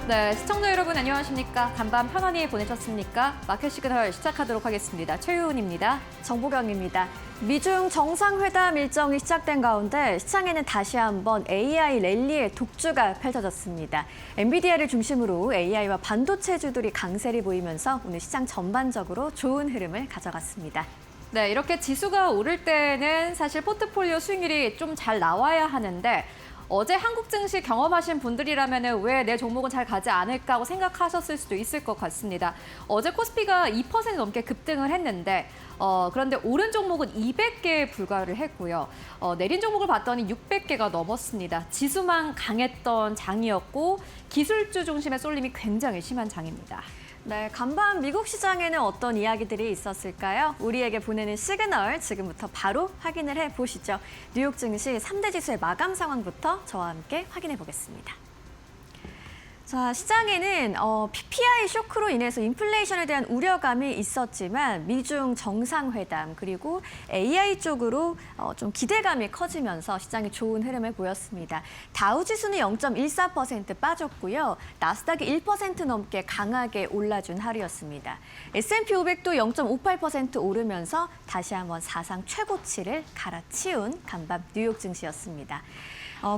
네, 시청자 여러분 안녕하십니까? 간밤 편안히 보내셨습니까? 마켓 시그널 시작하도록 하겠습니다. 최유은입니다. 정보경입니다. 미중 정상회담 일정이 시작된 가운데 시장에는 다시 한번 AI 랠리의 독주가 펼쳐졌습니다. 엔비디아를 중심으로 AI와 반도체주들이 강세를 보이면서 오늘 시장 전반적으로 좋은 흐름을 가져갔습니다. 네, 이렇게 지수가 오를 때는 사실 포트폴리오 수익률이 좀 잘 나와야 하는데 어제 한국 증시 경험하신 분들이라면 왜 내 종목은 잘 가지 않을까 하고 생각하셨을 수도 있을 것 같습니다. 어제 코스피가 2% 넘게 급등을 했는데 그런데 오른 종목은 200개에 불과를 했고요. 내린 종목을 봤더니 600개가 넘었습니다. 지수만 강했던 장이었고 기술주 중심의 쏠림이 굉장히 심한 장입니다. 네, 간밤 미국 시장에는 어떤 이야기들이 있었을까요? 우리에게 보내는 시그널 지금부터 바로 확인을 해보시죠. 뉴욕 증시 3대 지수의 마감 상황부터 저와 함께 확인해 보겠습니다. 자, 시장에는 PPI 쇼크로 인해서 인플레이션에 대한 우려감이 있었지만 미중 정상회담 그리고 AI 쪽으로 좀 기대감이 커지면서 시장이 좋은 흐름을 보였습니다. 다우지수는 0.14% 빠졌고요. 나스닥이 1% 넘게 강하게 올라준 하루였습니다. S&P 500도 0.58% 오르면서 다시 한번 사상 최고치를 갈아치운 간밤 뉴욕 증시였습니다.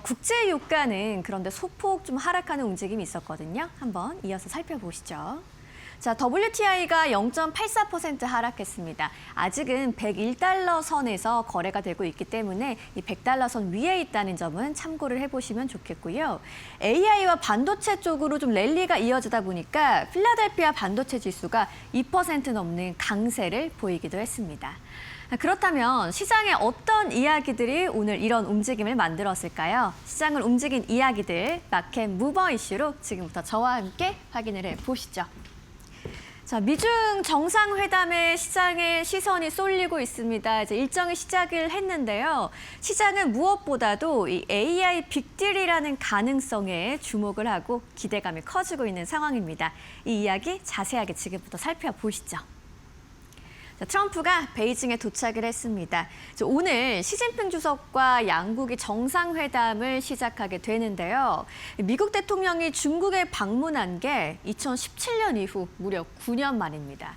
국제 유가는 그런데 소폭 좀 하락하는 움직임이 있었거든요. 한번 이어서 살펴보시죠. 자, WTI가 0.84% 하락했습니다. 아직은 101달러 선에서 거래가 되고 있기 때문에 이 100달러 선 위에 있다는 점은 참고를 해보시면 좋겠고요. AI와 반도체 쪽으로 좀 랠리가 이어지다 보니까 필라델피아 반도체 지수가 2% 넘는 강세를 보이기도 했습니다. 그렇다면 시장에 어떤 이야기들이 오늘 이런 움직임을 만들었을까요? 시장을 움직인 이야기들 마켓 무버 이슈로 지금부터 저와 함께 확인을 해보시죠. 자, 미중 정상회담에 시장의 시선이 쏠리고 있습니다. 이제 일정이 시작을 했는데요. 시장은 무엇보다도 이 AI 빅딜이라는 가능성에 주목을 하고 기대감이 커지고 있는 상황입니다. 이 이야기 자세하게 지금부터 살펴보시죠. 트럼프가 베이징에 도착을 했습니다. 오늘 시진핑 주석과 양국이 정상회담을 시작하게 되는데요. 미국 대통령이 중국에 방문한 게 2017년 이후 무려 9년 만입니다.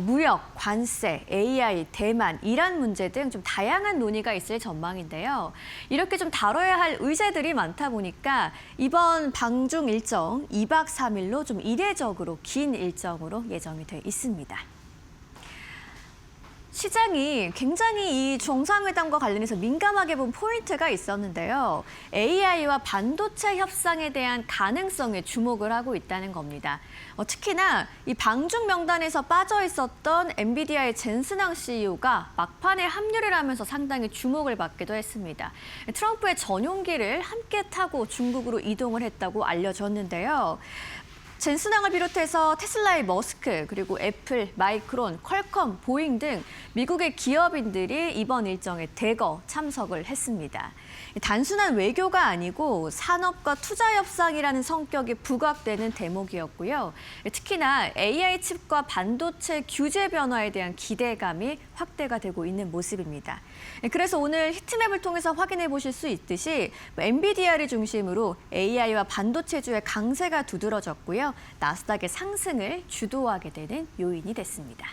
무역, 관세, AI, 대만, 이란 문제 등 좀 다양한 논의가 있을 전망인데요. 이렇게 좀 다뤄야 할 의제들이 많다 보니까 이번 방중 일정 2박 3일로 좀 이례적으로 긴 일정으로 예정이 돼 있습니다. 시장이 굉장히 이 정상회담과 관련해서 민감하게 본 포인트가 있었는데요. AI와 반도체 협상에 대한 가능성에 주목을 하고 있다는 겁니다. 특히나 이 방중 명단에서 빠져 있었던 엔비디아의 젠슨항 CEO가 막판에 합류를 하면서 상당히 주목을 받기도 했습니다. 트럼프의 전용기를 함께 타고 중국으로 이동을 했다고 알려졌는데요. 젠슨항을 비롯해서 테슬라의 머스크, 그리고 애플, 마이크론, 퀄컴, 보잉 등 미국의 기업인들이 이번 일정에 대거 참석을 했습니다. 단순한 외교가 아니고 산업과 투자 협상이라는 성격이 부각되는 대목이었고요. 특히나 AI 칩과 반도체 규제 변화에 대한 기대감이 확대가 되고 있는 모습입니다. 그래서 오늘 히트맵을 통해서 확인해 보실 수 있듯이 엔비디아를 중심으로 AI와 반도체주의 강세가 두드러졌고요. 나스닥의 상승을 주도하게 되는 요인이 됐습니다.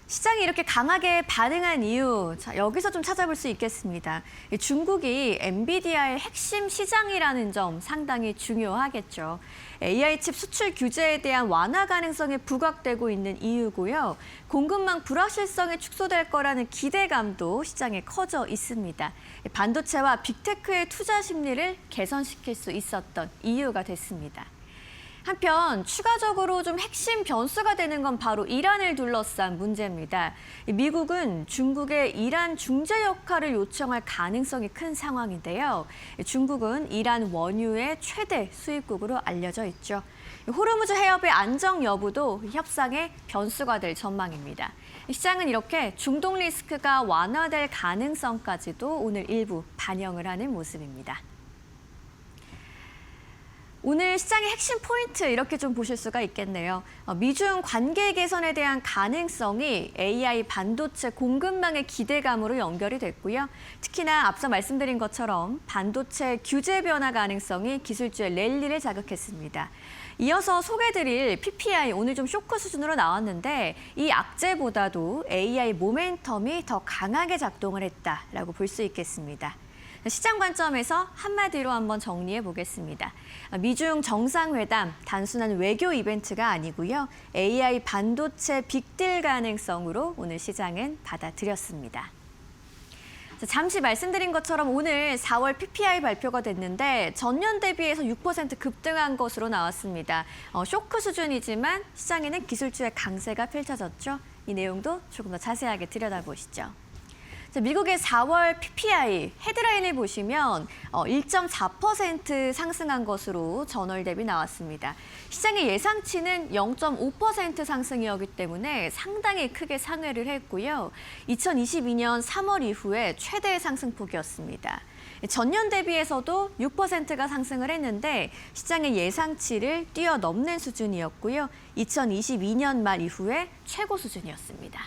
시장이 이렇게 강하게 반응한 이유, 자, 여기서 좀 찾아볼 수 있겠습니다. 중국이 엔비디아의 핵심 시장이라는 점 상당히 중요하겠죠. AI 칩 수출 규제에 대한 완화 가능성이 부각되고 있는 이유고요. 공급망 불확실성이 축소될 거라는 기대감도 시장에 커져 있습니다. 반도체와 빅테크의 투자 심리를 개선시킬 수 있었던 이유가 됐습니다. 한편 추가적으로 좀 핵심 변수가 되는 건 바로 이란을 둘러싼 문제입니다. 미국은 중국의 이란 중재 역할을 요청할 가능성이 큰 상황인데요. 중국은 이란 원유의 최대 수입국으로 알려져 있죠. 호르무즈 해협의 안정 여부도 협상의 변수가 될 전망입니다. 시장은 이렇게 중동 리스크가 완화될 가능성까지도 오늘 일부 반영을 하는 모습입니다. 오늘 시장의 핵심 포인트 이렇게 좀 보실 수가 있겠네요. 미중 관계 개선에 대한 가능성이 AI 반도체 공급망의 기대감으로 연결이 됐고요. 특히나 앞서 말씀드린 것처럼 반도체 규제 변화 가능성이 기술주의 랠리를 자극했습니다. 이어서 소개드릴 PPI 오늘 좀 쇼크 수준으로 나왔는데 이 악재보다도 AI 모멘텀이 더 강하게 작동을 했다라고 볼 수 있겠습니다. 시장 관점에서 한마디로 한번 정리해 보겠습니다. 미중 정상회담, 단순한 외교 이벤트가 아니고요. AI 반도체 빅딜 가능성으로 오늘 시장은 받아들였습니다. 잠시 말씀드린 것처럼 오늘 4월 PPI 발표가 됐는데 전년 대비해서 6% 급등한 것으로 나왔습니다. 쇼크 수준이지만 시장에는 기술주의 강세가 펼쳐졌죠. 이 내용도 조금 더 자세하게 들여다보시죠. 미국의 4월 PPI 헤드라인을 보시면 1.4% 상승한 것으로 전월 대비 나왔습니다. 시장의 예상치는 0.5% 상승이었기 때문에 상당히 크게 상회를 했고요. 2022년 3월 이후에 최대 상승폭이었습니다. 전년 대비해서도 6%가 상승을 했는데 시장의 예상치를 뛰어넘는 수준이었고요. 2022년 말 이후에 최고 수준이었습니다.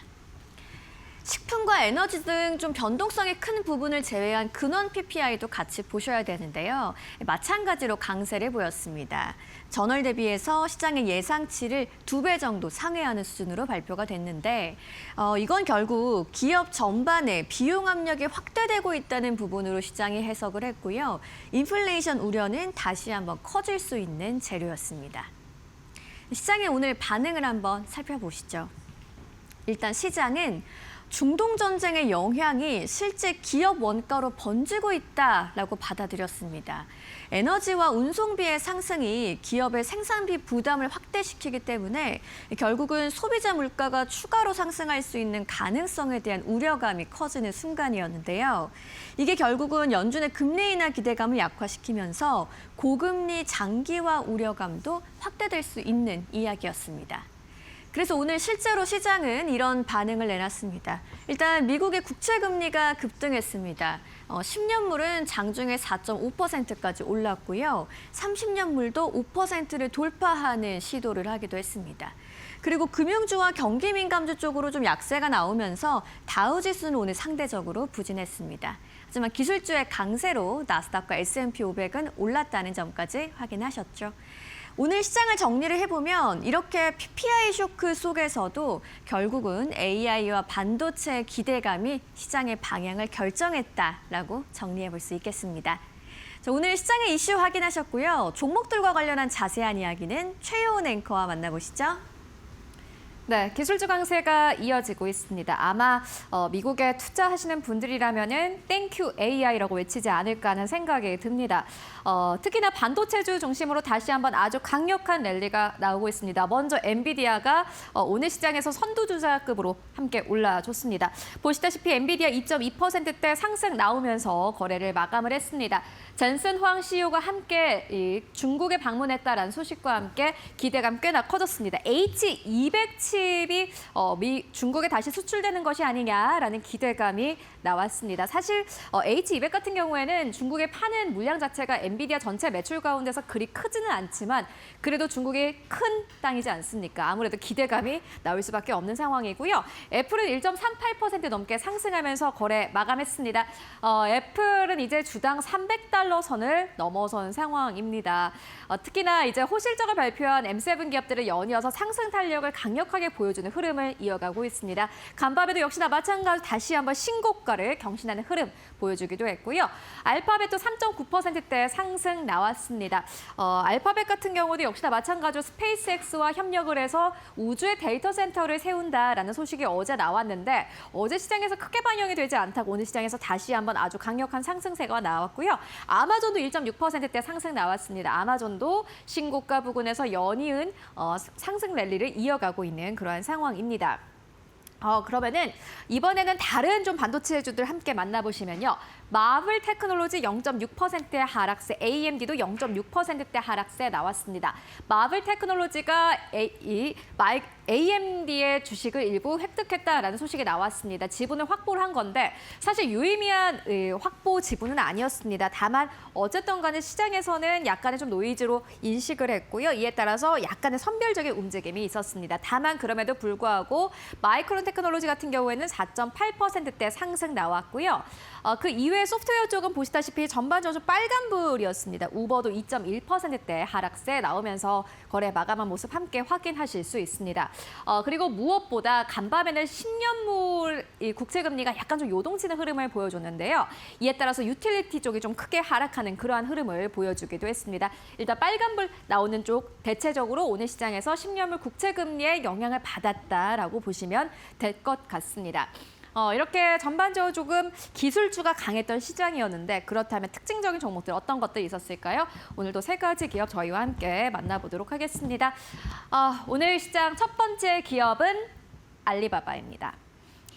식품과 에너지 등 좀 변동성이 큰 부분을 제외한 근원 PPI도 같이 보셔야 되는데요. 마찬가지로 강세를 보였습니다. 전월 대비해서 시장의 예상치를 2배 정도 상회하는 수준으로 발표가 됐는데 이건 결국 기업 전반에 비용 압력이 확대되고 있다는 부분으로 시장이 해석을 했고요. 인플레이션 우려는 다시 한번 커질 수 있는 재료였습니다. 시장의 오늘 반응을 한번 살펴보시죠. 일단 시장은 중동 전쟁의 영향이 실제 기업 원가로 번지고 있다라고 받아들였습니다. 에너지와 운송비의 상승이 기업의 생산비 부담을 확대시키기 때문에 결국은 소비자 물가가 추가로 상승할 수 있는 가능성에 대한 우려감이 커지는 순간이었는데요. 이게 결국은 연준의 금리 인하 기대감을 약화시키면서 고금리 장기화 우려감도 확대될 수 있는 이야기였습니다. 그래서 오늘 실제로 시장은 이런 반응을 내놨습니다. 일단 미국의 국채 금리가 급등했습니다. 10년물은 장중에 4.5%까지 올랐고요. 30년물도 5%를 돌파하는 시도를 하기도 했습니다. 그리고 금융주와 경기 민감주 쪽으로 좀 약세가 나오면서 다우지수는 오늘 상대적으로 부진했습니다. 하지만 기술주의 강세로 나스닥과 S&P 500은 올랐다는 점까지 확인하셨죠. 오늘 시장을 정리를 해보면 이렇게 PPI 쇼크 속에서도 결국은 AI와 반도체의 기대감이 시장의 방향을 결정했다라고 정리해 볼 수 있겠습니다. 자, 오늘 시장의 이슈 확인하셨고요. 종목들과 관련한 자세한 이야기는 최효은 앵커와 만나보시죠. 네, 기술주 강세가 이어지고 있습니다. 아마 미국에 투자하시는 분들이라면은 땡큐 AI라고 외치지 않을까 하는 생각이 듭니다. 특히나 반도체주 중심으로 다시 한번 아주 강력한 랠리가 나오고 있습니다. 먼저 엔비디아가 오늘 시장에서 선두주자급으로 함께 올라줬습니다. 보시다시피 엔비디아 2.2%대 상승 나오면서 거래를 마감을 했습니다. 젠슨 황 CEO가 함께 중국에 방문했다라는 소식과 함께 기대감 꽤나 커졌습니다. H200 칩이 중국에 다시 수출되는 것이 아니냐라는 기대감이 나왔습니다. 사실 H200 같은 경우에는 중국에 파는 물량 자체가 엔비디아 전체 매출 가운데서 그리 크지는 않지만 그래도 중국이 큰 땅이지 않습니까? 아무래도 기대감이 나올 수밖에 없는 상황이고요. 애플은 1.38% 넘게 상승하면서 거래 마감했습니다. 애플은 이제 주당 $300 선을 넘어선 상황입니다. 특히나 이제 호실적을 발표한 M7 기업들을 연이어서 상승 탄력을 강력하게 보여주는 흐름을 이어가고 있습니다. 간밤에도 역시나 마찬가지로 다시 한번 신고가를 경신하는 흐름 보여주기도 했고요. 알파벳도 3.9%대 상승 나왔습니다. 알파벳 같은 경우도 역시나 마찬가지로 스페이스X와 협력을 해서 우주의 데이터 센터를 세운다라는 소식이 어제 나왔는데 어제 시장에서 크게 반영이 되지 않다고 오늘 시장에서 다시 한번 아주 강력한 상승세가 나왔고요. 아마존도 1.6%대 상승 나왔습니다. 아마존도 신고가 부근에서 연이은 상승 랠리를 이어가고 있는 그러한 상황입니다. 그러면은 이번에는 다른 좀 반도체주들 함께 만나보시면요. 마블 테크놀로지 0.6%의 하락세, AMD도 0.6%대 하락세 나왔습니다. 마블 테크놀로지가 AMD의 주식을 일부 획득했다라는 소식이 나왔습니다. 지분을 확보를 한 건데 사실 유의미한 확보 지분은 아니었습니다. 다만 어쨌든 간에 시장에서는 약간의 좀 노이즈로 인식을 했고요. 이에 따라서 약간의 선별적인 움직임이 있었습니다. 다만 그럼에도 불구하고 마이크론 테크놀로지 같은 경우에는 4.8%대 상승 나왔고요. 그 이외의 소프트웨어 쪽은 보시다시피 전반적으로 좀 빨간불이었습니다. 우버도 2.1%대 하락세 나오면서 거래 마감한 모습 함께 확인하실 수 있습니다. 그리고 무엇보다 간밤에는 10년물 이 국채금리가 약간 좀 요동치는 흐름을 보여줬는데요. 이에 따라서 유틸리티 쪽이 좀 크게 하락하는 그러한 흐름을 보여주기도 했습니다. 일단 빨간불 나오는 쪽 대체적으로 오늘 시장에서 10년물 국채금리에 영향을 받았다라고 보시면 될 것 같습니다. 이렇게 전반적으로 조금 기술주가 강했던 시장이었는데 그렇다면 특징적인 종목들 어떤 것들이 있었을까요? 오늘도 세 가지 기업 저희와 함께 만나보도록 하겠습니다. 오늘 시장 첫 번째 기업은 알리바바입니다.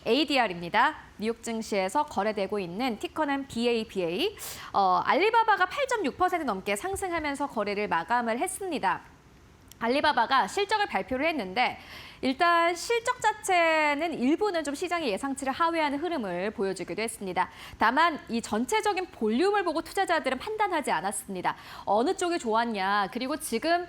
ADR입니다. 뉴욕 증시에서 거래되고 있는 티커는 BABA. 알리바바가 8.6% 넘게 상승하면서 거래를 마감을 했습니다. 알리바바가 실적을 발표를 했는데 일단 실적 자체는 일부는 좀 시장의 예상치를 하회하는 흐름을 보여주기도 했습니다. 다만 이 전체적인 볼륨을 보고 투자자들은 판단하지 않았습니다. 어느 쪽이 좋았냐, 그리고 지금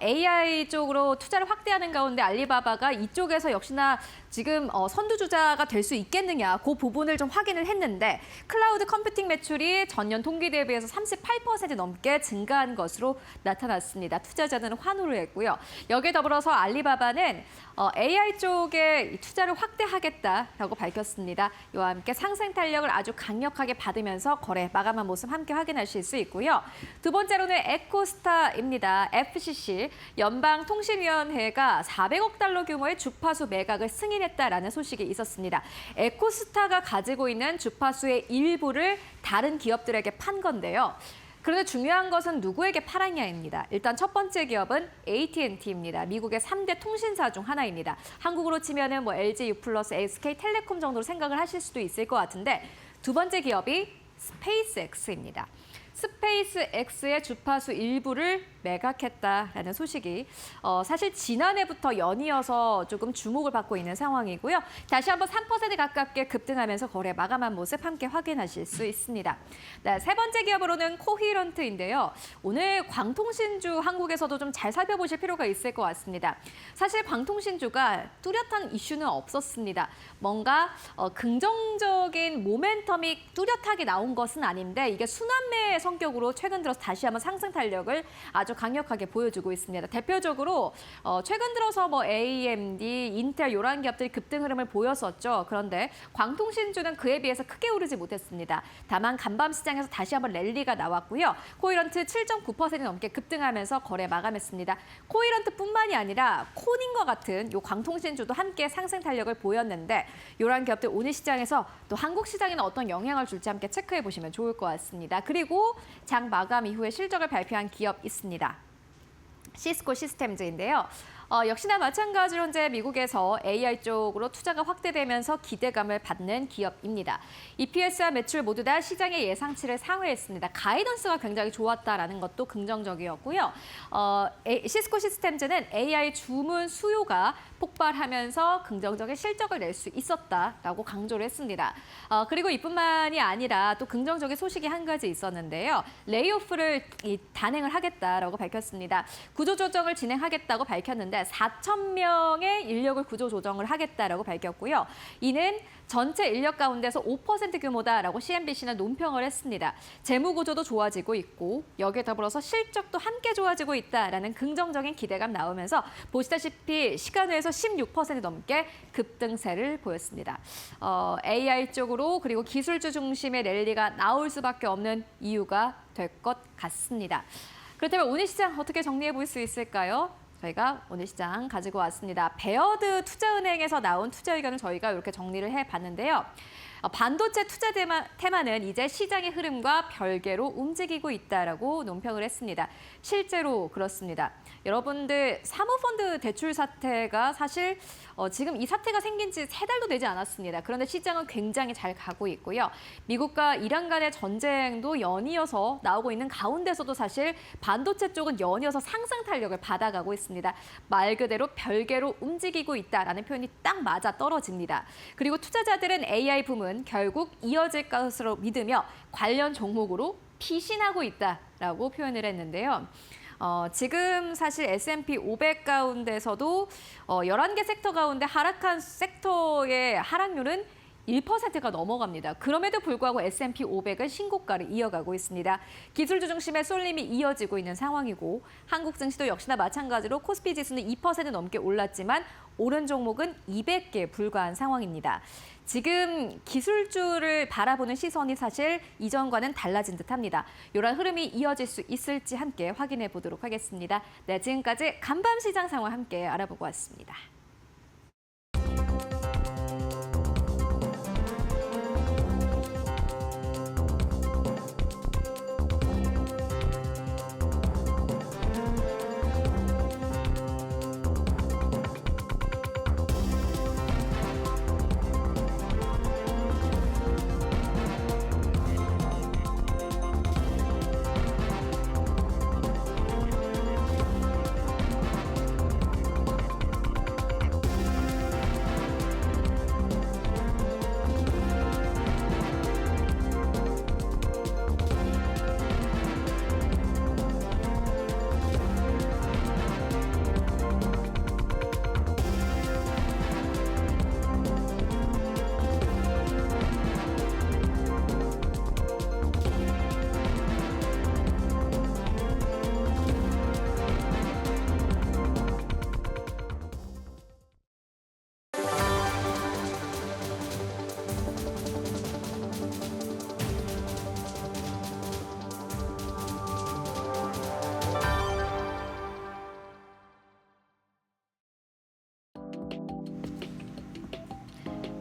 AI 쪽으로 투자를 확대하는 가운데 알리바바가 이쪽에서 역시나 지금 선두주자가 될 수 있겠느냐, 그 부분을 좀 확인을 했는데 클라우드 컴퓨팅 매출이 전년 동기 대비해서 38% 넘게 증가한 것으로 나타났습니다. 투자자들은 환호를 했고요. 여기에 더불어서 알리바바는 AI 쪽에 투자를 확대하겠다라고 밝혔습니다. 이와 함께 상승 탄력을 아주 강력하게 받으면서 거래 마감한 모습 함께 확인하실 수 있고요. 두 번째로는 에코스타입니다. FCC, 연방통신위원회가 400억 달러 규모의 주파수 매각을 승인했다라는 소식이 있었습니다. 에코스타가 가지고 있는 주파수의 일부를 다른 기업들에게 판 건데요. 그런데 중요한 것은 누구에게 팔았냐입니다. 일단 첫 번째 기업은 AT&T입니다. 미국의 3대 통신사 중 하나입니다. 한국으로 치면은 뭐 LG, U+, SK텔레콤 정도로 생각을 하실 수도 있을 것 같은데 두 번째 기업이 스페이스X입니다. 스페이스X의 주파수 일부를 매각했다라는 소식이 사실 지난해부터 연이어서 조금 주목을 받고 있는 상황이고요. 다시 한번 3% 가깝게 급등하면서 거래 마감한 모습 함께 확인하실 수 있습니다. 네, 세 번째 기업으로는 코히런트인데요. 오늘 광통신주 한국에서도 좀 잘 살펴보실 필요가 있을 것 같습니다. 사실 광통신주가 뚜렷한 이슈는 없었습니다. 뭔가 긍정적인 모멘텀이 뚜렷하게 나온 것은 아닌데 이게 순환매의 성격으로 최근 들어서 다시 한번 상승 탄력을 아주 강력하게 보여주고 있습니다. 대표적으로 최근 들어서 뭐 AMD, 인텔 이런 기업들이 급등 흐름을 보였었죠. 그런데 광통신주는 그에 비해서 크게 오르지 못했습니다. 다만 간밤 시장에서 다시 한번 랠리가 나왔고요. 코히런트 7.9% 넘게 급등하면서 거래 마감했습니다. 코히런트뿐만이 아니라 코닝과 같은 요 광통신주도 함께 상승 탄력을 보였는데 이러한 기업들 오늘 시장에서 또 한국 시장에는 어떤 영향을 줄지 함께 체크해 보시면 좋을 것 같습니다. 그리고 장 마감 이후에 실적을 발표한 기업 있습니다. 시스코 시스템즈인데요. 역시나 마찬가지로 현재 미국에서 AI 쪽으로 투자가 확대되면서 기대감을 받는 기업입니다. EPS와 매출 모두 다 시장의 예상치를 상회했습니다. 가이던스가 굉장히 좋았다라는 것도 긍정적이었고요. 시스코 시스템즈는 AI 주문 수요가 폭발하면서 긍정적인 실적을 낼 수 있었다라고 강조를 했습니다. 그리고 이뿐만이 아니라 또 긍정적인 소식이 한 가지 있었는데요. 레이오프를 단행을 하겠다라고 밝혔습니다. 구조조정을 진행하겠다고 밝혔는데 4,000명의 인력을 구조조정을 하겠다라고 밝혔고요. 이는 전체 인력 가운데서 5% 규모다라고 CNBC는 논평을 했습니다. 재무 구조도 좋아지고 있고 여기에 더불어서 실적도 함께 좋아지고 있다라는 긍정적인 기대감 나오면서 보시다시피 시간외에서 16% 넘게 급등세를 보였습니다. AI 쪽으로 그리고 기술주 중심의 랠리가 나올 수밖에 없는 이유가 될 것 같습니다. 그렇다면 오늘 시장 어떻게 정리해 볼 수 있을까요? 저희가 오늘 시장 가지고 왔습니다. 베어드 투자은행에서 나온 투자 의견을 저희가 이렇게 정리를 해봤는데요. 반도체 투자 테마는 이제 시장의 흐름과 별개로 움직이고 있다라고 논평을 했습니다. 실제로 그렇습니다. 여러분들 사모펀드 대출 사태가 사실 지금 이 사태가 생긴 지 3달도 되지 않았습니다. 그런데 시장은 굉장히 잘 가고 있고요. 미국과 이란 간의 전쟁도 연이어서 나오고 있는 가운데서도 사실 반도체 쪽은 연이어서 상승 탄력을 받아가고 있습니다. 말 그대로 별개로 움직이고 있다라는 표현이 딱 맞아 떨어집니다. 그리고 투자자들은 AI 붐은 결국 이어질 것으로 믿으며 관련 종목으로 피신하고 있다라고 표현을 했는데요. 지금 사실 S&P 500 가운데서도 11개 섹터 가운데 하락한 섹터의 하락률은 1%가 넘어갑니다. 그럼에도 불구하고 S&P 500은 신고가를 이어가고 있습니다. 기술주 중심의 쏠림이 이어지고 있는 상황이고 한국 증시도 역시나 마찬가지로 코스피 지수는 2% 넘게 올랐지만 오른 종목은 200개에 불과한 상황입니다. 지금 기술주를 바라보는 시선이 사실 이전과는 달라진 듯합니다. 이런 흐름이 이어질 수 있을지 함께 확인해 보도록 하겠습니다. 네, 지금까지 간밤 시장 상황 함께 알아보고 왔습니다.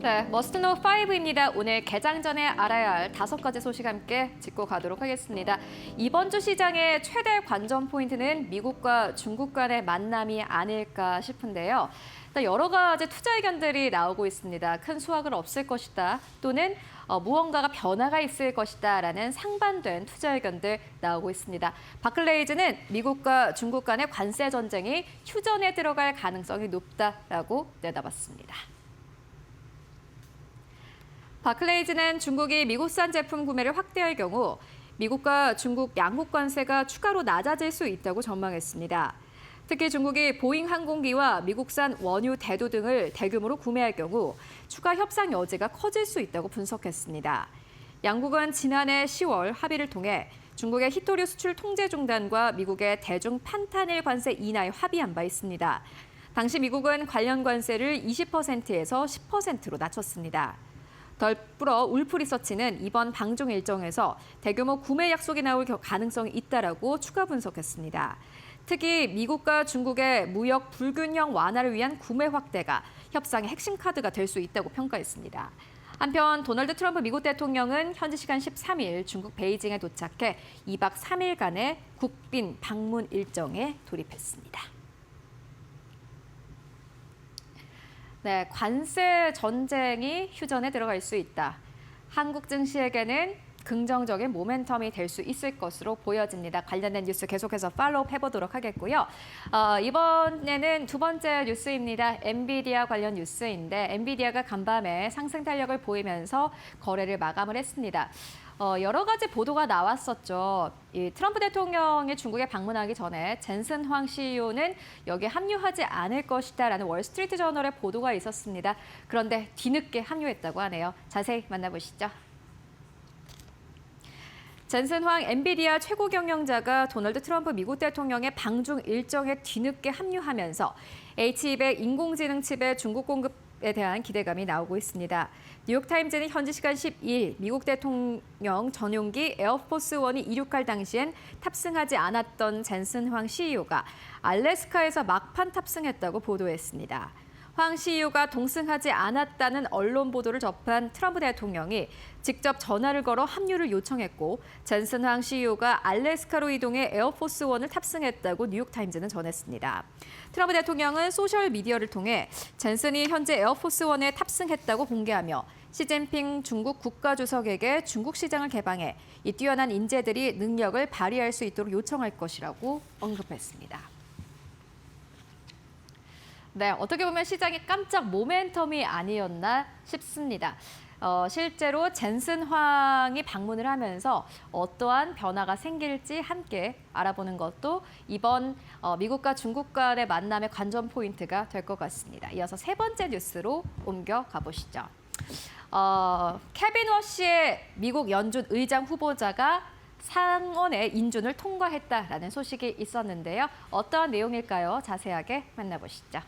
네, 머스트노 5입니다. 오늘 개장 전에 알아야 할 5가지 소식 함께 짚고 가도록 하겠습니다. 이번 주 시장의 최대 관전 포인트는 미국과 중국 간의 만남이 아닐까 싶은데요. 여러 가지 투자 의견들이 나오고 있습니다. 큰 수확은 없을 것이다. 또는 무언가가 변화가 있을 것이다라는 상반된 투자 의견들 나오고 있습니다. 바클레이즈는 미국과 중국 간의 관세 전쟁이 휴전에 들어갈 가능성이 높다라고 내다봤습니다. 바클레이즈는 중국이 미국산 제품 구매를 확대할 경우 미국과 중국 양국 관세가 추가로 낮아질 수 있다고 전망했습니다. 특히 중국이 보잉 항공기와 미국산 원유, 대두 등을 대규모로 구매할 경우 추가 협상 여지가 커질 수 있다고 분석했습니다. 양국은 지난해 10월 합의를 통해 중국의 히토류 수출 통제 중단과 미국의 대중 판탄일 관세 인하에 합의한 바 있습니다. 당시 미국은 관련 관세를 20%에서 10%로 낮췄습니다. 덜불어 울프 리서치는 이번 방중 일정에서 대규모 구매 약속이 나올 가능성이 있다라고 추가 분석했습니다. 특히 미국과 중국의 무역 불균형 완화를 위한 구매 확대가 협상의 핵심 카드가 될 수 있다고 평가했습니다. 한편 도널드 트럼프 미국 대통령은 현지 시간 13일 중국 베이징에 도착해 2박 3일간의 국빈 방문 일정에 돌입했습니다. 네, 관세 전쟁이 휴전에 들어갈 수 있다. 한국 증시에게는 긍정적인 모멘텀이 될 수 있을 것으로 보여집니다. 관련된 뉴스 계속해서 팔로우 해보도록 하겠고요. 이번에는 두 번째 뉴스입니다. 엔비디아 관련 뉴스인데 엔비디아가 간밤에 상승 탄력을 보이면서 거래를 마감을 했습니다. 여러 가지 보도가 나왔었죠. 이 트럼프 대통령이 중국에 방문하기 전에 젠슨 황 CEO는 여기에 합류하지 않을 것이다라는 월스트리트 저널의 보도가 있었습니다. 그런데 뒤늦게 합류했다고 하네요. 자세히 만나보시죠. 젠슨 황 엔비디아 최고 경영자가 도널드 트럼프 미국 대통령의 방중 일정에 뒤늦게 합류하면서 H200 인공지능 칩의 중국 공급에 대한 기대감이 나오고 있습니다. 뉴욕타임즈는 현지 시간 12일 미국 대통령 전용기 에어포스 1이 이륙할 당시엔 탑승하지 않았던 젠슨 황 CEO가 알래스카에서 막판 탑승했다고 보도했습니다. 황 CEO가 동승하지 않았다는 언론 보도를 접한 트럼프 대통령이 직접 전화를 걸어 합류를 요청했고 젠슨 황 CEO가 알래스카로 이동해 에어포스 원을 탑승했다고 뉴욕타임즈는 전했습니다. 트럼프 대통령은 소셜미디어를 통해 젠슨이 현재 에어포스 원에 탑승했다고 공개하며 시진핑 중국 국가주석에게 중국 시장을 개방해 이 뛰어난 인재들이 능력을 발휘할 수 있도록 요청할 것이라고 언급했습니다. 네, 어떻게 보면 시장이 깜짝 모멘텀이 아니었나 싶습니다. 실제로 젠슨 황이 방문을 하면서 어떠한 변화가 생길지 함께 알아보는 것도 이번 미국과 중국 간의 만남의 관전 포인트가 될 것 같습니다. 이어서 세 번째 뉴스로 옮겨가 보시죠. 케빈 워시의 미국 연준 의장 후보자가 상원의 인준을 통과했다라는 소식이 있었는데요. 어떠한 내용일까요? 자세하게 만나보시죠.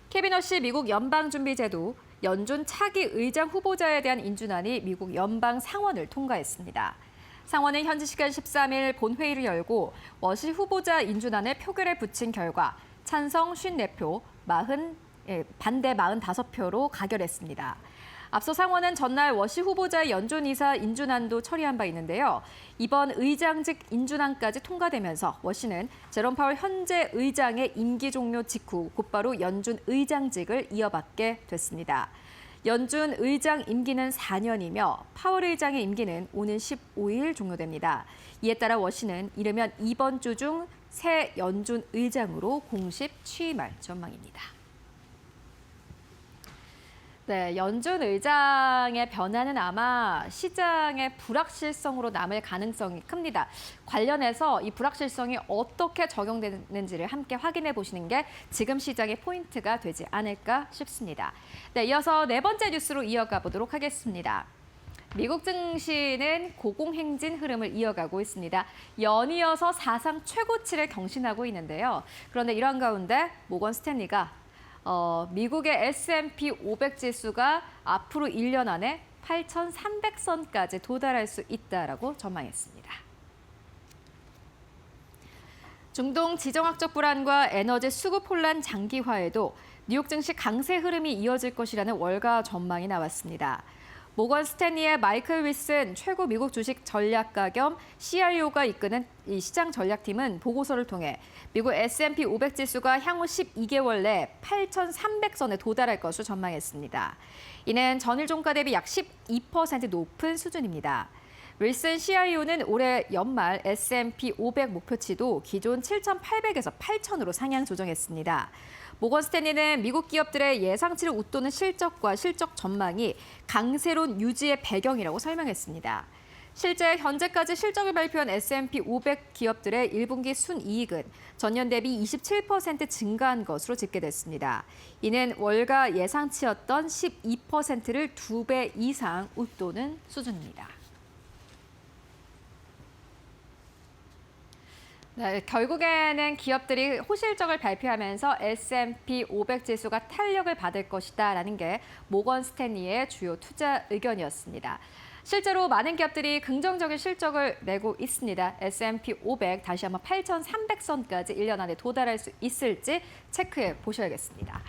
케빈 워시 미국 연방준비제도 연준 차기 의장 후보자에 대한 인준안이 미국 연방 상원을 통과했습니다. 상원은 현지 시간 13일 본회의를 열고 워시 후보자 인준안을 표결에 붙인 결과 찬성 54표, 반대 45표로 가결했습니다. 앞서 상원은 전날 워시 후보자의 연준이사 인준안도 처리한 바 있는데요. 이번 의장직 인준안까지 통과되면서 워시는 제롬 파월 현재 의장의 임기 종료 직후 곧바로 연준 의장직을 이어받게 됐습니다. 연준 의장 임기는 4년이며 파월 의장의 임기는 오는 15일 종료됩니다. 이에 따라 워시는 이르면 이번 주 중 새 연준 의장으로 공식 취임할 전망입니다. 네, 연준 의장의 변화는 아마 시장의 불확실성으로 남을 가능성이 큽니다. 관련해서 이 불확실성이 어떻게 적용되는지를 함께 확인해 보시는 게 지금 시장의 포인트가 되지 않을까 싶습니다. 네, 이어서 네 번째 뉴스로 이어가 보도록 하겠습니다. 미국 증시는 고공행진 흐름을 이어가고 있습니다. 연이어서 사상 최고치를 경신하고 있는데요. 그런데 이런 가운데 모건 스탠리가 미국의 S&P 500 지수가 앞으로 1년 안에 8,300선까지 도달할 수 있다라고 전망했습니다. 중동 지정학적 불안과 에너지 수급 혼란 장기화에도 뉴욕 증시 강세 흐름이 이어질 것이라는 월가 전망이 나왔습니다. 모건 스탠리의 마이클 윌슨 최고 미국 주식 전략가 겸 CIO가 이끄는 이 시장 전략팀은 보고서를 통해 미국 S&P 500 지수가 향후 12개월 내 8,300선에 도달할 것으로 전망했습니다. 이는 전일 종가 대비 약 12% 높은 수준입니다. 윌슨 CIO는 올해 연말 S&P 500 목표치도 기존 7,800에서 8,000으로 상향 조정했습니다. 모건 스탠리는 미국 기업들의 예상치를 웃도는 실적과 실적 전망이 강세론 유지의 배경이라고 설명했습니다. 실제 현재까지 실적을 발표한 S&P 500 기업들의 1분기 순이익은 전년 대비 27% 증가한 것으로 집계됐습니다. 이는 월가 예상치였던 12%를 2배 이상 웃도는 수준입니다. 네, 결국에는 기업들이 호실적을 발표하면서 S&P 500 지수가 탄력을 받을 것이다라는 게 모건 스탠리의 주요 투자 의견이었습니다. 실제로 많은 기업들이 긍정적인 실적을 내고 있습니다. S&P 500 다시 한번 8,300선까지 1년 안에 도달할 수 있을지 체크해 보셔야겠습니다.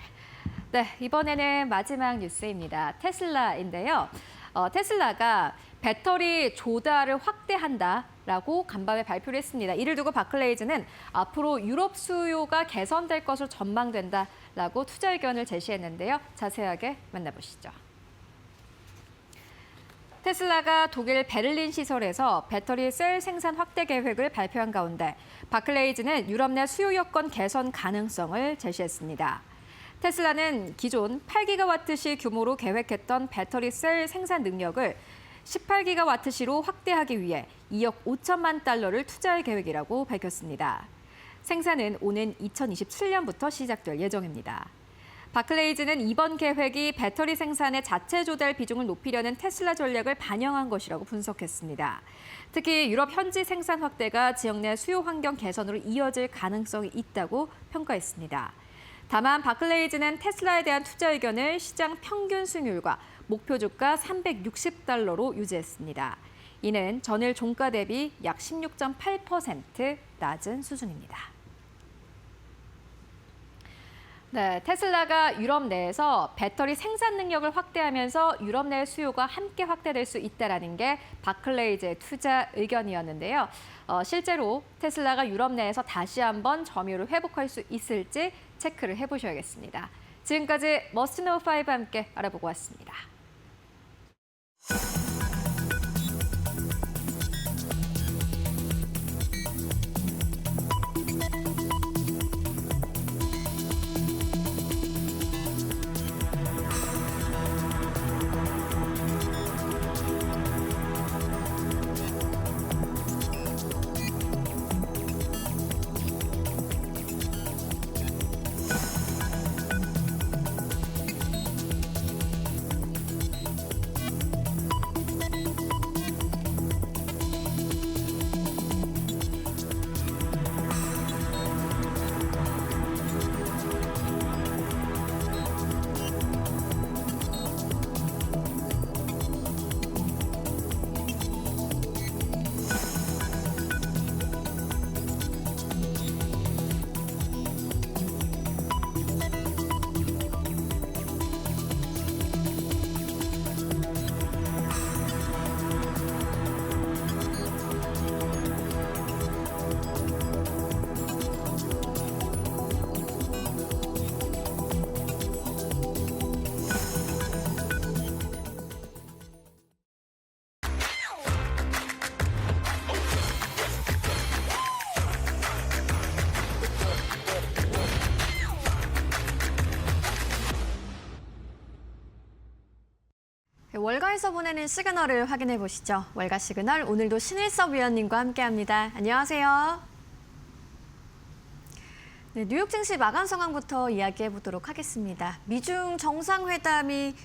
네, 이번에는 마지막 뉴스입니다. 테슬라인데요. 테슬라가 배터리 조달을 확대한다라고 간밤에 발표를 했습니다. 이를 두고 바클레이즈는 앞으로 유럽 수요가 개선될 것으로 전망된다라고 투자 의견을 제시했는데요. 자세하게 만나보시죠. 테슬라가 독일 베를린 시설에서 배터리 셀 생산 확대 계획을 발표한 가운데 바클레이즈는 유럽 내 수요 여건 개선 가능성을 제시했습니다. 테슬라는 기존 8기가와트시 규모로 계획했던 배터리 셀 생산 능력을 18기가와트시로 확대하기 위해 2억 5천만 달러를 투자할 계획이라고 밝혔습니다. 생산은 오는 2027년부터 시작될 예정입니다. 바클레이즈는 이번 계획이 배터리 생산의 자체 조달 비중을 높이려는 테슬라 전략을 반영한 것이라고 분석했습니다. 특히 유럽 현지 생산 확대가 지역 내 수요 환경 개선으로 이어질 가능성이 있다고 평가했습니다. 다만 바클레이즈는 테슬라에 대한 투자 의견을 시장 평균 수익률과 목표 주가 360달러로 유지했습니다. 이는 전일 종가 대비 약 16.8% 낮은 수준입니다. 네, 테슬라가 유럽 내에서 배터리 생산 능력을 확대하면서 유럽 내 수요가 함께 확대될 수 있다는 게 바클레이즈의 투자 의견이었는데요. 실제로 테슬라가 유럽 내에서 다시 한번 점유율을 회복할 수 있을지 체크를 해보셔야겠습니다. 지금까지 머스트노우5와 함께 알아보고 왔습니다. 월가에서 보내는 시그널을 확인해 보시죠. 월가 시그널 오늘도 신일섭 위원님과 함께합니다. 안녕하세요. 네, 뉴욕 증시 마감 상황부터 이야기해 보도록 하겠습니다. 미중 정상회담이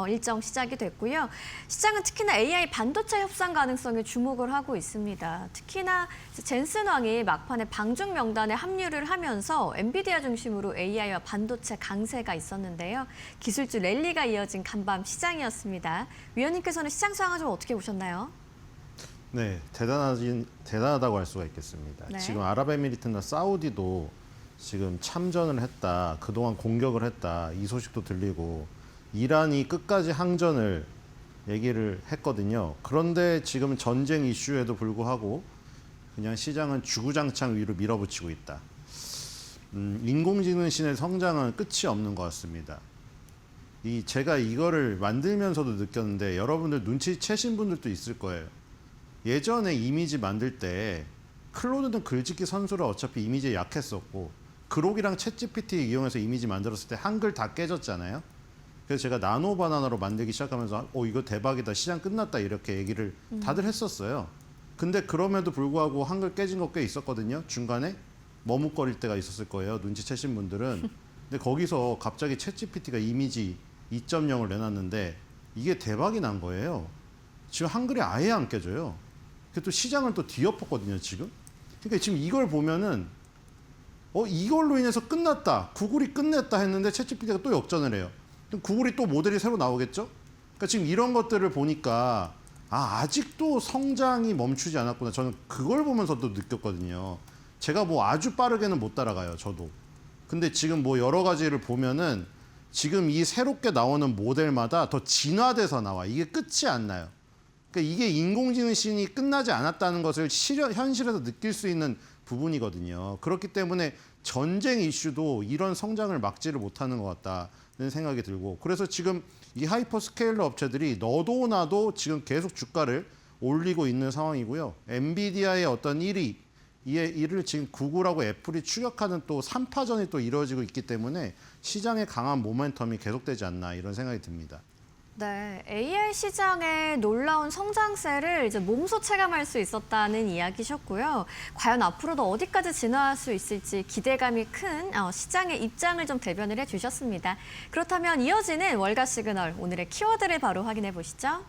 일정 시작이 됐고요. 시장은 특히나 AI 반도체 협상 가능성에 주목을 하고 있습니다. 특히나 젠슨 왕이 막판에 방중 명단에 합류를 하면서 엔비디아 중심으로 AI와 반도체 강세가 있었는데요. 기술주 랠리가 이어진 간밤 시장이었습니다. 위원님께서는 시장 상황을 좀 어떻게 보셨나요? 네, 대단하다고 할 수가 있겠습니다. 네. 지금 아랍에미리트나 사우디도 지금 참전을 했다, 그동안 공격을 했다, 이 소식도 들리고 이란이 끝까지 항전을 얘기를 했거든요. 그런데 지금 전쟁 이슈에도 불구하고 그냥 시장은 주구장창 위로 밀어붙이고 있다. 인공지능 신의 성장은 끝이 없는 것 같습니다. 제가 이거를 만들면서도 느꼈는데 여러분들 눈치채신 분들도 있을 거예요. 예전에 이미지 만들 때 클로드는 글짓기 선수라 어차피 이미지에 약했었고 그록이랑 챗GPT 이용해서 이미지 만들었을 때 한글 다 깨졌잖아요. 그래서 제가 나노 바나나로 만들기 시작하면서 이거 대박이다, 시장 끝났다 이렇게 얘기를 다들 했었어요. 근데 그럼에도 불구하고 한글 깨진 거 꽤 있었거든요. 중간에 머뭇거릴 때가 있었을 거예요. 눈치채신 분들은. 근데 거기서 갑자기 챗GPT가 이미지 2.0을 내놨는데 이게 대박이 난 거예요. 지금 한글이 아예 안 깨져요. 그또 시장을 또 뒤엎었거든요, 지금. 그러니까 지금 이걸 보면은 이걸로 인해서 끝났다, 구글이 끝냈다 했는데 챗GPT가 또 역전을 해요. 그럼 구글이 또 모델이 새로 나오겠죠? 그러니까 지금 이런 것들을 보니까 아직도 성장이 멈추지 않았구나. 저는 그걸 보면서도 느꼈거든요. 제가 뭐 아주 빠르게는 못 따라가요, 저도. 근데 지금 뭐 여러 가지를 보면은 지금 이 새롭게 나오는 모델마다 더 진화돼서 나와. 이게 끝이 안 나요. 그러니까 이게 인공지능 신이 끝나지 않았다는 것을 현실에서 느낄 수 있는 부분이거든요. 그렇기 때문에 전쟁 이슈도 이런 성장을 막지를 못하는 것 같다는 생각이 들고, 그래서 지금 이 하이퍼스케일러 업체들이 너도 나도 지금 계속 주가를 올리고 있는 상황이고요. 엔비디아의 어떤 1위, 이를 지금 구글하고 애플이 추격하는 또 3파전이 또 이루어지고 있기 때문에 시장의 강한 모멘텀이 계속되지 않나 이런 생각이 듭니다. 네, AI 시장의 놀라운 성장세를 이제 몸소 체감할 수 있었다는 이야기셨고요. 과연 앞으로도 어디까지 진화할 수 있을지 기대감이 큰 시장의 입장을 좀 대변을 해주셨습니다. 그렇다면 이어지는 월가 시그널, 오늘의 키워드를 바로 확인해 보시죠.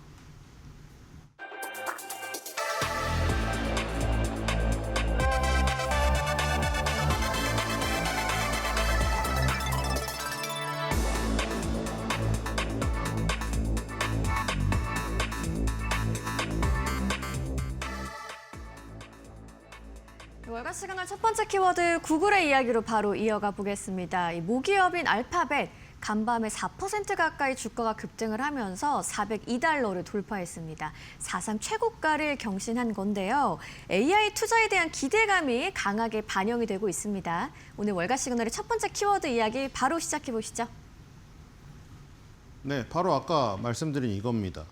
월가 월가 시그널 첫 번째 키워드 구글의 이야기로 바로 이어가 보겠습니다. 이 모기업인 알파벳 간밤에 4% 가까이 주가가 급등을 하면서 402달러를 돌파했습니다. 사상 최고가를 경신한 건데요. AI 투자에 대한 기대감이 강하게 반영이 되고 있습니다. 오늘 월가 시그널의 첫 번째 키워드 이야기 바로 시작해 보시죠. 네, 바로 아까 말씀드린 이겁니다.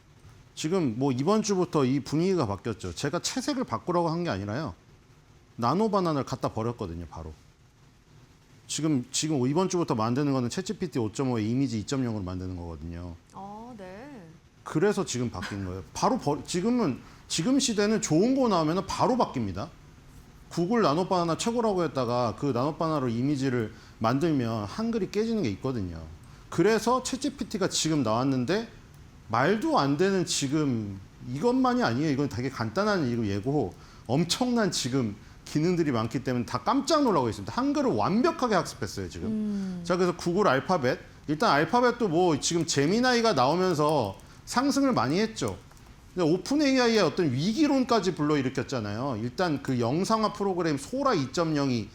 지금 뭐 이번 주부터 이 분위기가 바뀌었죠. 제가 채색을 바꾸라고 한 게 아니라요. 나노 바나나를 갖다 버렸거든요, 바로. 지금 이번 주부터 만드는 거는 챗GPT 5.5에 이미지 2.0으로 만드는 거거든요. 네. 그래서 지금 바뀐 거예요. 지금 시대는 좋은 거 나오면 바로 바뀝니다. 구글 나노 바나나 최고라고 했다가 그 나노 바나나로 이미지를 만들면 한글이 깨지는 게 있거든요. 그래서 챗GPT가 지금 나왔는데 말도 안 되는 지금 이것만이 아니에요. 이건 되게 간단한 예고 엄청난 지금 기능들이 많기 때문에 다 깜짝 놀라고 있습니다. 한글을 완벽하게 학습했어요, 지금. 자, 그래서 구글 알파벳. 일단 알파벳도 뭐 지금 제미나이가 나오면서 상승을 많이 했죠. 근데 오픈 AI의 어떤 위기론까지 불러일으켰잖아요. 일단 그 영상화 프로그램 소라 2.0이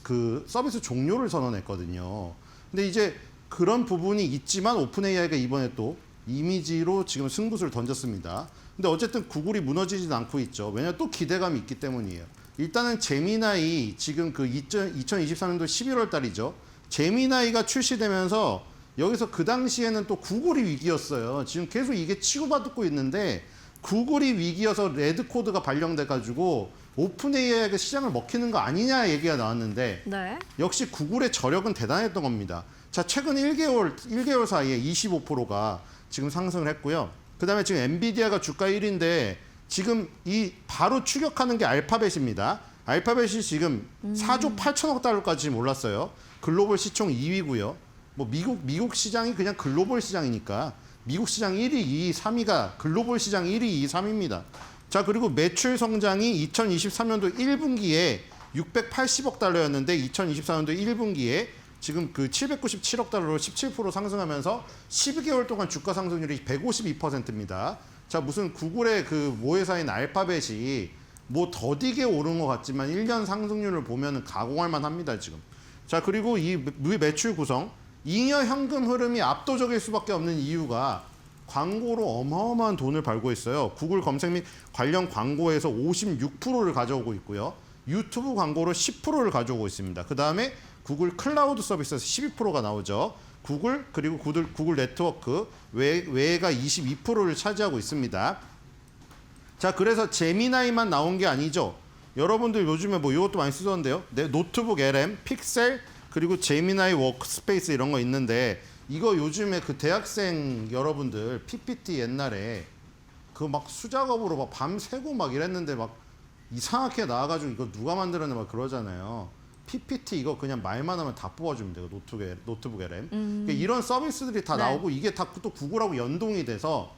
그 서비스 종료를 선언했거든요. 근데 이제 그런 부분이 있지만 오픈 AI가 이번에 또 이미지로 지금 승부수를 던졌습니다. 근데 어쨌든 구글이 무너지진 않고 있죠. 왜냐하면 또 기대감이 있기 때문이에요. 일단은 제미나이 지금 그 2023년도 11월 달이죠. 제미나이가 출시되면서 여기서 그 당시에는 또 구글이 위기였어요. 지금 계속 이게 치고받고 있는데 구글이 위기여서 레드코드가 발령돼가지고 오픈 AI가 시장을 먹히는 거 아니냐 얘기가 나왔는데 네. 역시 구글의 저력은 대단했던 겁니다. 자, 최근 1개월 사이에 25%가 지금 상승을 했고요. 그다음에 지금 엔비디아가 주가 1위인데 지금 이 바로 추격하는 게 알파벳입니다. 알파벳이 지금 4조 8천억 달러까지 지금 올랐어요. 글로벌 시총 2위고요. 뭐 미국 시장이 그냥 글로벌 시장이니까 미국 시장 1위, 2위, 3위가 글로벌 시장 1위, 2위, 3위입니다. 자, 그리고 매출 성장이 2023년도 1분기에 680억 달러였는데 2024년도 1분기에 지금 그 797억 달러로 17% 상승하면서 12개월 동안 주가 상승률이 152%입니다. 자, 무슨 구글의 그 모회사인 알파벳이 뭐 더디게 오른 것 같지만 1년 상승률을 보면 가공할 만합니다, 지금. 자, 그리고 이 매출 구성, 잉여 현금 흐름이 압도적일 수밖에 없는 이유가 광고로 어마어마한 돈을 벌고 있어요. 구글 검색 및 관련 광고에서 56%를 가져오고 있고요. 유튜브 광고로 10%를 가져오고 있습니다. 그 다음에 구글 클라우드 서비스에서 12%가 나오죠. 구글 그리고 구글 네트워크 외가 22%를 차지하고 있습니다. 자, 그래서 제미나이만 나온 게 아니죠. 여러분들 요즘에 뭐 이것도 많이 쓰던데요. 네, 노트북 LM, 픽셀 그리고 제미나이 워크스페이스 이런 거 있는데 이거 요즘에 그 대학생 여러분들 PPT 옛날에 그 막 수작업으로 막 밤새고 막 이랬는데 막 이상하게 나와가지고 이거 누가 만들었냐 막 그러잖아요. PPT 이거 그냥 말만 하면 다 뽑아주면 돼요. 노트북 LM. 그러니까 이런 서비스들이 다 네. 나오고 이게 다 또 구글하고 연동이 돼서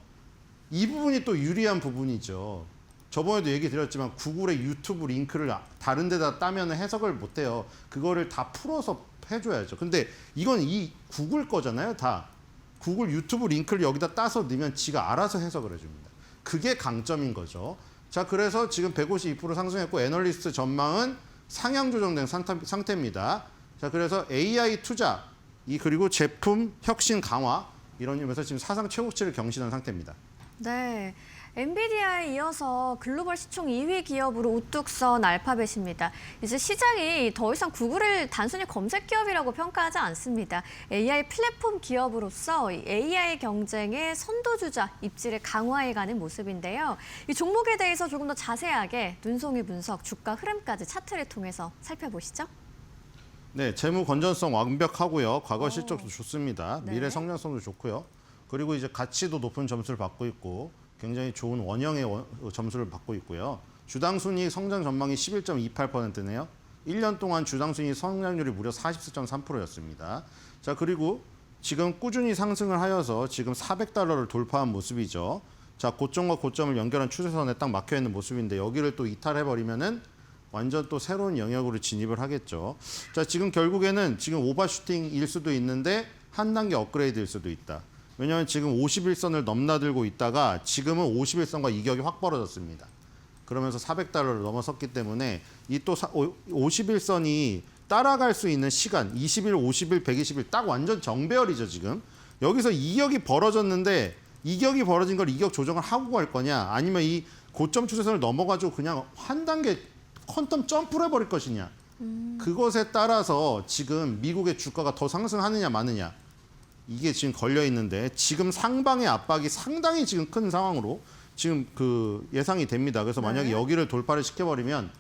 이 부분이 또 유리한 부분이죠. 저번에도 얘기 드렸지만 구글의 유튜브 링크를 다른 데다 따면 해석을 못해요. 그거를 다 풀어서 해줘야죠. 근데 이건 이 구글 거잖아요. 다. 구글 유튜브 링크를 여기다 따서 넣으면 지가 알아서 해석을 해줍니다. 그게 강점인 거죠. 자, 그래서 지금 152% 상승했고 애널리스트 전망은 상향 조정된 상태입니다. 자, 그래서 AI 투자, 그리고 제품 혁신 강화 이런 의미에서 지금 사상 최고치를 경신한 상태입니다. 네. 엔비디아에 이어서 글로벌 시총 2위 기업으로 우뚝 선 알파벳입니다. 이제 시장이 더 이상 구글을 단순히 검색 기업이라고 평가하지 않습니다. AI 플랫폼 기업으로서 AI 경쟁의 선도주자 입지를 강화해가는 모습인데요. 이 종목에 대해서 조금 더 자세하게 눈송이 분석, 주가 흐름까지 차트를 통해서 살펴보시죠. 네, 재무 건전성 완벽하고요. 과거 실적도 좋습니다. 네. 미래 성장성도 좋고요. 그리고 이제 가치도 높은 점수를 받고 있고 굉장히 좋은 원형의 점수를 받고 있고요. 주당 순이익 성장 전망이 11.28%네요. 1년 동안 주당 순이익 성장률이 무려 44.3%였습니다. 자, 그리고 지금 꾸준히 상승을 하여서 지금 400달러를 돌파한 모습이죠. 자, 고점과 고점을 연결한 추세선에 딱 막혀 있는 모습인데 여기를 또 이탈해 버리면은 완전 또 새로운 영역으로 진입을 하겠죠. 자, 지금 결국에는 지금 오버슈팅일 수도 있는데 한 단계 업그레이드일 수도 있다. 왜냐하면 지금 51선을 넘나들고 있다가 지금은 51선과 이격이 확 벌어졌습니다. 그러면서 400달러를 넘어섰기 때문에 이 또 50일선이 따라갈 수 있는 시간 20일, 50일, 120일 딱 완전 정배열이죠 지금. 여기서 이격이 벌어졌는데 이격이 벌어진 걸 이격 조정을 하고 갈 거냐 아니면 이 고점 추세선을 넘어가지고 그냥 한 단계 퀀텀 점프를 해버릴 것이냐. 그것에 따라서 지금 미국의 주가가 더 상승하느냐 마느냐 이게 지금 걸려 있는데 지금 상방의 압박이 상당히 지금 큰 상황으로 지금 그 예상이 됩니다. 그래서 만약에 여기를 돌파를 시켜버리면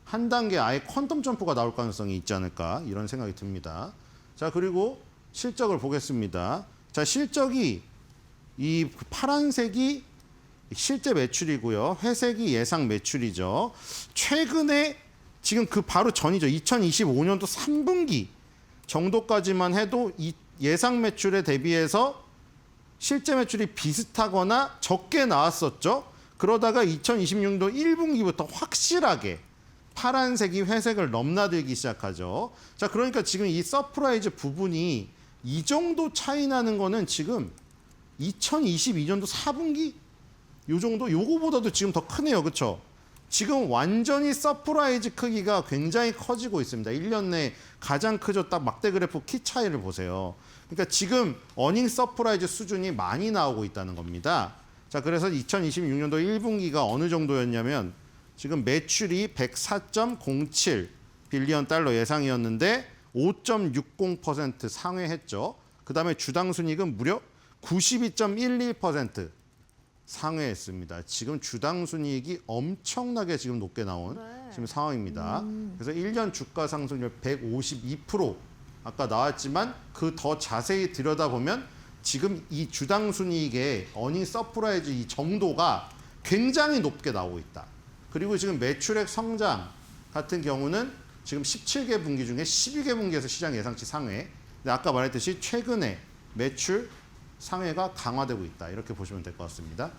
한 단계 아예 퀀텀 점프가 나올 가능성이 있지 않을까 이런 생각이 듭니다. 자, 그리고 실적을 보겠습니다. 자, 실적이 이 파란색이 실제 매출이고요. 회색이 예상 매출이죠. 최근에 지금 그 바로 전이죠. 2025년도 3분기 정도까지만 해도 이 예상 매출에 대비해서 실제 매출이 비슷하거나 적게 나왔었죠. 그러다가 2026년도 1분기부터 확실하게 파란색이 회색을 넘나들기 시작하죠. 자, 그러니까 지금 이 서프라이즈 부분이 이 정도 차이 나는 거는 지금 2022년도 4분기 요 정도 요거보다도 지금 더 크네요. 그렇죠? 지금 완전히 서프라이즈 크기가 굉장히 커지고 있습니다. 1년 내 가장 크죠. 딱 막대 그래프 키 차이를 보세요. 그러니까 지금 어닝 서프라이즈 수준이 많이 나오고 있다는 겁니다. 자, 그래서 2026년도 1분기가 어느 정도였냐면 지금 매출이 104.07 빌리언 달러 예상이었는데 5.60% 상회했죠. 그다음에 주당 순이익은 무려 92.11% 상회했습니다. 지금 주당 순이익이 엄청나게 지금 높게 나온 지금 상황입니다. 그래서 1년 주가 상승률 152% 아까 나왔지만 그 더 자세히 들여다보면 지금 이 주당 순이익의 어닝 서프라이즈 이 정도가 굉장히 높게 나오고 있다. 그리고 지금 매출액 성장 같은 경우는 지금 17개 분기 중에 12개 분기에서 시장 예상치 상회. 근데 아까 말했듯이 최근에 매출 상회가 강화되고 있다. 이렇게 보시면 될 것 같습니다.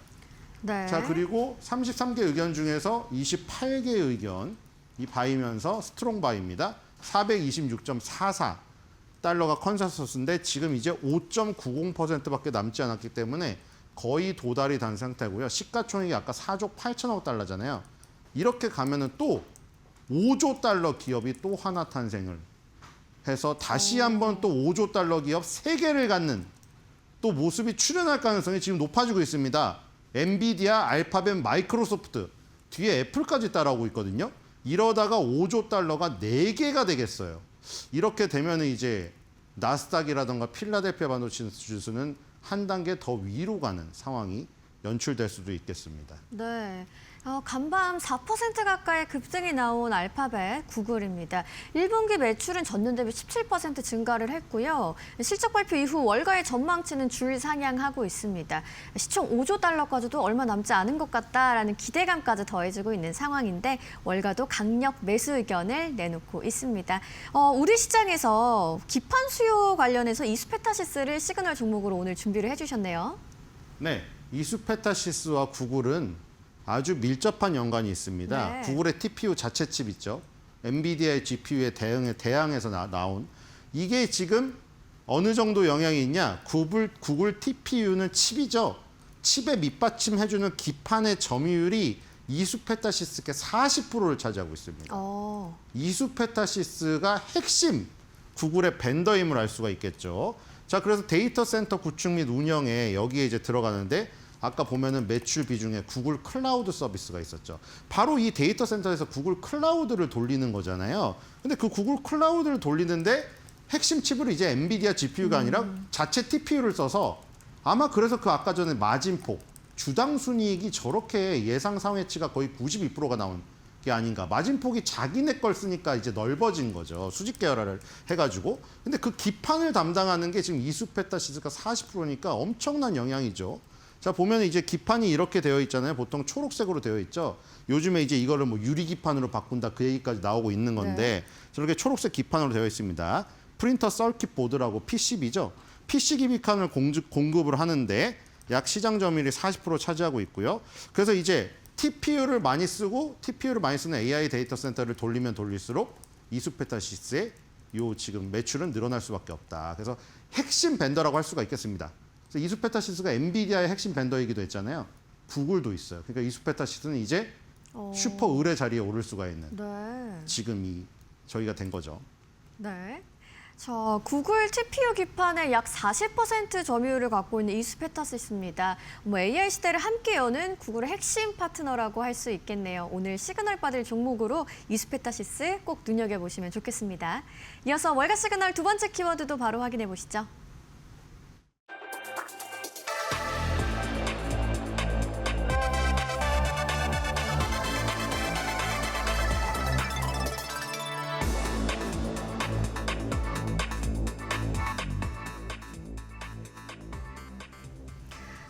네. 자, 그리고 33개 의견 중에서 28개 의견 이 바이면서 스트롱 바이입니다. 426.44 달러가 컨센서스인데 지금 이제 5.90%밖에 남지 않았기 때문에 거의 도달이 된 상태고요. 시가총액이 아까 4조 8천억 달러잖아요. 이렇게 가면은 또 5조 달러 기업이 또 하나 탄생을 해서 다시 한번 또 5조 달러 기업 3개를 갖는 또 모습이 출현할 가능성이 지금 높아지고 있습니다. 엔비디아, 알파벳, 마이크로소프트 뒤에 애플까지 따라오고 있거든요. 이러다가 5조 달러가 4개가 되겠어요. 이렇게 되면 이제 나스닥이라든가 필라델피아 반도체 지수는 한 단계 더 위로 가는 상황이 연출될 수도 있겠습니다. 네. 간밤 4% 가까이 급등이 나온 알파벳, 구글입니다. 1분기 매출은 전년 대비 17% 증가를 했고요. 실적 발표 이후 월가의 전망치는 줄 상향하고 있습니다. 시총 5조 달러까지도 얼마 남지 않은 것 같다라는 기대감까지 더해지고 있는 상황인데 월가도 강력 매수 의견을 내놓고 있습니다. 우리 시장에서 기판 수요 관련해서 이수페타시스를 시그널 종목으로 오늘 준비를 해주셨네요. 네, 이수페타시스와 구글은 아주 밀접한 연관이 있습니다. 네. 구글의 TPU 자체 칩 있죠. 엔비디아의 GPU에 대항해서 나온 이게 지금 어느 정도 영향이 있냐? 구글 TPU는 칩이죠. 칩에 밑받침해주는 기판의 점유율이 이수페타시스께 40%를 차지하고 있습니다. 이수페타시스가 핵심 구글의 벤더임을 알 수가 있겠죠. 자, 그래서 데이터 센터 구축 및 운영에 여기에 이제 들어가는데 아까 보면은 매출 비중에 구글 클라우드 서비스가 있었죠. 바로 이 데이터 센터에서 구글 클라우드를 돌리는 거잖아요. 근데 그 구글 클라우드를 돌리는데 핵심 칩으로 이제 엔비디아 GPU가 아니라 자체 TPU를 써서 아마 그래서 그 아까 전에 마진폭, 주당 순이익이 저렇게 예상 상회치가 거의 92%가 나온 게 아닌가. 마진폭이 자기네 걸 쓰니까 이제 넓어진 거죠. 수직 계열화를 해가지고. 근데 그 기판을 담당하는 게 지금 이수페타시스가 40%니까 엄청난 영향이죠. 자, 보면 이제 기판이 이렇게 되어 있잖아요. 보통 초록색으로 되어 있죠. 요즘에 이제 이거를 뭐 유리 기판으로 바꾼다 그 얘기까지 나오고 있는 건데 저렇게 초록색 기판으로 되어 있습니다. 프린터 서킷 보드라고 PCB죠. PC 기판을 공급을 하는데 약 시장 점유율이 40% 차지하고 있고요. 그래서 이제 TPU를 많이 쓰고 TPU를 많이 쓰는 AI 데이터 센터를 돌리면 돌릴수록 이수페타시스의 요 지금 매출은 늘어날 수밖에 없다. 그래서 핵심 벤더라고 할 수가 있겠습니다. 그래서 이수페타시스가 엔비디아의 핵심 벤더이기도 했잖아요. 구글도 있어요. 그러니까 이수페타시스는 이제 슈퍼 을의 자리에 오를 수가 있는 네. 지금 저희가 된 거죠. 네. 자, 구글 TPU 기판의 약 40% 점유율을 갖고 있는 이수페타시스입니다. AI 시대를 함께 여는 구글의 핵심 파트너라고 할 수 있겠네요. 오늘 시그널 받을 종목으로 이수페타시스 꼭 눈여겨보시면 좋겠습니다. 이어서 월가 시그널 두 번째 키워드도 바로 확인해 보시죠.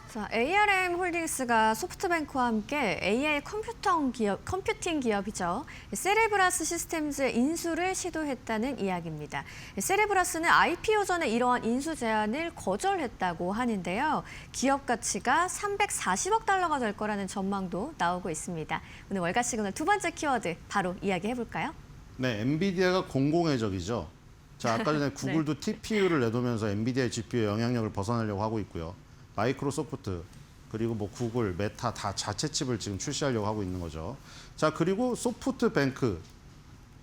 자, ARM 홀딩스가 소프트뱅크와 함께 AI 컴퓨팅 기업이죠. 세레브라스 시스템즈의 인수를 시도했다는 이야기입니다. 세레브라스는 IPO 전에 이러한 인수 제안을 거절했다고 하는데요. 기업 가치가 340억 달러가 될 거라는 전망도 나오고 있습니다. 오늘 월가 시그널 두 번째 키워드 바로 이야기해 볼까요? 네, 엔비디아가 공공의 적이죠. 자, 아까 전에 구글도 TPU를 내놓으면서 엔비디아의 GPU 영향력을 벗어나려고 하고 있고요. 마이크로소프트 그리고 뭐 구글, 메타 다 자체 칩을 지금 출시하려고 하고 있는 거죠. 자, 그리고 소프트뱅크,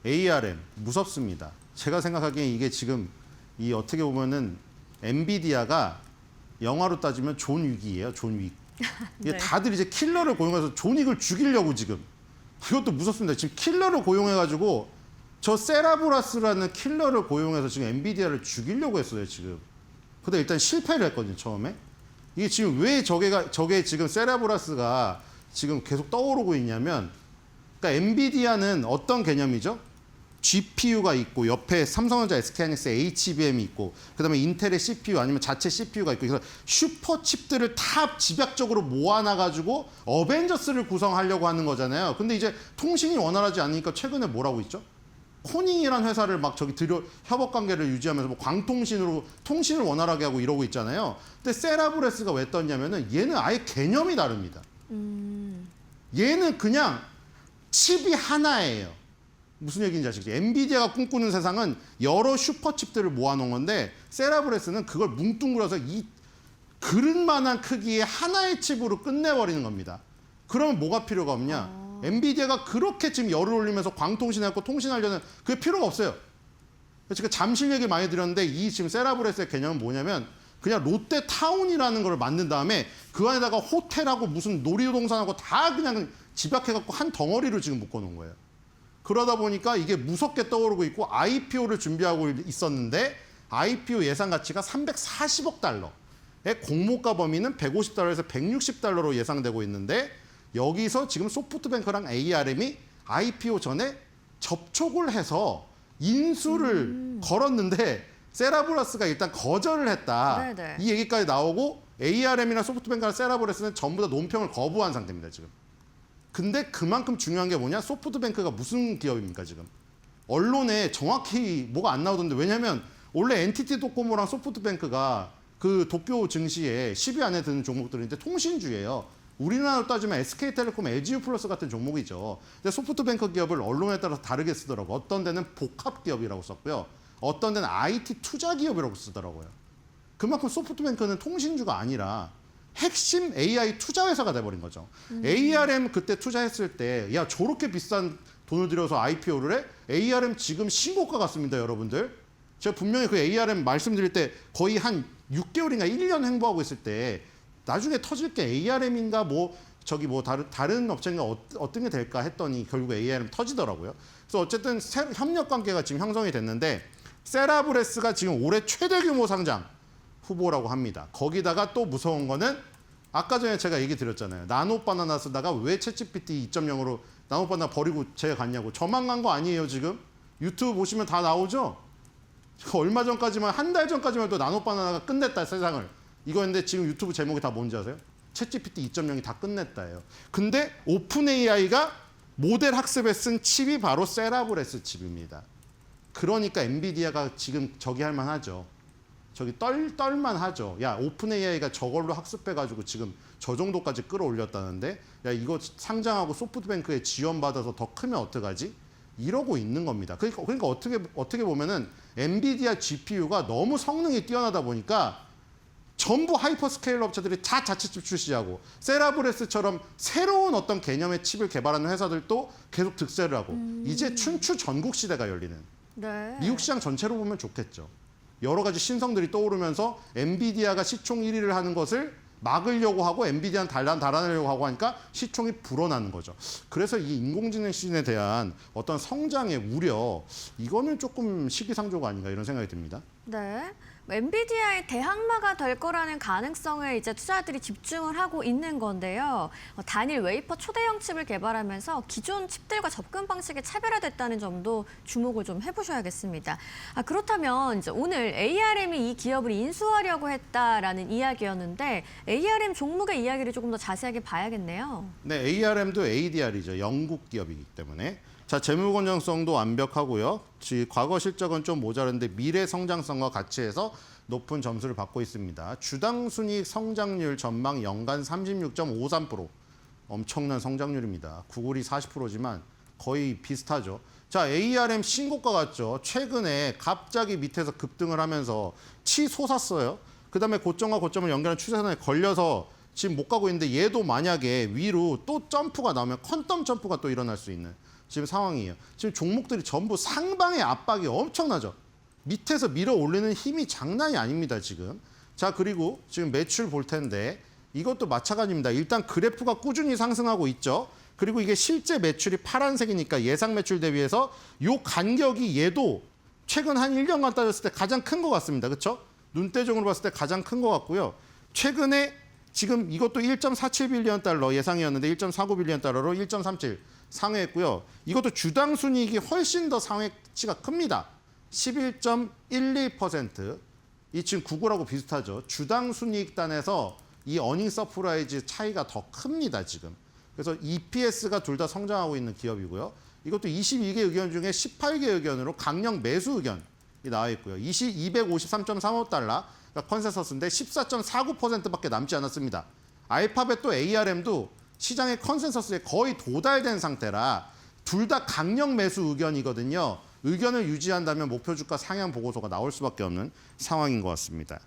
ARM 무섭습니다. 제가 생각하기엔 이게 지금 이 어떻게 보면은 엔비디아가 영화로 따지면 존 윅이에요. 존 윅. 이게 네. 다들 이제 킬러를 고용해서 존 윅을 죽이려고 지금. 이것도 무섭습니다. 지금 킬러를 고용해가지고 저 세라브라스라는 킬러를 고용해서 지금 엔비디아를 죽이려고 했어요 지금. 근데 일단 실패를 했거든요 처음에. 이게 지금 왜 저게 지금 세라브라스가 지금 계속 떠오르고 있냐면, 그러니까 엔비디아는 어떤 개념이죠? GPU가 있고 옆에 삼성전자, SK하이닉스, HBM이 있고 그다음에 인텔의 CPU 아니면 자체 CPU가 있고 그래서 슈퍼 칩들을 다 집약적으로 모아놔 가지고 어벤져스를 구성하려고 하는 거잖아요. 근데 이제 통신이 원활하지 않으니까 최근에 뭐라고 있죠? 코닝이라는 회사를 막 저기 협업 관계를 유지하면서 뭐 광통신으로 통신을 원활하게 하고 이러고 있잖아요. 근데 세라브레스가 왜 떴냐면은 얘는 아예 개념이 다릅니다. 얘는 그냥 칩이 하나예요. 무슨 얘기인지 아시겠죠? 엔비디아가 꿈꾸는 세상은 여러 슈퍼칩들을 모아놓은 건데 세라브레스는 그걸 뭉뚱그려서 이 그릇만한 크기의 하나의 칩으로 끝내버리는 겁니다. 그러면 뭐가 필요가 없냐? 엔비디아가 그렇게 지금 열을 올리면서 광통신해갖고 통신하려는 그게 필요가 없어요. 제가 잠실 얘기 많이 드렸는데 이 지금 세라브레스의 개념은 뭐냐면 그냥 롯데타운이라는 걸 만든 다음에 그 안에다가 호텔하고 무슨 놀이동산하고 다 그냥 집약해갖고 한 덩어리로 지금 묶어놓은 거예요. 그러다 보니까 이게 무섭게 떠오르고 있고 IPO를 준비하고 있었는데 IPO 예상 가치가 340억 달러의 공모가 범위는 150달러에서 160달러로 예상되고 있는데 여기서 지금 소프트뱅크랑 ARM이 IPO 전에 접촉을 해서 인수를 걸었는데 세라브라스가 일단 거절을 했다. 네네. 이 얘기까지 나오고 ARM이나 소프트뱅크나 세라브라스는 전부 다 논평을 거부한 상태입니다. 지금. 근데 그만큼 중요한 게 뭐냐? 소프트뱅크가 무슨 기업입니까 지금? 언론에 정확히 뭐가 안 나오던데 왜냐면 원래 NTT 도코모랑 소프트뱅크가 그 도쿄 증시에 10위 안에 드는 종목들인데 통신주예요. 우리나라로 따지면 SK텔레콤, LG유플러스 같은 종목이죠. 근데 소프트뱅크 기업을 언론에 따라서 다르게 쓰더라고요. 어떤 데는 복합 기업이라고 썼고요. 어떤 데는 IT 투자 기업이라고 쓰더라고요. 그만큼 소프트뱅크는 통신주가 아니라 핵심 AI 투자 회사가 돼버린 거죠. ARM 그때 투자했을 때 야 저렇게 비싼 돈을 들여서 IPO를 해? ARM 지금 신고가 같습니다, 여러분들. 제가 분명히 그 ARM 말씀드릴 때 거의 한 6개월인가 1년 행보하고 있을 때 나중에 터질 게 ARM인가 뭐 저기 뭐 다른 업체인가 어떤 게 될까 했더니 결국 ARM 터지더라고요. 그래서 어쨌든 협력 관계가 지금 형성이 됐는데 세라브레스가 지금 올해 최대 규모 상장 후보라고 합니다. 거기다가 또 무서운 거는 아까 전에 제가 얘기 드렸잖아요. 나노바나나 쓰다가 왜 챗GPT 2.0으로 나노바나나 버리고 제가 갔냐고. 저만 간 거 아니에요 지금. 유튜브 보시면 다 나오죠. 얼마 전까지만 한 달 전까지만 해도 나노바나나가 끝냈다 세상을. 이거였는데 지금 유튜브 제목이 다 뭔지 아세요? 챗GPT 2.0이 다 끝냈다예요. 근데 오픈 AI가 모델 학습에 쓴 칩이 바로 세라브레스 칩입니다. 그러니까 엔비디아가 지금 저기 할 만하죠. 저기 떨만 하죠. 야 오픈 AI가 저걸로 학습해가지고 지금 저 정도까지 끌어올렸다는데 야 이거 상장하고 소프트뱅크에 지원받아서 더 크면 어떡하지? 이러고 있는 겁니다. 그러니까 어떻게 보면은 엔비디아 GPU가 너무 성능이 뛰어나다 보니까 전부 하이퍼스케일러 업체들이 다 자체칩 출시하고 세라브레스처럼 새로운 어떤 개념의 칩을 개발하는 회사들도 계속 득세를 하고 이제 춘추 전국 시대가 열리는 네. 미국 시장 전체로 보면 좋겠죠. 여러 가지 신성들이 떠오르면서 엔비디아가 시총 1위를 하는 것을 막으려고 하고 엔비디아는 달아내려고 하고 하니까 시총이 불어나는 거죠. 그래서 이 인공지능 시즌에 대한 어떤 성장의 우려, 이거는 조금 시기상조가 아닌가 이런 생각이 듭니다. 네. 엔비디아의 대항마가 될 거라는 가능성에 이제 투자자들이 집중을 하고 있는 건데요. 단일 웨이퍼 초대형 칩을 개발하면서 기존 칩들과 접근 방식이 차별화됐다는 점도 주목을 좀 해보셔야겠습니다. 그렇다면 이제 오늘 ARM이 이 기업을 인수하려고 했다라는 이야기였는데 ARM 종목의 이야기를 조금 더 자세하게 봐야겠네요. 네, ARM도 ADR이죠. 영국 기업이기 때문에. 자, 재무 건전성도 완벽하고요. 과거 실적은 좀 모자른데 미래 성장성과 같이 해서 높은 점수를 받고 있습니다. 주당 순이익 성장률 전망 연간 36.53%. 엄청난 성장률입니다. 구글이 40%지만 거의 비슷하죠. 자, ARM 신고가 같죠. 최근에 갑자기 밑에서 급등을 하면서 치솟았어요. 그다음에 고점과 고점을 연결하는 추세선에 걸려서 지금 못 가고 있는데 얘도 만약에 위로 또 점프가 나오면 컨텀 점프가 또 일어날 수 있는 지금 상황이에요. 지금 종목들이 전부 상방의 압박이 엄청나죠. 밑에서 밀어 올리는 힘이 장난이 아닙니다, 지금. 자, 그리고 지금 매출 볼 텐데 이것도 마찬가지입니다. 일단 그래프가 꾸준히 상승하고 있죠. 그리고 이게 실제 매출이 파란색이니까 예상 매출 대비해서 요 간격이 얘도 최근 한 1년간 따졌을 때 가장 큰 것 같습니다. 그렇죠? 눈대중으로 봤을 때 가장 큰 것 같고요. 최근에 지금 이것도 1.47빌리언 달러 예상이었는데 1.49빌리언 달러로 1.37 상회했고요. 이것도 주당 순이익이 훨씬 더 상회치가 큽니다. 11.12%. 이 지금 구글하고 비슷하죠. 주당 순이익단에서 이 어닝 서프라이즈 차이가 더 큽니다, 지금. 그래서 EPS가 둘 다 성장하고 있는 기업이고요. 이것도 22개 의견 중에 18개 의견으로 강력 매수 의견이 나와 있고요. 253.35달러. 그러니까 컨센서스인데 14.49%밖에 남지 않았습니다. 알파벳도 ARM도 시장의 컨센서스에 거의 도달된 상태라 둘 다 강력 매수 의견이거든요. 의견을 유지한다면 목표 주가 상향 보고서가 나올 수밖에 없는 상황인 것 같습니다.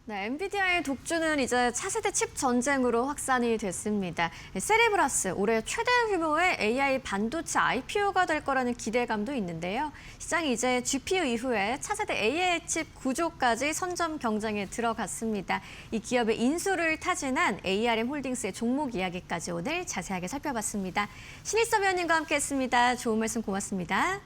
네, 엔비디아의 독주는 이제 차세대 칩 전쟁으로 확산이 됐습니다. 세레브라스, 올해 최대 규모의 AI 반도체 IPO가 될 거라는 기대감도 있는데요. 시장이 이제 GPU 이후에 차세대 AI 칩 구조까지 선점 경쟁에 들어갔습니다. 이 기업의 인수를 타진한 ARM 홀딩스의 종목 이야기까지 오늘 자세하게 살펴봤습니다. 신일섭 위원님과 함께했습니다. 좋은 말씀 고맙습니다.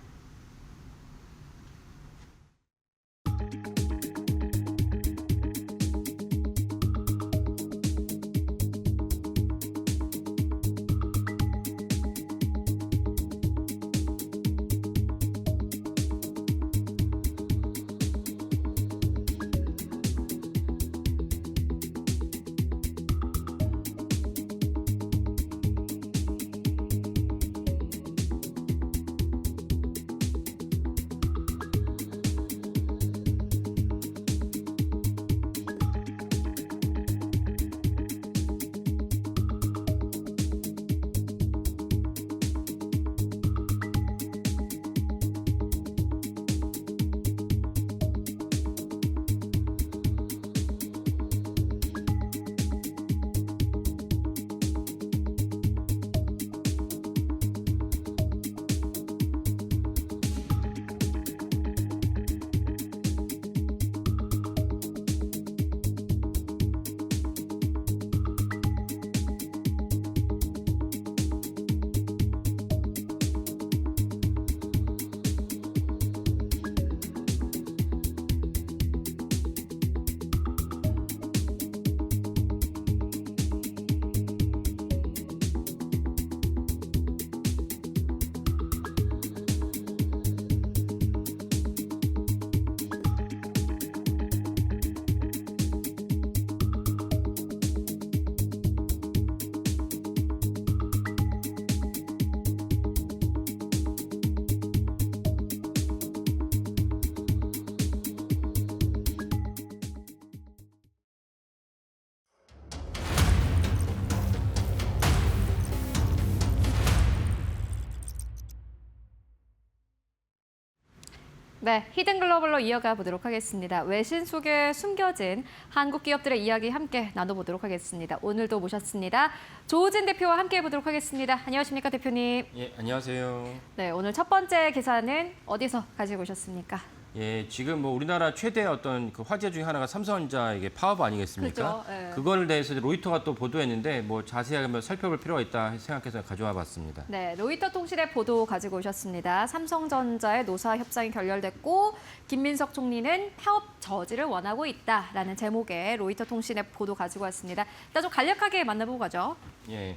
네, 히든 글로벌로 이어가 보도록 하겠습니다. 외신 속에 숨겨진 한국 기업들의 이야기 함께 나눠보도록 하겠습니다. 오늘도 모셨습니다. 조우진 대표와 함께 해보도록 하겠습니다. 안녕하십니까, 대표님. 예, 안녕하세요. 네, 오늘 첫 번째 기사는 어디서 가지고 오셨습니까? 예, 지금 뭐 우리나라 최대 어떤 그 화제 중에 하나가 삼성전자에게 파업 아니겠습니까? 그죠, 예. 그거를 대해서 로이터가 또 보도했는데 뭐 자세하게 한번 살펴볼 필요가 있다 생각해서 가져와 봤습니다. 네, 로이터 통신의 보도 가지고 오셨습니다. 삼성전자의 노사 협상이 결렬됐고 김민석 총리는 파업 저지를 원하고 있다라는 제목의 로이터 통신의 보도 가지고 왔습니다. 일단 좀 간략하게 만나보고 가죠. 예.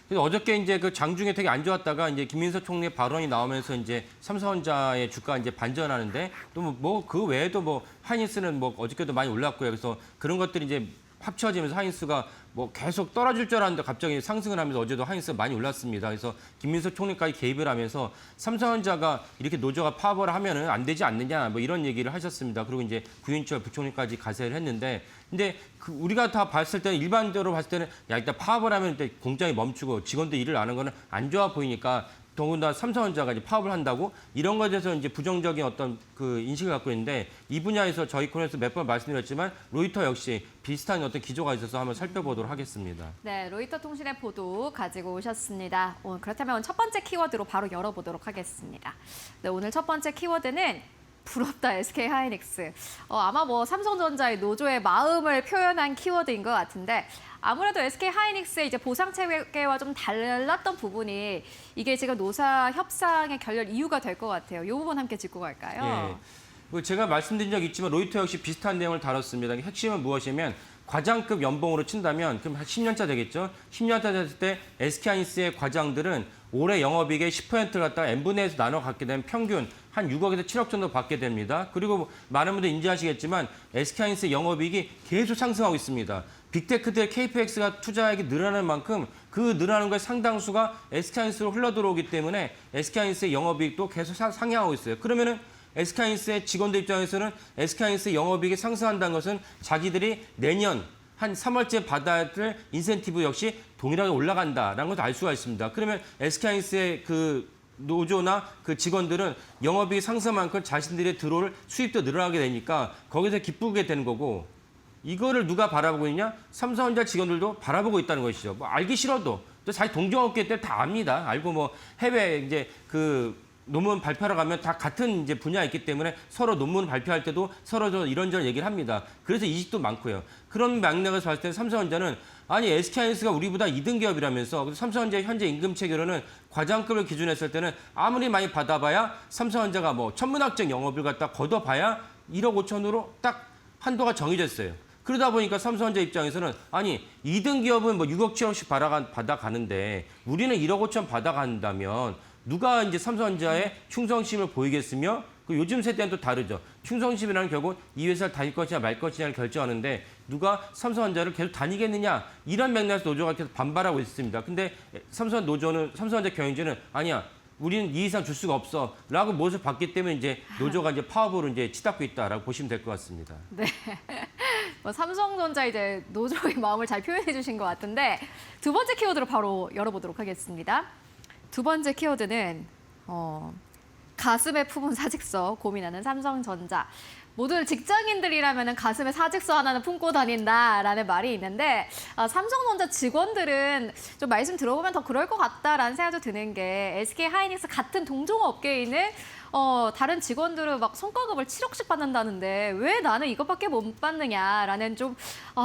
그래서 어저께 이제 그 장중에 되게 안 좋았다가 이제 김민석 총리의 발언이 나오면서 이제 삼성전자의 주가 이제 반전하는데 또 뭐 그 외에도 뭐 하이닉스는 뭐 어저께도 많이 올랐고요. 그래서 그런 것들이 이제 합쳐지면서 하이닉스가 뭐 계속 떨어질 줄 알았는데 갑자기 상승을 하면서 어제도 하이닉스가 많이 올랐습니다. 그래서 김민석 총리까지 개입을 하면서 삼성전자가 이렇게 노조가 파업을 하면은 안 되지 않느냐 뭐 이런 얘기를 하셨습니다. 그리고 이제 구윤철 부총리까지 가세를 했는데 근데 우리가 다 봤을 때는 일반적으로 봤을 때는 야 일단 파업을 하면 일단 공장이 멈추고 직원들 일을 안 하는 거는 안 좋아 보이니까 더군다나 삼성전자가 이제 파업을 한다고 이런 것에 대해서 이제 부정적인 어떤 그 인식을 갖고 있는데 이 분야에서 저희 코너에서 몇 번 말씀드렸지만 로이터 역시 비슷한 어떤 기조가 있어서 한번 살펴보도록 하겠습니다. 네, 로이터 통신의 보도 가지고 오셨습니다. 그렇다면 첫 번째 키워드로 바로 열어보도록 하겠습니다. 네, 오늘 첫 번째 키워드는 부럽다 SK 하이닉스. 아마 뭐 삼성전자의 노조의 마음을 표현한 키워드인 것 같은데 아무래도 SK 하이닉스의 이제 보상 체계와 좀 달랐던 부분이 이게 지금 노사 협상의 결렬 이유가 될 것 같아요. 이 부분 함께 짚고 갈까요? 예. 제가 말씀드린 적 있지만 로이터 역시 비슷한 내용을 다뤘습니다. 핵심은 무엇이냐면 과장급 연봉으로 친다면 그럼 한 10년차 되겠죠. 10년차 됐을 때 SK하이닉스의 과장들은 올해 영업이익의 10%를 갖다가 n분의 1에서 나눠 갖게 되면 평균 한 6억에서 7억 정도 받게 됩니다. 그리고 많은 분들 인지하시겠지만 SK하이닉스의 영업이익이 계속 상승하고 있습니다. 빅테크들의 KPX가 투자액이 늘어나는 만큼 그 늘어나는 것의 상당수가 SK하이닉스로 흘러들어오기 때문에 SK하이닉스의 영업이익도 계속 상향하고 있어요. 그러면은 SK하이닉스의 직원들 입장에서는 SK하이닉스의 영업이익이 상승한다는 것은 자기들이 내년 한 3월째 받아야 될 인센티브 역시 동일하게 올라간다라는 것도 알 수가 있습니다. 그러면 SK하이닉스의 그 노조나 그 직원들은 영업이익 상승한 만큼 자신들의 들어올 수입도 늘어나게 되니까 거기서 기쁘게 되는 거고 이거를 누가 바라보고 있냐? 삼성전자 직원들도 바라보고 있다는 것이죠. 뭐 알기 싫어도 또 자기 동종업계 때 다 압니다. 알고 뭐 해외 이제 그 논문 발표하러 가면 다 같은 이제 분야에 있기 때문에 서로 논문 발표할 때도 서로 이런저런 얘기를 합니다. 그래서 이직도 많고요. 그런 맥락에서 봤을 때 삼성전자는 아니 SK하이닉스가 우리보다 2등 기업이라면서 삼성전자의 현재 임금 체계로는 과장급을 기준으로 했을 때는 아무리 많이 받아봐야 삼성전자가 뭐 천문학적 영업을 갖다 걷어봐야 1억 5천으로 딱 한도가 정해졌어요. 그러다 보니까 삼성전자 입장에서는 아니 2등 기업은 뭐 6억 7억씩 받아가는데 우리는 1억 5천 받아간다면 누가 이제 삼성전자에 충성심을 보이겠으며 그 요즘 세대는 또 다르죠. 충성심이라는 결국 이 회사를 다닐 것이냐 말 것이냐를 결정하는데 누가 삼성전자를 계속 다니겠느냐 이런 맥락에서 노조가 계속 반발하고 있습니다. 근데 삼성전자 경영진은 아니야. 우리는 이 이상 줄 수가 없어라고 모습을 봤기 때문에 이제 노조가 이제 파업으로 이제 치닫고 있다라고 보시면 될 것 같습니다. 네. 뭐 삼성전자 이제 노조의 마음을 잘 표현해 주신 것 같은데 두 번째 키워드로 바로 열어보도록 하겠습니다. 두 번째 키워드는 가슴에 품은 사직서 고민하는 삼성전자. 모든 직장인들이라면 가슴에 사직서 하나는 품고 다닌다라는 말이 있는데 삼성전자 직원들은 좀 말씀 들어보면 더 그럴 것 같다라는 생각도 드는 게 SK하이닉스 같은 동종업계에 있는 다른 직원들은 막 성과급을 7억씩 받는다는데 왜 나는 이것밖에 못 받느냐라는 좀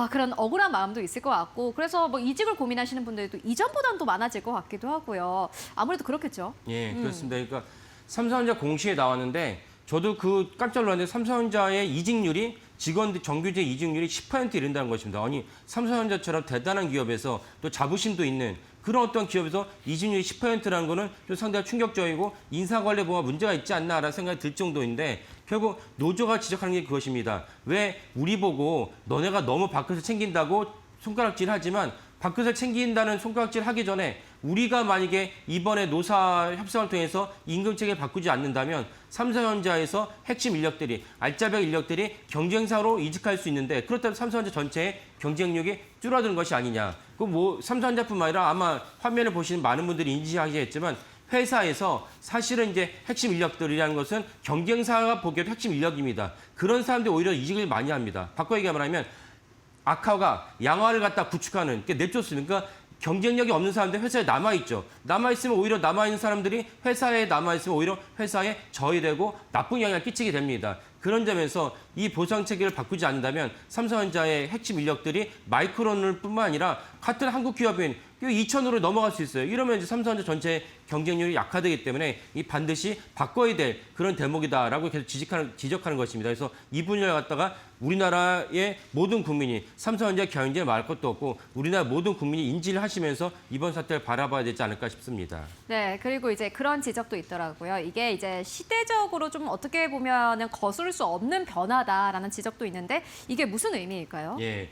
그런 억울한 마음도 있을 것 같고 그래서 뭐 이직을 고민하시는 분들도 이전보다는 또 많아질 것 같기도 하고요. 아무래도 그렇겠죠. 예, 그렇습니다. 그러니까 삼성전자 공시에 나왔는데 저도 깜짝 놀랐는데 삼성전자의 이직률이 직원들 정규직 이직률이 10% 이른다는 것입니다. 아니 삼성전자처럼 대단한 기업에서 또 자부심도 있는 그런 어떤 기업에서 이직률이 10%라는 거는 좀 상당히 충격적이고 인사관리에 뭐가 문제가 있지 않나라는 생각이 들 정도인데 결국 노조가 지적하는 게 그것입니다. 왜 우리 보고 너네가 너무 밥그릇을 챙긴다고 손가락질하지만 밥그릇을 챙긴다는 손가락질 하기 전에 우리가 만약에 이번에 노사 협상을 통해서 임금체계를 바꾸지 않는다면 삼성전자에서 핵심 인력들이 알짜배기 인력들이 경쟁사로 이직할 수 있는데 그렇다면 삼성전자 전체의 경쟁력이 줄어드는 것이 아니냐. 그 뭐 삼성전자뿐만 아니라 아마 화면을 보시는 많은 분들이 인지하시겠지만 회사에서 사실은 이제 핵심 인력들이라는 것은 경쟁사가 보기에도 핵심 인력입니다. 그런 사람들이 오히려 이직을 많이 합니다. 바꿔 얘기하면 아카오가 양화를 갖다 구축하는, 내쫓습니다. 그러니까 경쟁력이 없는 사람들 회사에 남아있죠. 남아있으면 오히려 남아있는 사람들이 회사에 남아있으면 오히려 회사에 저해되고 나쁜 영향을 끼치게 됩니다. 그런 점에서 이 보상 체계를 바꾸지 않는다면 삼성전자의 핵심 인력들이 마이크론을 뿐만 아니라 같은 한국 기업인 2천으로 넘어갈 수 있어요. 이러면 이제 삼성전자 전체의 경쟁률이 약화되기 때문에 이 반드시 바꿔야 될 그런 대목이다라고 계속 지적하는 것입니다. 그래서 이 분야를 갖다가 우리나라의 모든 국민이 삼성전자 경쟁에 말할 것도 없고 우리나라 모든 국민이 인지를 하시면서 이번 사태를 바라봐야 되지 않을까 싶습니다. 네, 그리고 이제 그런 지적도 있더라고요. 이게 이제 시대적으로 좀 어떻게 보면은 거스를 수 없는 변화다라는 지적도 있는데 이게 무슨 의미일까요? 예.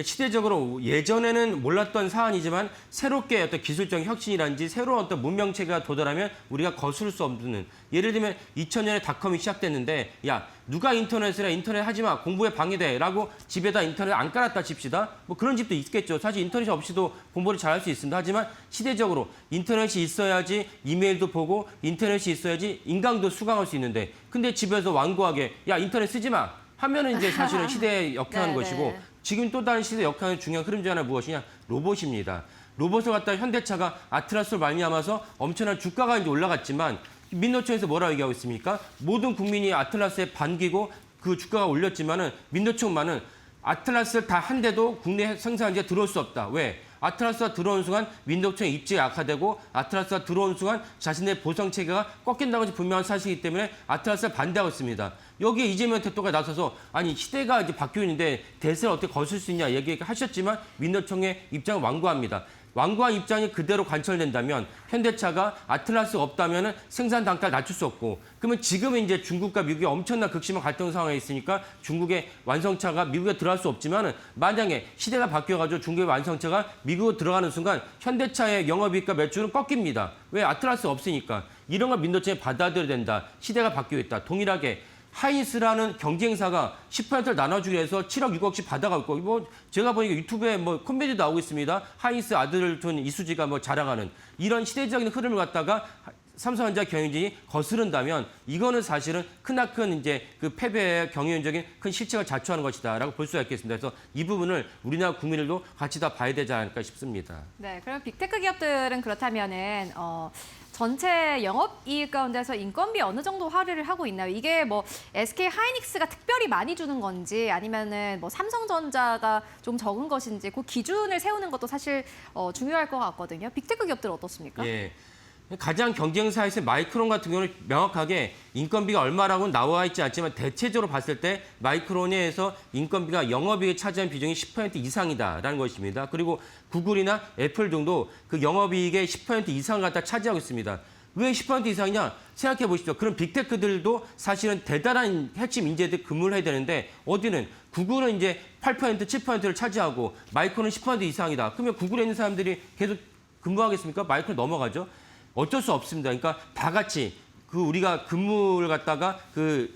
시대적으로 예전에는 몰랐던 사안이지만 새롭게 어떤 기술적 혁신이라든지 새로운 어떤 문명체계가 도달하면 우리가 거스를 수 없는, 예를 들면 2000년에 닷컴이 시작됐는데 야 누가 인터넷을 해, 인터넷 하지 마, 공부에 방해돼라고 집에다 인터넷 안 깔았다 칩시다. 뭐 그런 집도 있겠죠. 사실 인터넷이 없이도 공부를 잘할 수 있습니다. 하지만 시대적으로 인터넷이 있어야지 이메일도 보고 인터넷이 있어야지 인강도 수강할 수 있는데 근데 집에서 완고하게 야 인터넷 쓰지 마 하면은 이제 사실은 시대에 역행하는 네네. 것이고 지금 또 다른 시대에 역행하는 중요한 흐름 중 하나 무엇이냐? 로봇입니다. 로봇을 갖다 현대차가 아틀라스를 말미암아서 엄청난 주가가 이제 올라갔지만 민노총에서 뭐라고 얘기하고 있습니까? 모든 국민이 아틀라스에 반기고 그 주가가 올렸지만은 민노총만은 아틀라스를 다 한 대도 국내 생산지에 들어올 수 없다. 왜? 아틀라스가 들어온 순간 민노총의 입지가 약화되고 아틀라스가 들어온 순간 자신의 보상 체계가 꺾인다는 것이 분명한 사실이기 때문에 아틀라스를 반대하고 있습니다. 여기에 이재명 대통령가 나서서 아니 시대가 이제 바뀌고 있는데 대세를 어떻게 거슬 수 있냐 얘기하셨지만 민노총의 입장을 완고합니다. 완고한 입장이 그대로 관철된다면 현대차가 아틀라스가 없다면 생산 단가를 낮출 수 없고 그러면 지금은 이제 중국과 미국이 엄청난 극심한 갈등 상황에 있으니까 중국의 완성차가 미국에 들어갈 수 없지만 만약에 시대가 바뀌어가지고 중국의 완성차가 미국으로 들어가는 순간 현대차의 영업이익과 매출은 꺾입니다. 왜? 아틀라스가 없으니까. 이런 걸 민노총이 받아들여야 된다. 시대가 바뀌고 있다. 동일하게 하이닉스라는 경쟁사가 10%를 나눠주기로 해서 7억 6억씩 받아가고 있고 뭐 제가 보니까 유튜브에 뭐 코미디도 나오고 있습니다. 하이닉스 아들을 둔 이수지가 뭐 자랑하는 이런 시대적인 흐름을 갖다가 삼성전자 경영진이 거스른다면 이거는 사실은 크나큰 이제 그 패배의 경영적인 큰 실책을 자초하는 것이다라고 볼 수가 있겠습니다. 그래서 이 부분을 우리나라 국민들도 같이 다 봐야 되지 않을까 싶습니다. 네, 그럼 빅테크 기업들은 그렇다면은 전체 영업이익 가운데서 인건비 어느 정도 할애를 하고 있나요? 이게 뭐 SK 하이닉스가 특별히 많이 주는 건지 아니면은 뭐 삼성전자가 좀 적은 것인지 그 기준을 세우는 것도 사실 중요할 것 같거든요. 빅테크 기업들은 어떻습니까? 예. 가장 경쟁사에서 마이크론 같은 경우는 명확하게 인건비가 얼마라고는 나와 있지 않지만 대체적으로 봤을 때 마이크론에서 인건비가 영업이익에 차지하는 비중이 10% 이상이다라는 것입니다. 그리고 구글이나 애플 등도 그 영업이익의 10% 이상을 갖다 차지하고 있습니다. 왜 10% 이상이냐? 생각해 보십시오. 그럼 빅테크들도 사실은 대단한 핵심 인재들 근무를 해야 되는데 어디는 구글은 이제 8%, 7%를 차지하고 마이크론은 10% 이상이다. 그러면 구글에 있는 사람들이 계속 근무하겠습니까? 마이크론 넘어가죠. 어쩔 수 없습니다. 그러니까 다 같이 그 우리가 근무를 갖다가 그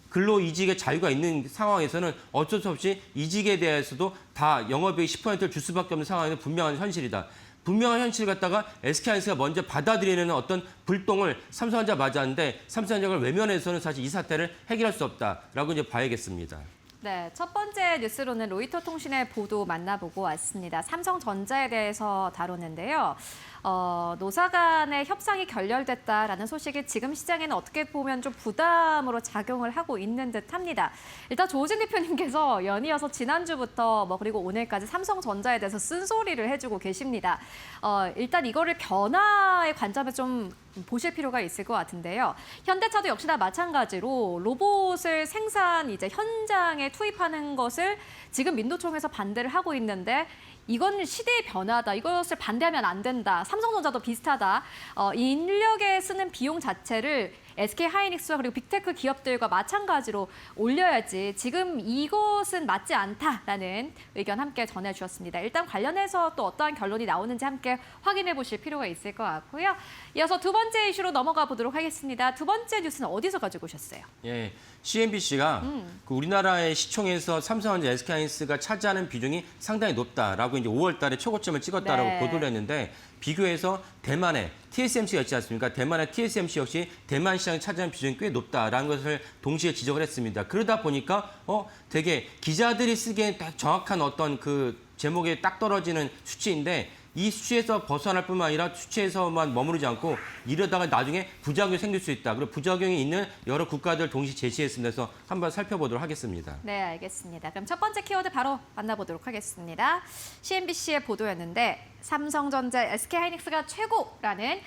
근로 이직의 자유가 있는 상황에서는 어쩔 수 없이 이직에 대해서도 다 영업이익 10%를 줄 수밖에 없는 상황에는 분명한 현실이다. 분명한 현실을 갖다가 SK하이닉스가 먼저 받아들이는 어떤 불똥을 삼성전자 맞았는데 삼성전자가 외면해서는 사실 이 사태를 해결할 수 없다라고 이제 봐야겠습니다. 네, 첫 번째 뉴스로는 로이터 통신의 보도 만나보고 왔습니다. 삼성전자에 대해서 다루는데요. 노사 간의 협상이 결렬됐다라는 소식이 지금 시장에는 어떻게 보면 좀 부담으로 작용을 하고 있는 듯합니다. 일단 조우진 대표님께서 연이어서 지난주부터 그리고 오늘까지 삼성전자에 대해서 쓴소리를 해주고 계십니다. 일단 이거를 변화의 관점에서 좀 보실 필요가 있을 것 같은데요. 현대차도 역시나 마찬가지로 로봇을 생산 이제 현장에 투입하는 것을 지금 민노총에서 반대를 하고 있는데 이건 시대의 변화다. 이것을 반대하면 안 된다. 삼성전자도 비슷하다. 인력에 쓰는 비용 자체를 SK 하이닉스와 그리고 빅테크 기업들과 마찬가지로 올려야지 지금 이것은 맞지 않다라는 의견 함께 전해주셨습니다. 일단 관련해서 또 어떠한 결론이 나오는지 함께 확인해 보실 필요가 있을 것 같고요. 이어서 두 번째 이슈로 넘어가 보도록 하겠습니다. 두 번째 뉴스는 어디서 가지고 오셨어요? 예, CNBC가 그 우리나라의 시총에서 삼성전자, SK하이닉스가 차지하는 비중이 상당히 높다라고 이제 5월 달에 최고점을 찍었다라고 네. 보도를 했는데 비교해서 대만의 TSMC가 있지 않습니까? 대만의 TSMC 역시 대만 시장을 차지하는 비중이 꽤 높다라는 것을 동시에 지적을 했습니다. 그러다 보니까 되게 기자들이 쓰기엔 딱 정확한 어떤 그 제목에 딱 떨어지는 수치인데 이 수치에서 벗어날 뿐만 아니라 수치에서만 머무르지 않고 이러다가 나중에 부작용이 생길 수 있다. 그리고 부작용이 있는 여러 국가들 동시 제시했습니다. 그래서 한번 살펴보도록 하겠습니다. 네, 알겠습니다. 그럼 첫 번째 키워드 바로 만나보도록 하겠습니다. CNBC의 보도였는데 삼성전자, SK하이닉스가 최고라는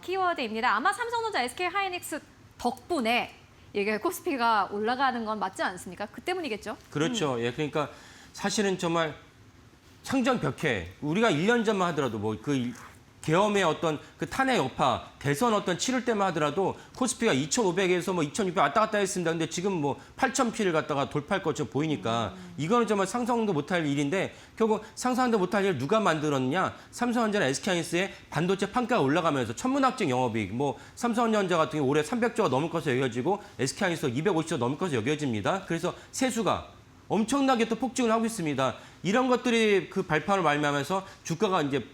키워드입니다. 아마 삼성전자, SK하이닉스 덕분에 이게 코스피가 올라가는 건 맞지 않습니까? 그 때문이겠죠? 그렇죠. 예, 그러니까 사실은 정말 상정벽해. 우리가 1년 전만 하더라도 뭐 그 계엄의 어떤 그 탄핵 여파, 대선 어떤 치를 때만 하더라도 코스피가 2,500에서 뭐 2,600 왔다 갔다 했습니다. 근데 지금 뭐 8,000피를 갖다가 돌파할 것처럼 보이니까 이거는 정말 상상도 못할 일인데 결국 상상도 못할 일을 누가 만들었느냐? 삼성전자나 SK하이닉스의 반도체 판가가 올라가면서 천문학적 영업이익, 뭐 삼성전자 같은 경우 올해 300조가 넘을 것으로 여겨지고 SK하이닉스 250조 넘을 것으로 여겨집니다. 그래서 세수가 엄청나게 또 폭증을 하고 있습니다. 이런 것들이 그 발판을 말미암아서 주가가 이제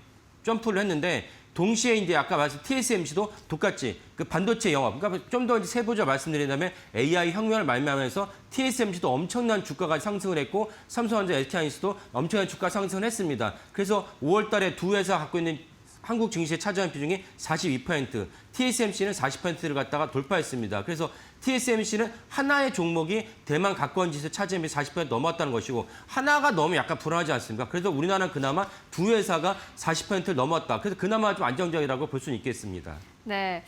점프를 했는데 동시에 이제 아까 말씀 TSMC도 똑같이 그 반도체 영업, 그러니까 좀 더 세부적으로 말씀드린다면 AI 혁명을 말미암아서 TSMC도 엄청난 주가가 상승을 했고 삼성전자, SK하이닉스도 엄청난 주가 상승을 했습니다. 그래서 5월 달에 두 회사 갖고 있는 한국 증시에 차지한 비중이 42%, TSMC는 40%를 갖다가 돌파했습니다. 그래서 TSMC는 하나의 종목이 대만 가까운 지수 차지함이 40% 넘었다는 것이고 하나가 너무 약간 불안하지 않습니까? 그래서 우리나라는 그나마 두 회사가 40%를 넘었다. 그래서 그나마 좀 안정적이라고 볼 수는 있겠습니다. 네,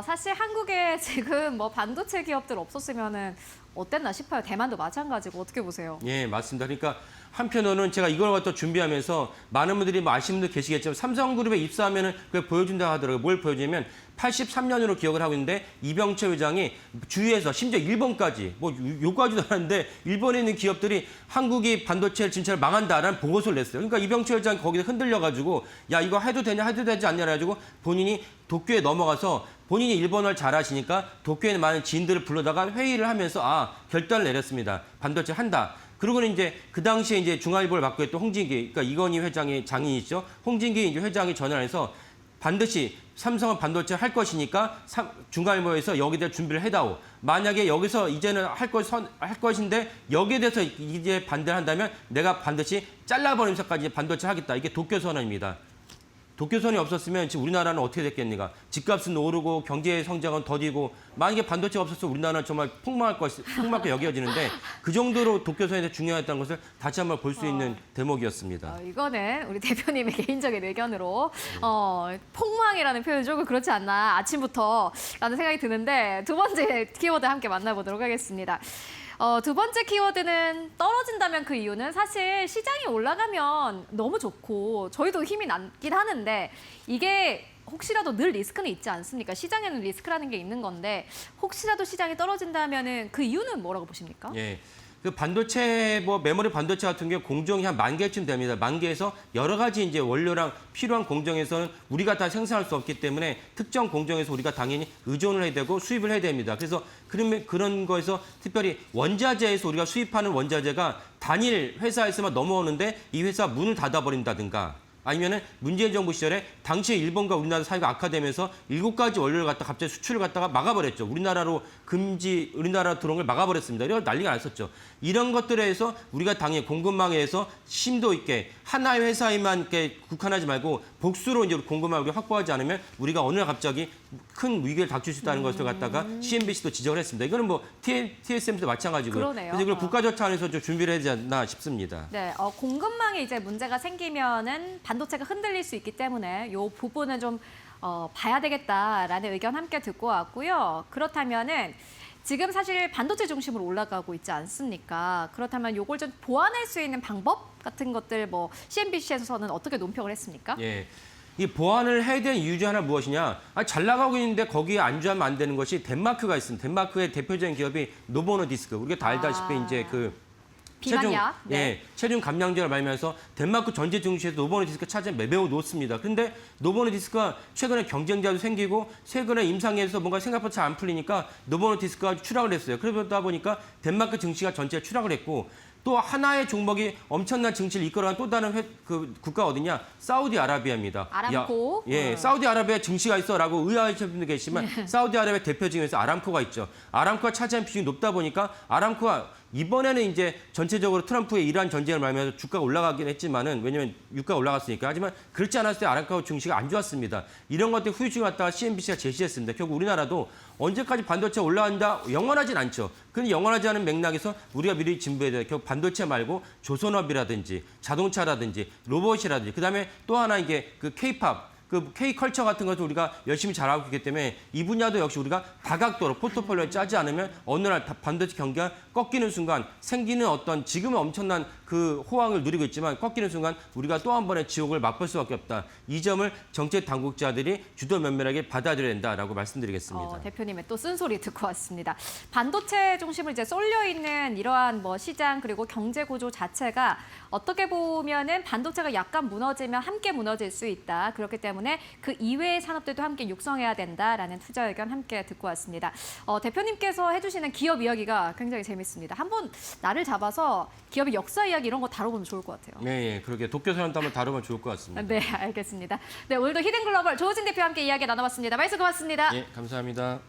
사실 한국에 지금 뭐 반도체 기업들 없었으면은 어땠나 싶어요. 대만도 마찬가지고 어떻게 보세요? 예, 맞습니다. 그러니까 한편으로는 제가 이걸 갖다 준비하면서 많은 분들이 뭐 아시는 분들 계시겠지만 삼성그룹에 입사하면은 그걸 보여준다 하더라고요. 뭘 보여주냐면 83년으로 기억을 하고 있는데 이병철 회장이 주위에서 심지어 일본까지 뭐 요구하지도 않았는데 일본에 있는 기업들이 한국이 반도체 진짜로 망한다라는 보고서를 냈어요. 그러니까 이병철 회장이 거기서 흔들려가지고 야 이거 해도 되냐 해도 되지 않냐 해가지고 본인이 도쿄에 넘어가서 본인이 일본어를 잘하시니까 도쿄에 있는 많은 지인들을 불러다가 회의를 하면서 결단을 내렸습니다. 반도체 한다. 그러고는 이제 그 당시에 이제 중앙일보를 맡고 있던 홍진기, 그러니까 이건희 회장의 장인이죠. 홍진기 이제 회장이 전화를 해서 반드시 삼성은 반도체 할 것이니까 중앙일보에서 여기에 대해 준비를 해다오. 만약에 여기서 이제는 할 것인데 여기에 대해서 이제 반대를 한다면 내가 반드시 잘라버리면서까지 반도체 하겠다. 이게 도쿄선언입니다. 도쿄선이 없었으면 지금 우리나라는 어떻게 됐겠니까? 집값은 오르고 경제 성장은 더디고 만약에 반도체가 없었으면 우리나라는 정말 폭망할 거 여겨지는데 그 정도로 도쿄선이 대해 중요했다는 것을 다시 한번 볼 수 있는 대목이었습니다. 이거는 우리 대표님의 개인적인 의견으로 폭망이라는 표현이 조금 그렇지 않나 아침부터 라는 생각이 드는데 두 번째 키워드 함께 만나보도록 하겠습니다. 두 번째 키워드는 떨어진다면 그 이유는 사실 시장이 올라가면 너무 좋고 저희도 힘이 나긴 하는데 이게 혹시라도 늘 리스크는 있지 않습니까? 시장에는 리스크라는 게 있는 건데 혹시라도 시장이 떨어진다면은 그 이유는 뭐라고 보십니까? 예. 그 반도체 메모리 반도체 같은 경우 공정이 한 10,000개쯤 됩니다. 10,000개에서 여러 가지 이제 원료랑 필요한 공정에서는 우리가 다 생산할 수 없기 때문에 특정 공정에서 우리가 당연히 의존을 해야 되고 수입을 해야 됩니다. 그래서 그런 거에서 특별히 원자재에서 우리가 수입하는 원자재가 단일 회사에서만 넘어오는데 이 회사 문을 닫아버린다든가 아니면은 문재인 정부 시절에 당시에 일본과 우리나라 사이가 악화되면서 7가지 원료를 갖다 갑자기 수출을 갖다가 막아버렸죠. 우리나라로 들어온 걸 막아버렸습니다. 이런 난리가 났었죠. 이런 것들에 의해서 우리가 당연히 공급망에서 심도 있게 하나의 회사에만 이렇게 국한하지 말고 복수로 이제 공급망을 우리가 확보하지 않으면 우리가 어느 날 갑자기 큰 위기를 닥칠 수 있다는 것을 갖다가 CNBC도 지적을 했습니다. 이거는 뭐 TSMC도 마찬가지고요. 그러네요. 그래서 이걸 국가적 차원에서 좀 준비를 해야 되지 않나 싶습니다. 네, 공급망에 이제 문제가 생기면은 반도체가 흔들릴 수 있기 때문에 이 부분은 좀 봐야 되겠다라는 의견 함께 듣고 왔고요. 그렇다면은 지금 사실 반도체 중심으로 올라가고 있지 않습니까? 그렇다면 이걸 좀 보완할 수 있는 방법 같은 것들 CNBC에서는 어떻게 논평을 했습니까? 예. 이 보완을 해야 되는 이유 중 하나 무엇이냐? 잘 나가고 있는데 거기에 안주하면 안 되는 것이 덴마크가 있습니다. 덴마크의 대표적인 기업이 노보노디스크. 우리가 다 알다시피 이제 비만약. 체중 감량제를 말면서 덴마크 전체 증시에서 노보노디스크가 차지한 매우 높습니다. 그런데 노보노디스크가 최근에 경쟁자도 생기고 최근에 임상에서 뭔가 생각보다 잘 안 풀리니까 노보노디스크가 추락을 했어요. 그러다 보니까 덴마크 증시가 전체 추락을 했고 또 하나의 종목이 엄청난 증시를 이끌어간 또 다른 그 국가 어디냐? 사우디아라비아입니다. 아람코. 사우디아라비아 증시가 있어라고 의아하시는 분들 계시지만 사우디아라비아 대표 중에서 아람코가 있죠. 아람코가 차지한 비중이 높다 보니까 아람코가 이번에는 이제 전체적으로 트럼프의 이란 전쟁을 말미암아서 주가가 올라가긴 했지만은 왜냐면 유가가 올라갔으니까. 하지만 그렇지 않았을 때 아람코 증시가 안 좋았습니다. 이런 것들 후유증을 갖다가 CNBC가 제시했습니다. 결국 우리나라도 언제까지 반도체 올라간다 영원하진 않죠. 근데 영원하지 않은 맥락에서 우리가 미리 진부해야 돼요. 결국 반도체 말고 조선업이라든지 자동차라든지 로봇이라든지 그다음에 또 하나 이게 그 K-팝 그 K-컬처 같은 것도 우리가 열심히 잘하고 있기 때문에 이 분야도 역시 우리가 다각도로 포트폴리오를 짜지 않으면 어느 날 반도체 경기가 꺾이는 순간 생기는 어떤 지금은 엄청난 그 호황을 누리고 있지만 꺾이는 순간 우리가 또 한 번의 지옥을 맛볼 수밖에 없다. 이 점을 정책 당국자들이 주도 면밀하게 받아들여야 된다라고 말씀드리겠습니다. 대표님의 또 쓴소리 듣고 왔습니다. 반도체 중심으로 이제 쏠려 있는 이러한 뭐 시장 그리고 경제 구조 자체가 어떻게 보면은 반도체가 약간 무너지면 함께 무너질 수 있다. 그렇기 때문에 그 이외의 산업들도 함께 육성해야 된다라는 투자 의견 함께 듣고 왔습니다. 대표님께서 해주시는 기업 이야기가 굉장히 재밌습니다. 한번 날을 잡아서 기업의 역사 이야기 이런 거 다뤄보면 좋을 것 같아요. 네, 그러게 도쿄선언도 한번 다루면 좋을 것 같습니다. 네, 알겠습니다. 네, 오늘도 히든글로벌 조우진 대표와 함께 이야기 나눠봤습니다. 말씀 고맙습니다. 예, 감사합니다.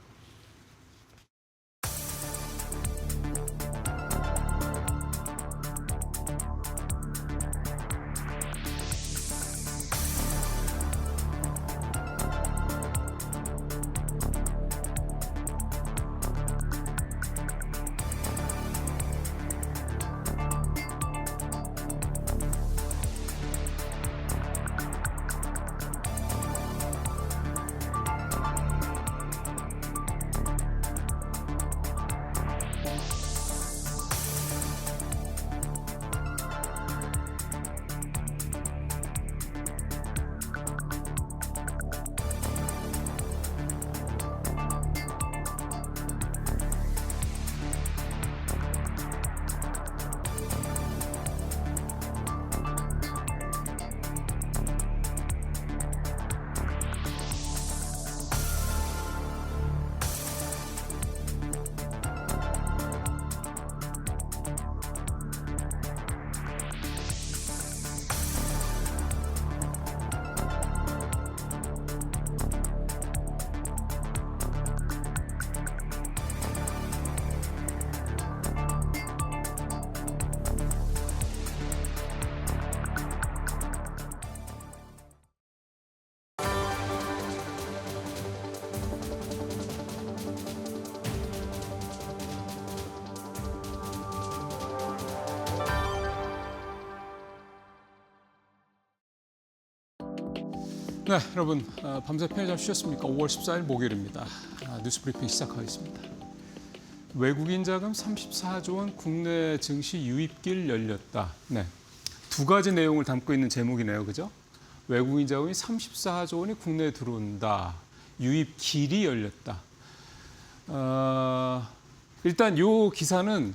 네, 여러분 밤새 편히 쉬셨습니까? 5월 14일 목요일입니다. 뉴스 브리핑 시작하겠습니다. 외국인 자금 34조 원 국내 증시 유입길 열렸다. 네, 두 가지 내용을 담고 있는 제목이네요, 그죠? 외국인 자금이 34조 원이 국내에 들어온다. 유입길이 열렸다. 일단 이 기사는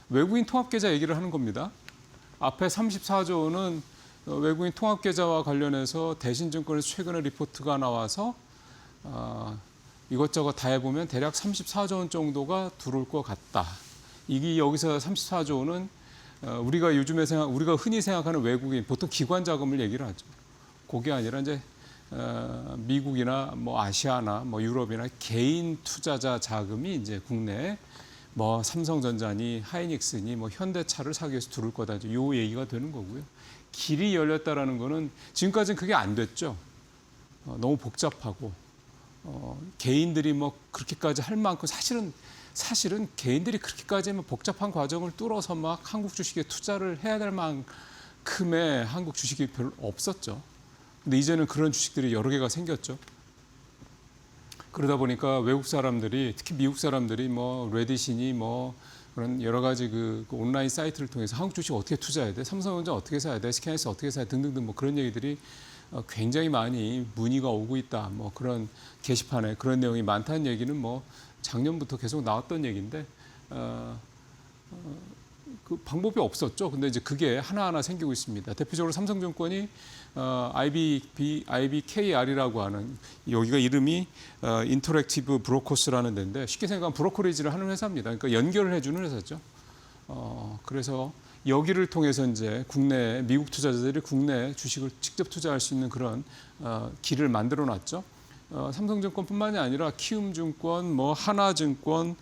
외국인 통합계좌 얘기를 하는 겁니다. 앞에 34조 원은 외국인 통합계좌와 관련해서 대신증권에서 최근에 리포트가 나와서 이것저것 다 해보면 대략 34조 원 정도가 들어올 것 같다. 이게 여기서 34조 원은 우리가 요즘에 우리가 흔히 생각하는 외국인 보통 기관 자금을 얘기를 하죠. 그게 아니라 이제 미국이나 뭐 아시아나 뭐 유럽이나 개인 투자자 자금이 이제 국내에 뭐 삼성전자니 하이닉스니 뭐 현대차를 사기 위해서 들어올 거다. 요 얘기가 되는 거고요. 길이 열렸다라는 거는 지금까지는 그게 안 됐죠. 너무 복잡하고 개인들이 뭐 그렇게까지 할 만큼 사실은 개인들이 그렇게까지 복잡한 과정을 뚫어서 막 한국 주식에 투자를 해야 될 만큼의 한국 주식이 별로 없었죠. 근데 이제는 그런 주식들이 여러 개가 생겼죠. 그러다 보니까 외국 사람들이 특히 미국 사람들이 뭐 레딧이니 뭐 그런 여러 가지 그 온라인 사이트를 통해서 한국 주식 어떻게 투자해야 돼? 삼성전자 어떻게 사야 돼? SK하이닉스 어떻게 사야 돼? 등등등 뭐 그런 얘기들이 굉장히 많이 문의가 오고 있다. 뭐 그런 게시판에 그런 내용이 많다는 얘기는 뭐 작년부터 계속 나왔던 얘기인데 그 방법이 없었죠. 근데 이제 그게 하나하나 생기고 있습니다. 대표적으로 삼성증권이 IBKR이라고 하는 여기가 이름이 인터랙티브 브로커스라는 데인데 쉽게 생각하면 브로커리지를 하는 회사입니다. 그러니까 연결을 해주는 회사죠. 그래서 여기를 통해서 이제 국내 미국 투자자들이 국내 주식을 직접 투자할 수 있는 그런 길을 만들어 놨죠. 삼성증권뿐만이 아니라 키움증권, 뭐 하나증권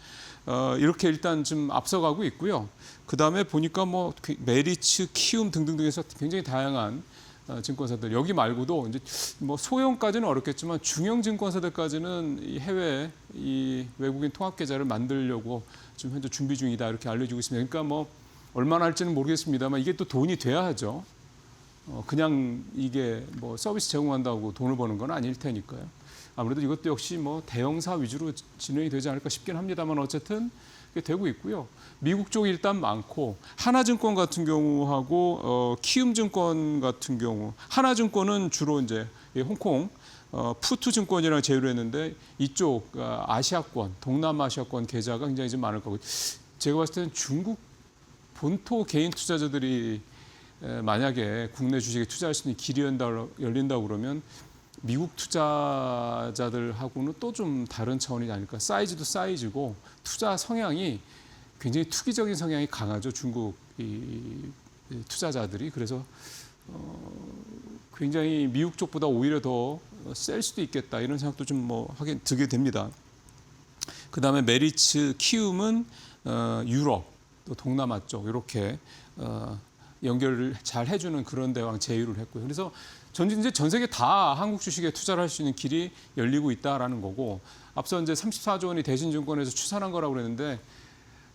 이렇게 일단 좀 앞서가고 있고요. 그 다음에 보니까 뭐 메리츠, 키움 등등등에서 굉장히 다양한 증권사들 여기 말고도 이제 뭐 소형까지는 어렵겠지만 중형 증권사들까지는 이 해외 이 외국인 통합 계좌를 만들려고 지금 현재 준비 중이다 이렇게 알려지고 있습니다. 그러니까 뭐 얼마나 할지는 모르겠습니다만 이게 또 돈이 돼야 하죠. 그냥 이게 뭐 서비스 제공한다고 돈을 버는 건 아닐 테니까요. 아무래도 이것도 역시 뭐 대형사 위주로 진행이 되지 않을까 싶긴 합니다만 어쨌든 그게 되고 있고요. 미국 쪽이 일단 많고 하나증권 같은 경우하고 키움증권 같은 경우 하나증권은 주로 이제 홍콩 푸투증권이랑 제휴를 했는데 이쪽 아시아권, 동남아시아권 계좌가 굉장히 좀 많을 거고 제가 봤을 때는 중국 본토 개인 투자자들이 만약에 국내 주식에 투자할 수 있는 길이 열린다고 그러면 미국 투자자들하고는 또 좀 다른 차원이 아닐까. 사이즈도 사이즈고 투자 성향이 굉장히 투기적인 성향이 강하죠. 중국 이 투자자들이. 그래서 굉장히 미국 쪽보다 오히려 더 셀 수도 있겠다. 이런 생각도 좀 뭐 하게 들게 됩니다. 그다음에 메리츠, 키움은 유럽, 또 동남아 쪽 이렇게 연결을 잘 해주는 그런 데랑 제휴를 했고요. 그래서 이제 전 세계 다 한국 주식에 투자를 할 수 있는 길이 열리고 있다라는 거고 앞서 이제 34조 원이 대신증권에서 추산한 거라고 그랬는데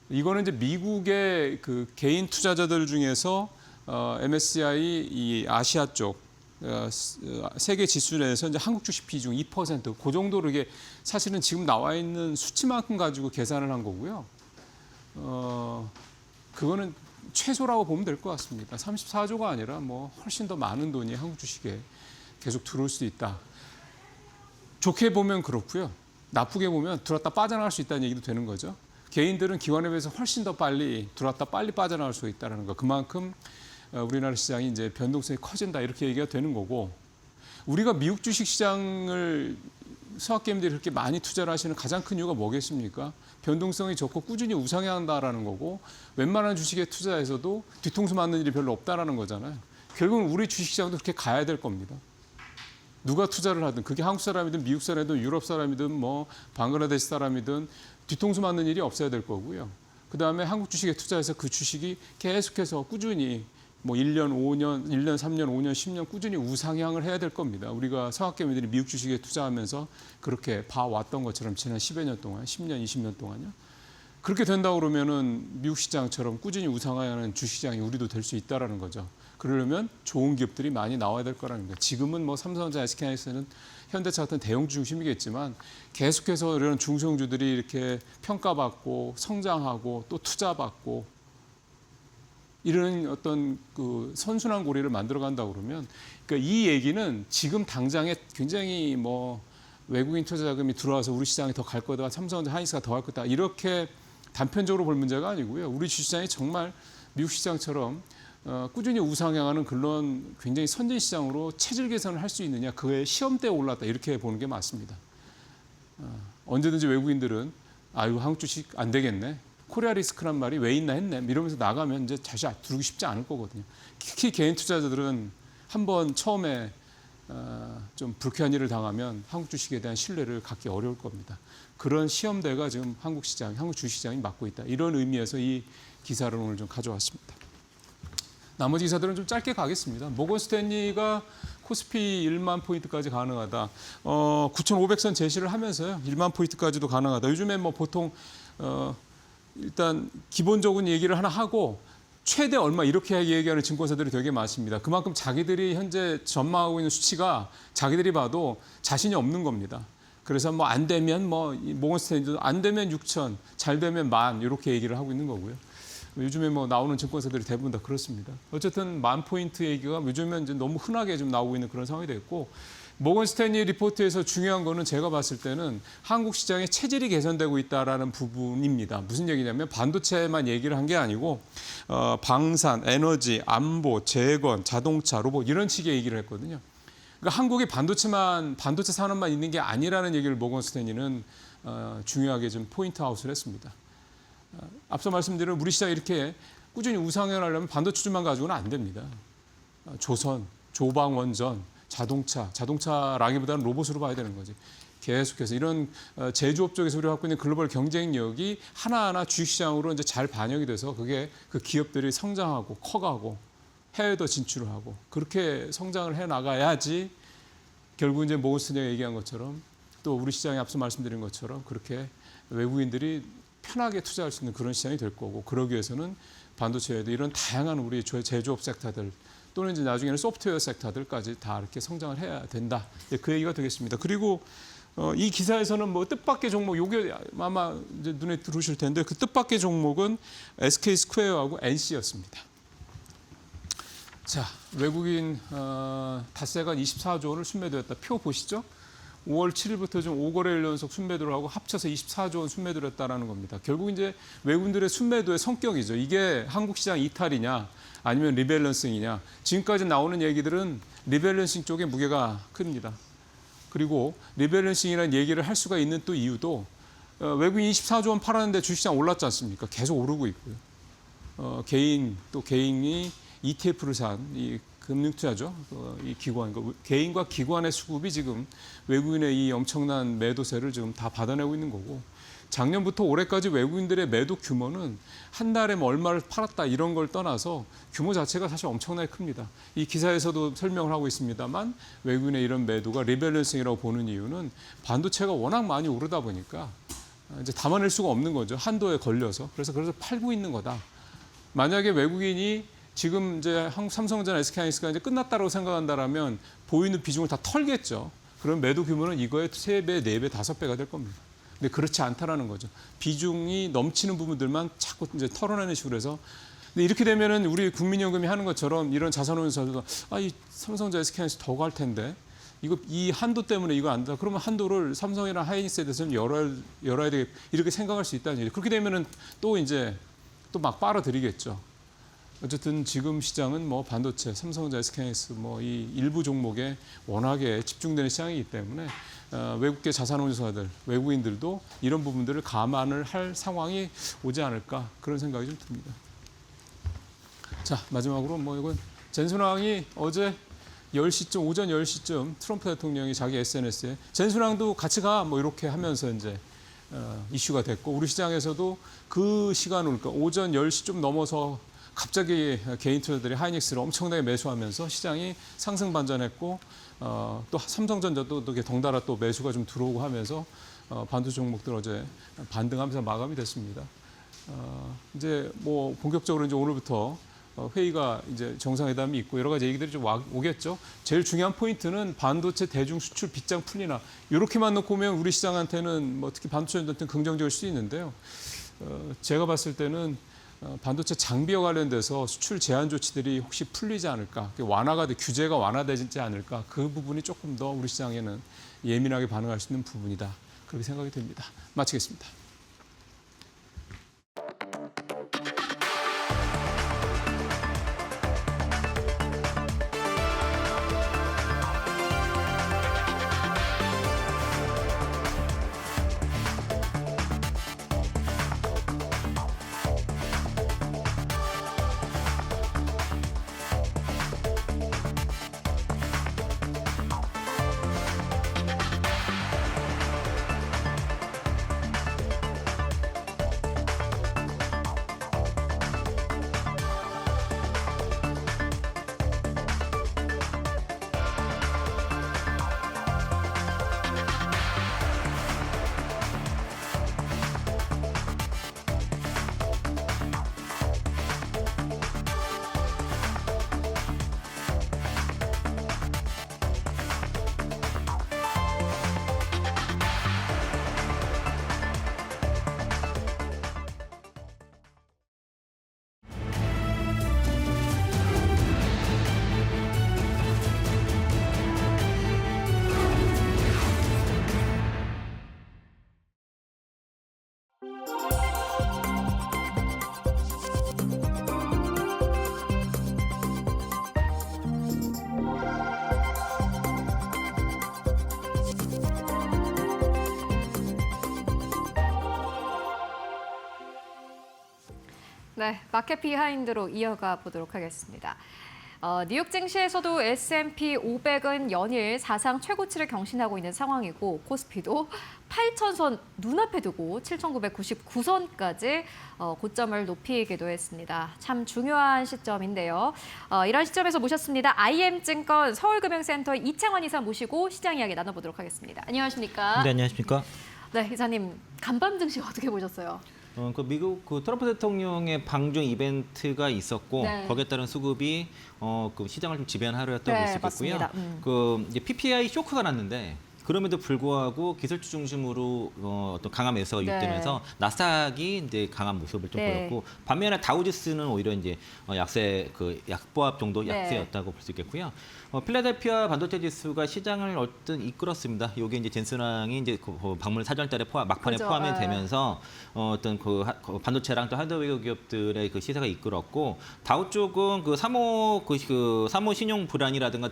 이거는 이제 미국의 그 개인 투자자들 중에서 MSCI 이 아시아 쪽 세계 지수 내에서 이제 한국 주식 비중 2%, 그 정도로 이게 사실은 지금 나와 있는 수치만큼 가지고 계산을 한 거고요. 그거는 최소라고 보면 될 것 같습니다. 34조가 아니라 뭐 훨씬 더 많은 돈이 한국 주식에 계속 들어올 수 있다. 좋게 보면 그렇고요. 나쁘게 보면 들어왔다 빠져나갈 수 있다는 얘기도 되는 거죠. 개인들은 기관에 비해서 훨씬 더 빨리 들어왔다 빨리 빠져나갈 수 있다는 거. 그만큼 우리나라 시장이 이제 변동성이 커진다 이렇게 얘기가 되는 거고 우리가 미국 주식 시장을 서학개미들이 그렇게 많이 투자를 하시는 가장 큰 이유가 뭐겠습니까? 변동성이 적고 꾸준히 우상해야 한다라는 거고 웬만한 주식에 투자해서도 뒤통수 맞는 일이 별로 없다라는 거잖아요. 결국은 우리 주식시장도 그렇게 가야 될 겁니다. 누가 투자를 하든 그게 한국 사람이든 미국 사람이든 유럽 사람이든 뭐 방글라데시 사람이든 뒤통수 맞는 일이 없어야 될 거고요. 그다음에 한국 주식에 투자해서 그 주식이 계속해서 꾸준히 뭐 1년, 5년, 1년, 3년, 5년, 10년 꾸준히 우상향을 해야 될 겁니다. 우리가 서학개미들이 미국 주식에 투자하면서 그렇게 봐왔던 것처럼 지난 10여 년 동안, 10년, 20년 동안요. 그렇게 된다고 그러면은 미국 시장처럼 꾸준히 우상향하는 주시장이 우리도 될 수 있다라는 거죠. 그러려면 좋은 기업들이 많이 나와야 될 거라는 거예요. 지금은 뭐 삼성전자, SK하이닉스는 현대차 같은 대형 중심이겠지만 계속해서 이런 중소형주들이 이렇게 평가받고 성장하고 또 투자받고 이런 어떤 그 선순환 고리를 만들어 간다고 그러면 그러니까 이 얘기는 지금 당장에 굉장히 뭐 외국인 투자 자금이 들어와서 우리 시장이 더 갈 거다, 삼성전자, 하이닉스가 더 갈 거다 이렇게 단편적으로 볼 문제가 아니고요. 우리 주시장이 정말 미국 시장처럼 꾸준히 우상향하는 그런 굉장히 선진 시장으로 체질 개선을 할 수 있느냐 그의 시험대에 올랐다 이렇게 보는 게 맞습니다. 언제든지 외국인들은 아유 한국 주식 안 되겠네. 코리아 리스크란 말이 왜 있나 했네. 이러면서 나가면 이제 다시 들어오기 쉽지 않을 거거든요. 특히 개인 투자자들은 한번 처음에 좀 불쾌한 일을 당하면 한국 주식에 대한 신뢰를 갖기 어려울 겁니다. 그런 시험대가 지금 한국 시장, 한국 주식시장이 맞고 있다. 이런 의미에서 이 기사를 오늘 좀 가져왔습니다. 나머지 기사들은 좀 짧게 가겠습니다. 모건 스탠리가 코스피 1만 포인트까지 가능하다. 9,500선 제시를 하면서요. 1만 포인트까지도 가능하다. 요즘에 뭐 보통 일단 기본적인 얘기를 하나 하고 최대 얼마 이렇게 얘기하는 증권사들이 되게 많습니다. 그만큼 자기들이 현재 전망하고 있는 수치가 자기들이 봐도 자신이 없는 겁니다. 그래서 뭐 안 되면 뭐 모건 스탠리도 안 되면 6천, 잘 되면 10,000 이렇게 얘기를 하고 있는 거고요. 요즘에 뭐 나오는 증권사들이 대부분 다 그렇습니다. 어쨌든 10,000포인트 얘기가 요즘엔 이제 너무 흔하게 좀 나오고 있는 그런 상황이 됐고 모건 스탠리 리포트에서 중요한 거는 제가 봤을 때는 한국 시장의 체질이 개선되고 있다라는 부분입니다. 무슨 얘기냐면 반도체만 얘기를 한 게 아니고 방산, 에너지, 안보, 재건, 자동차, 로봇 이런 식의 얘기를 했거든요. 그러니까 한국에 반도체 산업만 있는 게 아니라는 얘기를 모건 스탠리는 중요하게 좀 포인트 아웃을 했습니다. 앞서 말씀드린 우리 시장이 이렇게 꾸준히 우상향하려면 반도체만 가지고는 안 됩니다. 조선, 조방원전, 자동차라기보다는 로봇으로 봐야 되는 거지. 계속해서 이런 제조업 쪽에서 우리가 갖고 있는 글로벌 경쟁력이 하나하나 주식시장으로 이제 잘 반영이 돼서 그게 그 기업들이 성장하고 커가고 해외도 진출을 하고 그렇게 성장을 해 나가야지 결국 이제 모건스탠리가 얘기한 것처럼 또 우리 시장에 앞서 말씀드린 것처럼 그렇게 외국인들이 편하게 투자할 수 있는 그런 시장이 될 거고 그러기 위해서는 반도체에도 이런 다양한 우리 제조업 섹터들 또는 이제 나중에는 소프트웨어 섹터들까지 다 이렇게 성장을 해야 된다. 그 얘기가 되겠습니다. 그리고 이 기사에서는 뭐 뜻밖의 종목, 요게 아마 이제 눈에 들어오실 텐데 그 뜻밖의 종목은 SK 스퀘어하고 NC였습니다. 자, 외국인 닷새가 24조 원을 순매도했다. 표 보시죠? 5월 7일부터 좀 5거래일 연속 순매도를 하고 합쳐서 24조 원 순매도를 했다라는 겁니다. 결국 이제 외국인들의 순매도의 성격이죠. 이게 한국 시장 이탈이냐 아니면 리밸런싱이냐. 지금까지 나오는 얘기들은 리밸런싱 쪽에 무게가 큽니다. 그리고 리밸런싱이라는 얘기를 할 수가 있는 또 이유도 외국인 24조 원 팔았는데 주식시장 올랐지 않습니까? 계속 오르고 있고요. 개인이 ETF를 산 이 금융투자죠. 이 기관, 개인과 기관의 수급이 지금 외국인의 이 엄청난 매도세를 지금 다 받아내고 있는 거고 작년부터 올해까지 외국인들의 매도 규모는 한 달에 뭐 얼마를 팔았다 이런 걸 떠나서 규모 자체가 사실 엄청나게 큽니다. 이 기사에서도 설명을 하고 있습니다만 외국인의 이런 매도가 리밸런싱이라고 보는 이유는 반도체가 워낙 많이 오르다 보니까 이제 담아낼 수가 없는 거죠. 한도에 걸려서. 그래서 팔고 있는 거다. 만약에 외국인이 지금 이제 한국 삼성전자, SK하이닉스가 이제 끝났다고 생각한다라면 보이는 비중을 다 털겠죠. 그럼 매도 규모는 이거의 3배, 4배, 5배가 될 겁니다. 근데 그렇지 않다라는 거죠. 비중이 넘치는 부분들만 자꾸 이제 털어내는 식으로 해서. 근데 이렇게 되면은 우리 국민연금이 하는 것처럼 이런 자산운용사들도 이 삼성전자, SK하이닉스 더 갈 텐데 이 한도 때문에 이거 안 된다. 그러면 한도를 삼성이나 하이닉스에 대해서는 열어야 되겠 이렇게 생각할 수 있다는 얘기죠. 그렇게 되면은 또 이제 또 막 빨아들이겠죠. 어쨌든 지금 시장은 뭐 반도체, 삼성전자, SK하이닉스 뭐 이 일부 종목에 워낙에 집중되는 시장이기 때문에 외국계 자산운용사들, 외국인들도 이런 부분들을 감안을 할 상황이 오지 않을까 그런 생각이 좀 듭니다. 자, 마지막으로 뭐 이건 젠순왕이 어제 10시쯤 오전 10시쯤 트럼프 대통령이 자기 SNS에 젠순왕도 같이 가 뭐 이렇게 하면서 이제 이슈가 됐고 우리 시장에서도 그 시간을 그러니까 오전 10시 좀 넘어서 갑자기 개인 투자들이 하이닉스를 엄청나게 매수하면서 시장이 상승 반전했고 또 삼성전자도 덩달아 또 매수가 좀 들어오고 하면서 반도체 종목들 어제 반등하면서 마감이 됐습니다. 이제 뭐 본격적으로 이제 오늘부터 회의가 이제 정상회담이 있고 여러 가지 얘기들이 좀 오겠죠. 제일 중요한 포인트는 반도체 대중 수출 빗장 풀리나 이렇게만 놓고 보면 우리 시장한테는 뭐 특히 반도체한테는 긍정적일 수 있는데요. 제가 봤을 때는 반도체 장비와 관련돼서 수출 제한 조치들이 혹시 풀리지 않을까, 규제가 완화되지 않을까, 그 부분이 조금 더 우리 시장에는 예민하게 반응할 수 있는 부분이다. 그렇게 생각이 됩니다. 마치겠습니다. 네, 마켓 비하인드로 이어가 보도록 하겠습니다. 뉴욕 증시에서도 S&P 500은 연일 사상 최고치를 경신하고 있는 상황이고 코스피도 8,000선 눈앞에 두고 7,999선까지 고점을 높이기도 했습니다. 참 중요한 시점인데요. 이런 시점에서 모셨습니다. IM증권 서울금융센터의 이창원 이사 모시고 시장 이야기 나눠보도록 하겠습니다. 안녕하십니까? 네, 안녕하십니까? 네, 이사님 간밤 증시 어떻게 보셨어요? 그 미국 그 트럼프 대통령의 방중 이벤트가 있었고 네. 거기에 따른 수급이 그 시장을 좀 지배한 하루였다고 볼 수 있겠고요. 맞습니다. 그 이제 PPI 쇼크가 났는데 그럼에도 불구하고 기술주 중심으로 어떤 강한 매수가 네. 유입되면서 나스닥이 이제 강한 모습을 좀 네. 보였고 반면에 다우지수는 오히려 이제 약세 그 약보합 정도 네. 약세였다고 볼 수 있겠고요. 필라델피아 반도체 지수가 시장을 어떤 이끌었습니다. 이게 이제 젠슨왕이 이제 그 방문 사절달에 막판에 그죠. 포함이 네. 되면서 어떤 그 반도체랑 또 하드웨어 기업들의 그 시세가 이끌었고 다우 쪽은 그 사모 사모 신용 불안이라든가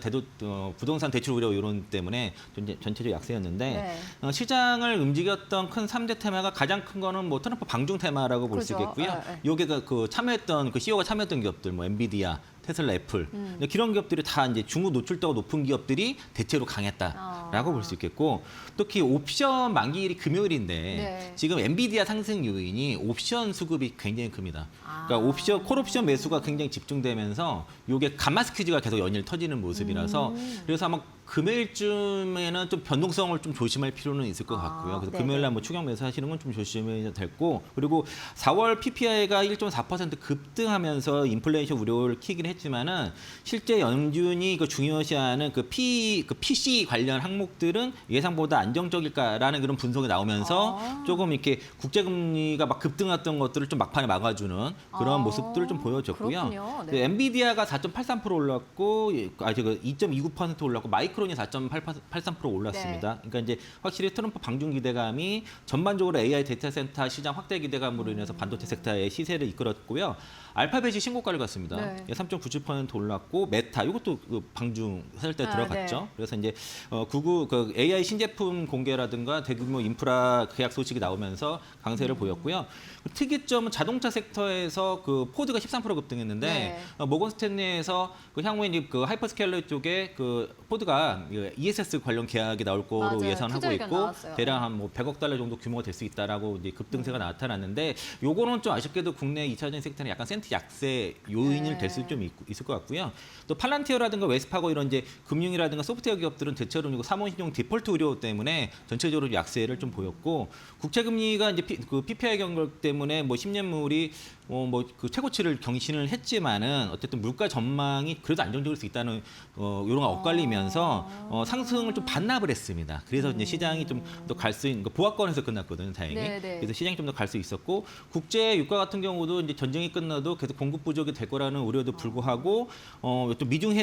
부동산 대출 우려 이런 때문에 전체적 약세였는데 네. 시장을 움직였던 큰 3대 테마가 가장 큰 거는 뭐 트럼프 방중 테마라고 볼 수 그죠. 있겠고요. 네. 요게 그 참여했던 그 CEO가 참여했던 기업들 뭐 엔비디아 테슬라, 애플 이런 기업들이 다 이제 중국 노출도가 높은 기업들이 대체로 강했다라고 볼 수 있겠고 특히 옵션 만기일이 금요일인데 네. 지금 엔비디아 상승 요인이 옵션 수급이 굉장히 큽니다. 그러니까 콜옵션 매수가 굉장히 집중되면서 이게 감마 스퀴즈가 계속 연일 터지는 모습이라서 그래서 아마 금요일쯤에는 좀 변동성을 좀 조심할 필요는 있을 것 같고요. 그래서 네네. 금요일날 뭐 추경 매수하시는 건 좀 조심해야 됐고 그리고 4월 PPI가 1.4% 급등하면서 인플레이션 우려를 키긴 했지만은 실제 연준이 그 중요시하는 그 PC 관련 항목들은 예상보다 안정적일까라는 그런 분석이 나오면서 조금 이렇게 국제금리가 막 급등했던 것들을 좀 막판에 막아주는 그런 모습들을 좀 보여줬고요. 그렇군요. 네. 그 엔비디아가 4.83% 올랐고 2.29% 올랐고 마이크론이 4.83% 올랐습니다. 그러니까 이제 확실히 트럼프 방중 기대감이 전반적으로 AI 데이터 센터 시장 확대 기대감으로 인해서 반도체 섹터의 시세를 이끌었고요. 알파벳이 신고가를 갔습니다. 네. 3.97% 올랐고 메타 이것도 그 방중 살 때 들어갔죠. 네. 그래서 이제 그 AI 신제품 공개라든가 대규모 인프라 계약 소식이 나오면서 강세를 보였고요. 특이점은 자동차 섹터에서 그 포드가 13% 급등했는데 네. 모건 스탠리에서 그 향후에 이제 그 하이퍼스케일러 쪽에 그 포드가 ESS 관련 계약이 나올 거로 맞아요. 예상하고 투자 의견 있고 나왔어요. 대략 한 뭐 100억 달러 정도 규모가 될 수 있다라고 이제 급등세가 나타났는데 요거는 좀 아쉽게도 국내 2차전지 섹터는 약간 센트 약세 요인을 네. 될 수 좀 있을 것 같고요. 또 팔란티어라든가 웨스파고 이런 이제 금융이라든가 소프트웨어 기업들은 대체로 사모신용 디폴트 우려 때문에 전체적으로 약세를 좀 보였고 국채금리가 이제 그 PPI 경고 때문에 뭐 10년물이 뭐 그 최고치를 경신을 했지만은 어쨌든 물가 전망이 그래도 안정적일 수 있다는 요런가 엇갈리면서 상승을 좀 반납을 했습니다. 그래서 이제 시장이 좀 더 갈 수 있는 보합권에서 끝났거든요, 다행히. 네, 네. 그래서 시장이 좀 더 갈 수 있었고 국제 유가 같은 경우도 이제 전쟁이 끝나도 계속 공급 부족이 될 거라는 우려도 불구하고 또 미중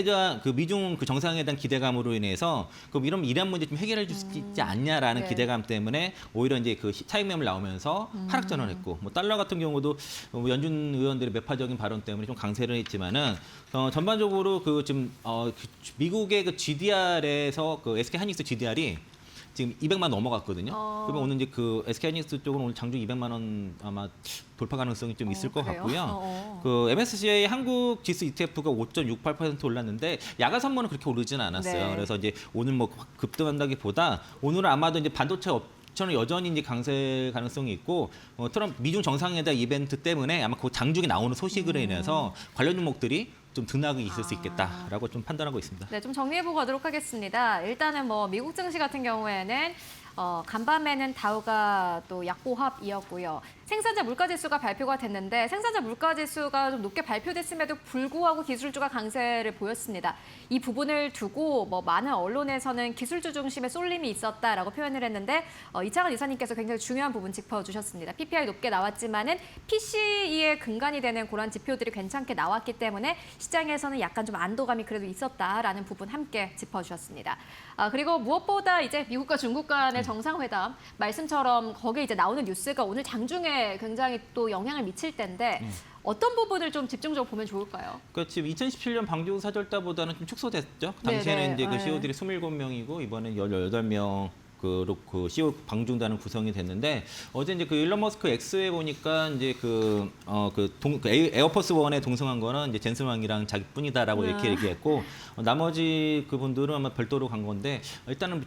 그 정상회담 기대감으로 인해서 그럼 이런 이란 문제 좀 해결해 줄 수 있지 않냐라는 네. 기대감 때문에 오히려 이제 그 차익 매물 나오면서 하락 전환했고 뭐 달러 같은 경우도 연준 의원들의 매파적인 발언 때문에 좀 강세를 했지만은 전반적으로 그 지금 미국의 그 GDR에서 그 SK 하이닉스 GDR이 지금 200만 넘어갔거든요. 그러면 오늘 이제 그 SK 하이닉스 쪽은 오늘 장중 200만 원 아마 돌파 가능성이 좀 있을 것 그래요? 같고요. 그 MSCI 한국 지수 ETF가 5.68% 올랐는데 야간 선물은 그렇게 오르지는 않았어요. 네. 그래서 이제 오늘 뭐 급등한다기보다 오늘은 아마도 이제 반도체 저는 여전히 이제 강세 가능성이 있고 트럼프 미중 정상회담 이벤트 때문에 아마 그 장중에 나오는 소식으로 인해서 관련 종목들이 좀 등락이 있을 수 있겠다라고 좀 판단하고 있습니다. 네, 좀 정리해보고 가도록 하겠습니다. 일단은 뭐 미국 증시 같은 경우에는 간밤에는 다우가 또 약보합이었고요. 생산자 물가지수가 발표가 됐는데 생산자 물가지수가 좀 높게 발표됐음에도 불구하고 기술주가 강세를 보였습니다. 이 부분을 두고 뭐 많은 언론에서는 기술주 중심의 쏠림이 있었다라고 표현을 했는데 이창원 이사님께서 굉장히 중요한 부분 짚어주셨습니다. PPI 높게 나왔지만은 PCE의 근간이 되는 그런 지표들이 괜찮게 나왔기 때문에 시장에서는 약간 좀 안도감이 그래도 있었다라는 부분 함께 짚어주셨습니다. 그리고 무엇보다 이제 미국과 중국 간의 정상회담 말씀처럼 거기에 이제 나오는 뉴스가 오늘 장중에 굉장히 또 영향을 미칠 텐데 어떤 부분을 좀 집중적으로 보면 좋을까요? 그러니까 지금 2017년 방중 사절다보다는 좀 축소됐죠. 당시에는 네네. 이제 그 네. CEO들이 27명이고 이번엔 18명 그 CEO 방중단은 구성이 됐는데 어제 이제 그 일론 머스크 X에 보니까 이제 에어포스 원에 동승한 거는 이제 젠슨 왕이랑 자기뿐이다라고 이렇게 얘기했고 나머지 그분들은 아마 별도로 간 건데 일단은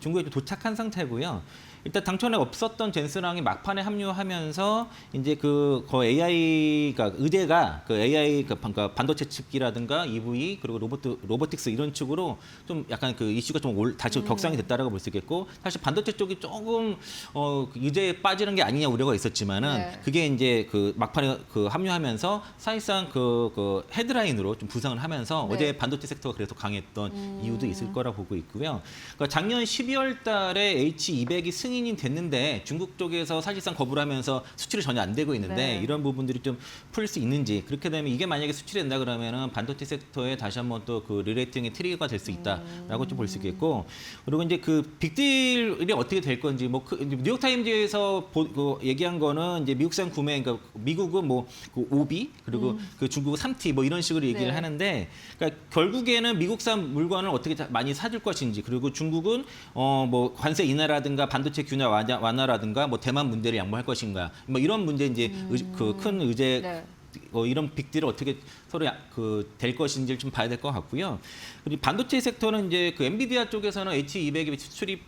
중국에 좀 도착한 상태고요. 일단 당초에 없었던 젠슨왕이 막판에 합류하면서 이제 그 AI가 의제가 그 AI 그러니까 반도체 칩기라든가 EV 그리고 로보틱스 이런 쪽으로 좀 약간 그 이슈가 좀 다시 격상이 됐다라고 볼 수 있겠고 사실 반도체 쪽이 조금 의제에 빠지는 게 아니냐 우려가 있었지만은 네. 그게 이제 그 막판에 그 합류하면서 사실상 그 헤드라인으로 좀 부상을 하면서 네. 어제 반도체 섹터가 그래서 강했던 이유도 있을 거라 보고 있고요. 그러니까 작년 12월 달에 H200이 승인이 됐는데 중국 쪽에서 사실상 거부를 하면서 수출이 전혀 안 되고 있는데 네. 이런 부분들이 좀 풀 수 있는지 그렇게 되면 이게 만약에 수출이 된다 그러면은 반도체 섹터에 다시 한번 또 그 리레이팅의 트리거가 될 수 있다라고 좀 볼 수 있겠고 그리고 이제 그 빅딜이 어떻게 될 건지 뭐 뉴욕 타임즈에서 얘기한 거는 이제 미국산 구매 그러니까 미국은 뭐 그 5B 그리고 그 중국은 3T 뭐 이런 식으로 얘기를 네. 하는데 그러니까 결국에는 미국산 물건을 어떻게 많이 사줄 것인지 그리고 중국은 뭐 관세 인하라든가 반도체 균형 완화라든가 뭐 대만 문제를 양보할 것인가 뭐 이런 문제 이제 그 큰 의제 네. 이런 빅딜을 어떻게 서로 될 것인지를 좀 봐야 될 것 같고요. 그리고 반도체 섹터는 이제 그 엔비디아 쪽에서는 H200이 수출이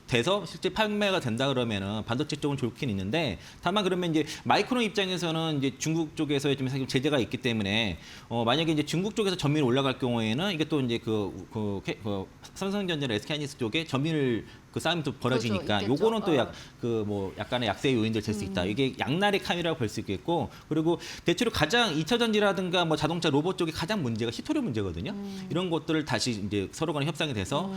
돼서 실제 판매가 된다 그러면은 반도체 쪽은 좋긴 있는데 다만 그러면 이제 마이크론 입장에서는 이제 중국 쪽에서 좀 제재가 있기 때문에 만약에 이제 중국 쪽에서 점유율이 올라갈 경우에는 이게 또 이제 그 삼성전자나 SK하이닉스 쪽에 점유율 그 싸움이 또 벌어지니까 그렇죠, 있겠죠. 요거는 또 약간의 약세의 요인들 될 수 있다. 이게 양날의 칼이라고 볼 수 있겠고 그리고 대체로 가장 2차 전지라든가 뭐 자동차 로봇 쪽이 가장 문제가 히토류 문제거든요. 이런 것들을 다시 이제 서로 간에 협상이 돼서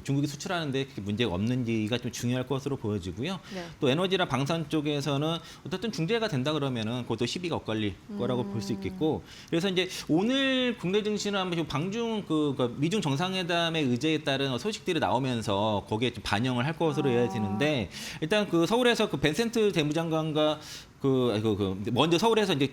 중국이 수출하는데 문제가 없는지가 좀 중요할 것으로 보여지고요. 네. 또 에너지나 방산 쪽에서는 어쨌든 중재가 된다 그러면은 그것도 시비가 엇갈릴 거라고 볼 수 있겠고 그래서 이제 오늘 국내 증시는 한번 방중 그 미중 정상회담의 의제에 따른 소식들이 나오면서 거기에 좀 반영을 할 것으로 해야 되는데 일단 그 서울에서 그 벤센트 재무장관과 먼저 서울에서 이제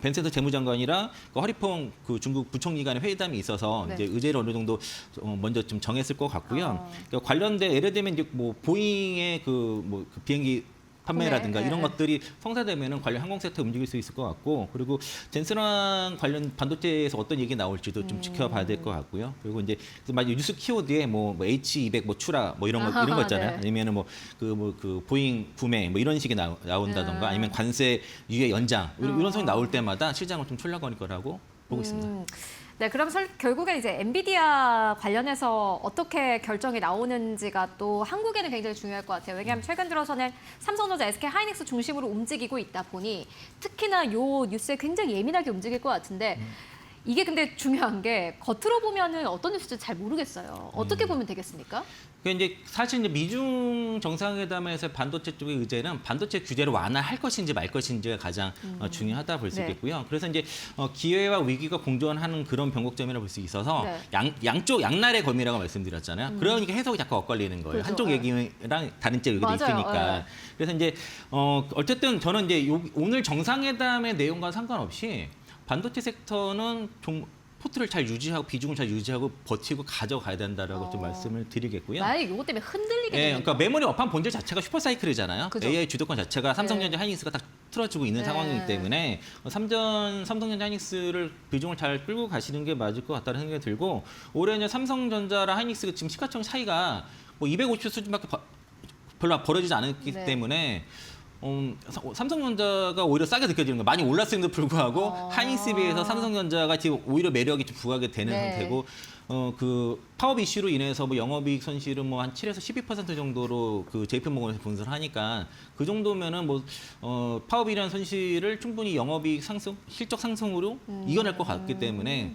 벤센트 재무장관이랑 그 허리퐁 그 중국 부총리 간의 회담이 있어서 네. 이제 의제를 어느 정도 먼저 좀 정했을 것 같고요. 그러니까 관련된 예를 들면 이제 뭐 보잉의 그 비행기 판매라든가 네, 이런 네. 것들이 성사되면은 관련 항공 섹터 움직일 수 있을 것 같고 그리고 젠슨왕 관련 반도체에서 어떤 얘기 나올지도 좀 지켜봐야 될 것 같고요. 그리고 이제 만약 뉴스 키워드에 뭐 H200 뭐 추라 뭐 이런 거 있잖아요. 네. 아니면은 그 보잉 구매 뭐 이런 식이 나온다던가 아니면 관세 유예 연장 이런 소리 나올 때마다 시장은 좀 출렁거릴 거라고 보고 있습니다. 네, 그럼 결국에 이제 엔비디아 관련해서 어떻게 결정이 나오는지가 또 한국에는 굉장히 중요할 것 같아요. 왜냐하면 최근 들어서는 삼성전자, SK하이닉스 중심으로 움직이고 있다 보니 특히나 요 뉴스에 굉장히 예민하게 움직일 것 같은데 이게 근데 중요한 게 겉으로 보면은 어떤 뉴스인지 잘 모르겠어요. 어떻게 보면 되겠습니까? 그 이제 사실 이제 미중 정상회담에서 반도체 쪽의 의제는 반도체 규제를 완화할 것인지 말 것인지가 가장 중요하다 볼 수 네. 있겠고요. 그래서 이제 기회와 위기가 공존하는 그런 변곡점이라고 볼 수 있어서 네. 양날의 검이라고 말씀드렸잖아요. 그러니까 해석이 자꾸 엇갈리는 거예요. 그렇죠. 한쪽 얘기랑 다른 쪽 얘기도 맞아요. 있으니까. 네. 그래서 이제 어쨌든 저는 이제 오늘 정상회담의 내용과 상관없이 반도체 섹터는 좀 포트를 잘 유지하고 비중을 잘 유지하고 버티고 가져가야 된다라고 좀 말씀을 드리겠고요. 만약에 이것 때문에 흔들리게 예, 되면 그러니까 메모리 업황 본질 자체가 슈퍼사이클이잖아요. 그죠. AI 주도권 자체가 삼성전자, 네. 하이닉스가 딱 틀어지고 있는 네. 상황이기 때문에 삼성전자, 하이닉스를 비중을 잘 끌고 가시는 게 맞을 것 같다는 생각이 들고 올해 이제 삼성전자랑 하이닉스가 지금 시가총 차이가 뭐 250 수준밖에 별로 벌어지지 않았기 네. 때문에 삼성전자가 오히려 싸게 느껴지는 거예요. 많이 올랐음에도 불구하고 하이닉스에 비해서 삼성전자가 지금 오히려 매력이 좀 부각이 되는 네. 상태고 그 파업 이슈로 인해서 뭐 영업이익 손실은 뭐 한 7에서 12% 정도로 그 JP모건에서 분석을 하니까 그 정도면은 뭐 파업이라는 손실을 충분히 영업이익 상승, 실적 상승으로 이겨낼 것 같기 때문에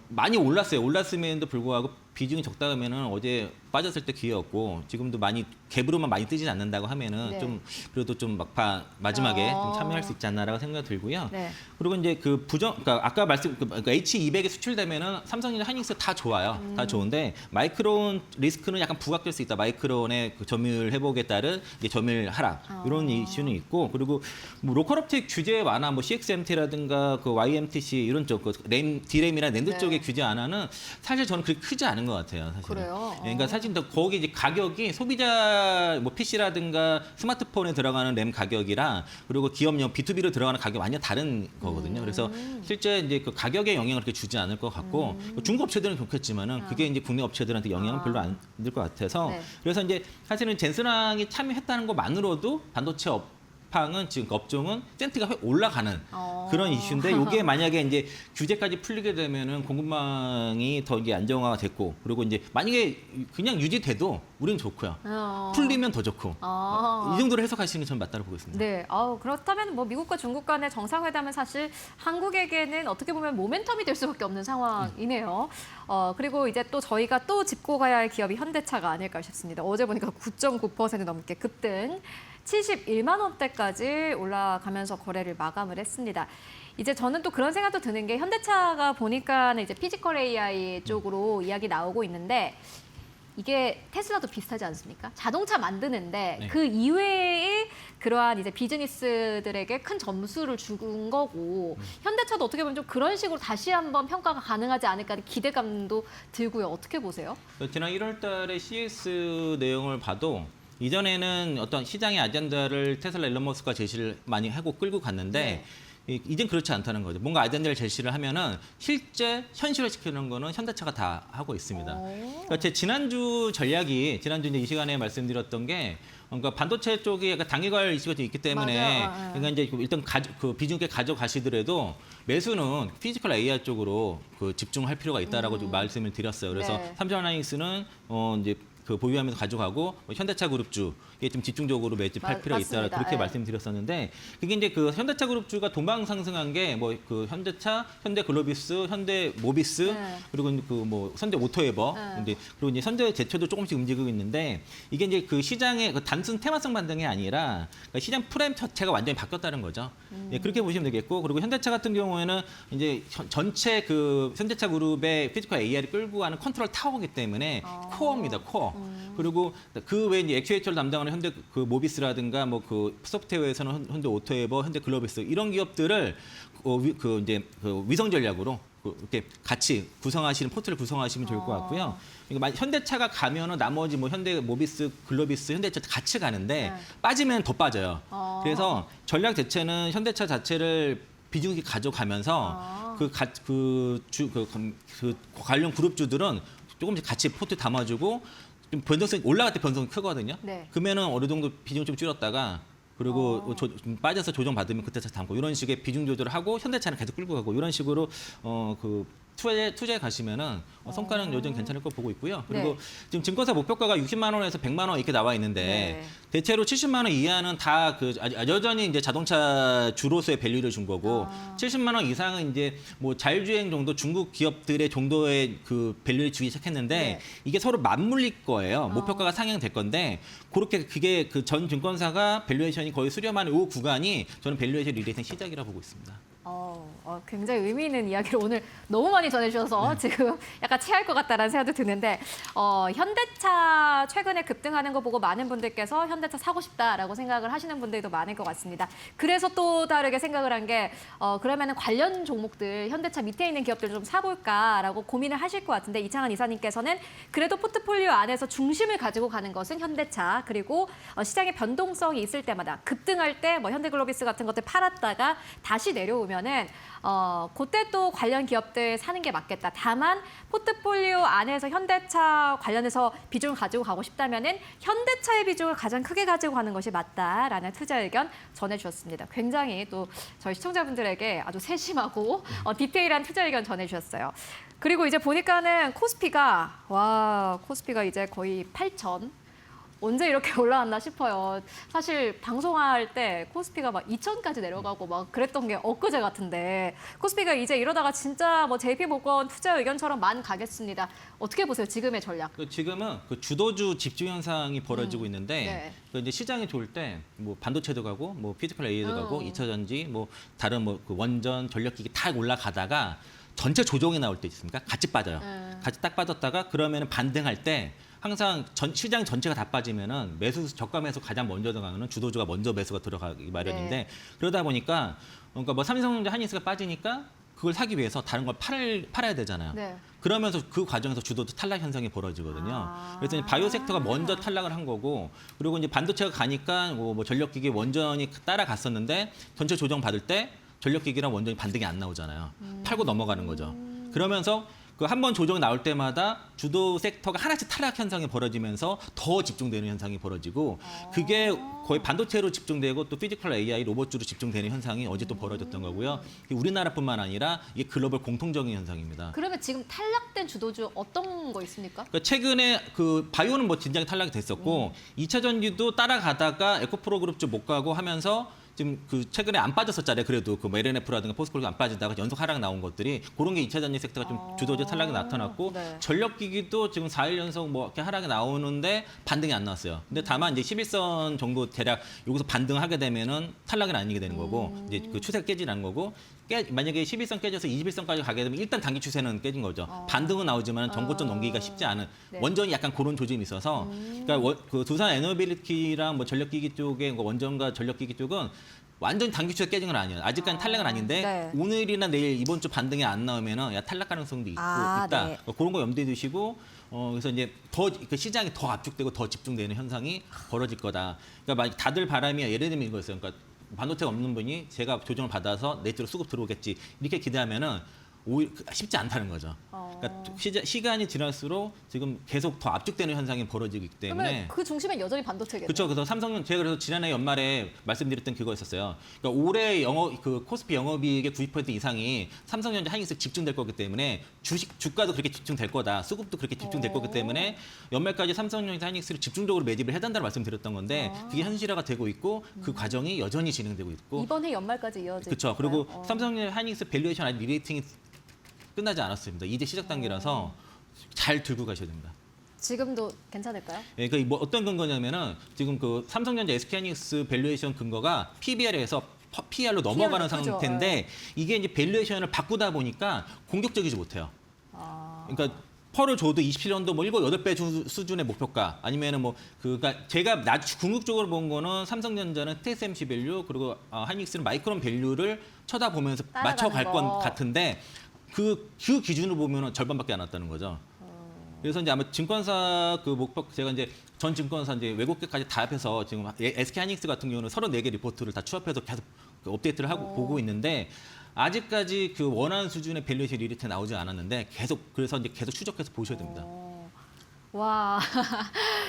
많이 올랐어요. 올랐음에도 불구하고 비중이 적다 하면은 어제 빠졌을 때 기회였고 지금도 많이 갭으로만 많이 뜨진 않는다고 하면은 네. 좀 그래도 좀 막판 마지막에 좀 참여할 수 있지 않나라고 생각이 들고요. 네. 그리고 이제 그러니까 아까 그러니까 H200에 수출되면은 삼성이나 하이닉스 다 좋아요. 다 좋은데 마이크론 리스크는 약간 부각될 수 있다. 마이크론의 그 점유율 회복에 따른 이제 점유율 하락 이런 이슈는 있고 그리고 뭐 로컬 업체 규제 완화 뭐 CXMT라든가 그 YMTC 이런 쪽 그 D램이나 낸드 네. 쪽의 규제 완화는 사실 저는 그렇게 크지 않은 것 것 같아요, 사실은. 그래요? 예, 그러니까 사실 더 거기 이제 가격이 소비자 뭐 PC라든가 스마트폰에 들어가는 램 가격이랑 그리고 기업용 B2B로 들어가는 가격이 완전 다른 거거든요. 그래서 실제 이제 그 가격에 영향을 그렇게 주지 않을 것 같고 중국 업체들은 좋겠지만은 그게 이제 국내 업체들한테 영향은 별로 안 줄 것 같아서 네. 그래서 이제 사실은 젠슨왕이 참여했다는 것만으로도 반도체 업황은 지금 업종은 센트가 올라가는 그런 이슈인데 이게 만약에 이제 규제까지 풀리게 되면은 공급망이 더 이게 안정화가 됐고 그리고 이제 만약에 그냥 유지돼도 우리는 좋고요. 풀리면 더 좋고 이 정도로 해석하시는 게 저는 맞다고 보고 있습니다. 네, 그렇다면 뭐 미국과 중국 간의 정상회담은 사실 한국에게는 어떻게 보면 모멘텀이 될 수밖에 없는 상황이네요. 그리고 이제 또 저희가 또 짚고 가야 할 기업이 현대차가 아닐까 싶습니다. 어제 보니까 9.9% 넘게 급등, 71만 원대까지 올라가면서 거래를 마감을 했습니다. 이제 저는 또 그런 생각도 드는 게 현대차가 보니까는 이제 피지컬 AI 쪽으로 이야기 나오고 있는데 이게 테슬라도 비슷하지 않습니까? 자동차 만드는데 네. 그 이외의 그러한 이제 비즈니스들에게 큰 점수를 준 거고 현대차도 어떻게 보면 좀 그런 식으로 다시 한번 평가가 가능하지 않을까 하는 기대감도 들고요. 어떻게 보세요? 지난 1월 달에 CES 내용을 봐도 이전에는 어떤 시장의 아젠다를 테슬라 일론 머스크가 제시를 많이 하고 끌고 갔는데 이젠 그렇지 않다는 거죠. 뭔가 아젠다를 제시를 하면은 실제 현실화시키는 거는 현대차가 다 하고 있습니다. 그러니까 제 지난주 전략이 지난주 이제 이 시간에 말씀드렸던 게 그러니까 반도체 쪽이 약간 단기갈 이슈가 좀 있기 때문에 맞아요. 그러니까 이제 일단 그 비중 있게 가져가시더라도 매수는 피지컬 AI 쪽으로 그 집중할 필요가 있다라고 좀 말씀을 드렸어요. 그래서 네. 삼성하이닉스는 이제 그 보유하면서 가져가고 현대차 그룹주에 좀 집중적으로 매집할 필요가 있다 맞습니다. 그렇게 예. 말씀드렸었는데 그게 이제 그 현대차 그룹주가 동방 상승한 게 뭐 그 현대차, 현대글로비스, 현대모비스 네. 그리고 그 뭐 현대오토에버 이제 그리고 이제 현대제철도 조금씩 움직이고 있는데 이게 이제 그 시장의 그 단순 테마성 반등이 아니라 그러니까 시장 프레임 자체가 완전히 바뀌었다는 거죠. 예, 그렇게 보시면 되겠고 그리고 현대차 같은 경우에는 이제 전체 그 현대차 그룹의 피지컬 AI를 끌고 가는 컨트롤 타워이기 때문에 코어입니다, 코어. 그리고 그 외에 이제 액추에이터를 담당하는 현대 그 모비스라든가 뭐 그 소프트웨어에서는 현대 오토에버, 현대 글로비스 이런 기업들을 그 이제 그 위성 전략으로 이렇게 같이 구성하시는 포트를 구성하시면 좋을 것 같고요. 그러니까 현대차가 가면은 나머지 뭐 현대 모비스, 글로비스, 현대차 같이 가는데 빠지면 더 빠져요. 그래서 전략 대체는 현대차 자체를 비중 있게 가져가면서 그 관련 그룹주들은 조금씩 같이 포트 담아주고 좀 변동성이 올라갈 때 변동성이 크거든요. 네. 그러면은 어느 정도 비중 좀 줄였다가 그리고 좀 빠져서 조정 받으면 그때 다시 담고 이런 식의 비중 조절을 하고 현대차는 계속 끌고 가고 이런 식으로 그 투자에 가시면은 성과는 여전히 괜찮을 거 보고 있고요. 그리고 네. 지금 증권사 목표가가 60만 원에서 100만 원 이렇게 나와 있는데 네. 대체로 70만 원 이하는 다 그 여전히 이제 자동차 주로서의 밸류를 준 거고 70만 원 이상은 이제 뭐 자율주행 정도 중국 기업들의 정도의 그 밸류를 주기 시작했는데 네. 이게 서로 맞물릴 거예요. 목표가가 상향될 건데 그렇게 그게 그 전 증권사가 밸류에이션이 거의 수렴하는 이 구간이 저는 밸류에이션 리레이션 시작이라고 보고 있습니다. 굉장히 의미 있는 이야기를 오늘 너무 많이 전해주셔서 지금 약간 체할 것 같다라는 생각도 드는데 현대차 최근에 급등하는 거 보고 많은 분들께서 현대차 사고 싶다라고 생각을 하시는 분들도 많을 것 같습니다. 그래서 또 다르게 생각을 한 게 그러면은 관련 종목들 현대차 밑에 있는 기업들 좀 사볼까라고 고민을 하실 것 같은데 이창한 이사님께서는 그래도 포트폴리오 안에서 중심을 가지고 가는 것은 현대차 그리고 시장의 변동성이 있을 때마다 급등할 때 뭐 현대글로비스 같은 것들 팔았다가 다시 내려오면은 그때 또 관련 기업들 사는 게 맞겠다. 다만 포트폴리오 안에서 현대차 관련해서 비중을 가지고 가고 싶다면은 현대차의 비중을 가장 크게 가지고 가는 것이 맞다라는 투자 의견 전해주셨습니다. 굉장히 또 저희 시청자분들에게 아주 세심하고 디테일한 투자 의견 전해주셨어요. 그리고 이제 보니까는 코스피가 이제 거의 8,000. 언제 이렇게 올라왔나 싶어요. 사실 방송할 때 코스피가 막 2,000까지 내려가고 막 그랬던 게 엊그제 같은데 코스피가 이제 이러다가 진짜 뭐 JP모건 투자 의견처럼 만 가겠습니다. 어떻게 보세요? 지금의 전략? 지금은 그 주도주 집중 현상이 벌어지고 있는데 네. 그 이제 시장이 좋을 때 뭐 반도체도 가고 뭐 피지컬 AI도 가고 2차 전지 뭐 다른 뭐 그 원전 전력기기 다 올라가다가 전체 조정이 나올 때 있습니까? 같이 빠져요. 같이 딱 빠졌다가 그러면은 반등할 때 항상 시장 전체가 다 빠지면은 저가 매수 가장 먼저 들어가는 주도주가 먼저 매수가 들어가기 마련인데 네. 그러다 보니까 그러니까 뭐 삼성전자 한인스가 빠지니까 그걸 사기 위해서 다른 걸 팔아야 되잖아요. 네. 그러면서 그 과정에서 주도도 탈락 현상이 벌어지거든요. 그래서 이제 바이오 섹터가 먼저 탈락을 한 거고, 그리고 이제 반도체가 가니까 뭐 전력기기 원전이 따라갔었는데 전체 조정 받을 때 전력기기랑 원전이 반등이 안 나오잖아요. 팔고 넘어가는 거죠. 그러면서 그 한 번 조정이 나올 때마다 주도 섹터가 하나씩 탈락 현상이 벌어지면서 더 집중되는 현상이 벌어지고, 그게 거의 반도체로 집중되고 또 피지컬 AI 로봇주로 집중되는 현상이 어제 또 벌어졌던 거고요. 우리나라뿐만 아니라 이게 글로벌 공통적인 현상입니다. 그러면 지금 탈락된 주도주 어떤 거 있습니까? 그러니까 최근에 그 바이오는 뭐 진작에 탈락이 됐었고 2차 전지도 따라가다가 에코프로그룹 쪽 못 가고 하면서 지금 그 최근에 안 빠졌었잖아요. 그래도 그 LNF라든가 포스코가 안 빠지다가 연속 하락 나온 것들이 그런 게 2차 전지 섹터가 좀 주도적 탈락이 나타났고, 네. 전력기기도 지금 4일 연속 뭐 이렇게 하락이 나오는데 반등이 안 나왔어요. 근데 다만 이제 11선 정도 대략 여기서 반등하게 되면은 탈락은 아니게 되는 거고, 이제 그 추세가 깨지는 거고, 만약에 11선 깨져서 21선까지 가게 되면 일단 단기 추세는 깨진 거죠. 반등은 나오지만 전고점 넘기기가 쉽지 않은, 네. 원전이 약간 그런 조짐이 있어서, 그러니까 그 두산 에너빌리티랑 뭐 전력기기 쪽의 원전과 전력기기 쪽은 완전 단기 추세 깨진 건 아니에요. 아직까지는 탈락은 아닌데 네. 오늘이나 내일 이번 주 반등이 안 나오면은 야 탈락 가능성도 있다. 네. 그런 거 염두에 두시고, 그래서 이제 더 그 시장이 더 압축되고 더 집중되는 현상이 벌어질 거다. 그러니까 막 다들 바람이 예를 들면 이거였어요. 그러니까 반도체가 없는 분이 제가 조정을 받아서 내주로 수급 들어오겠지 이렇게 기대하면은 오히려 쉽지 않다는 거죠. 그러니까 시간이 지날수록 지금 계속 더 압축되는 현상이 벌어지기 때문에. 그러면 그 중심엔 여전히 반도체겠네요. 그렇죠. 그래서 삼성은 제가 그래서 지난해 연말에 말씀드렸던 그거 있었어요. 그러니까 올해 그 코스피 영업이익의 90% 이상이 삼성전자 하이닉스에 집중될 거기 때문에 주가도 그렇게 집중될 거다. 수급도 그렇게 집중될 거기 때문에 연말까지 삼성전자 하이닉스를 집중적으로 매집을 해야 된다는 말씀드렸던 건데 그게 현실화가 되고 있고 그 과정이 여전히 진행되고 있고. 이번 해 연말까지 이어질 그렇죠. 그리고 삼성전자 하이닉스 밸류에이션 아직 리레이팅이 끝나지 않았습니다. 이제 시작 단계라서 잘 들고 가셔야 됩니다. 지금도 괜찮을까요? 예, 그러니까 뭐 어떤 근거냐면은 지금 그 삼성전자 SK하이닉스 밸류에이션 근거가 PBR에서 PR로 넘어가는 그죠. 상태인데 이게 이제 밸류에이션을 바꾸다 보니까 공격적이지 못해요. 그러니까 펄을 줘도 27년도 뭐 7, 8배 수준의 목표가 아니면은 뭐 그러니까 제가 궁극적으로 본 거는 삼성전자는 TSMC 밸류 그리고 하이닉스는 마이크론 밸류를 쳐다보면서 맞춰갈 건 같은데 그 기준으로 보면은 절반밖에 안 왔다는 거죠. 그래서 이제 아마 증권사 그 목표 제가 이제 전 증권사 이제 외국계까지 다 합해서 지금 SK하이닉스 같은 경우는 34개 리포트를 다 추합해서 계속 그 업데이트를 하고 보고 있는데 아직까지 그 원하는 수준의 밸류에이션 리리트 나오지 않았는데 계속 그래서 이제 계속 추적해서 보셔야 됩니다. 와,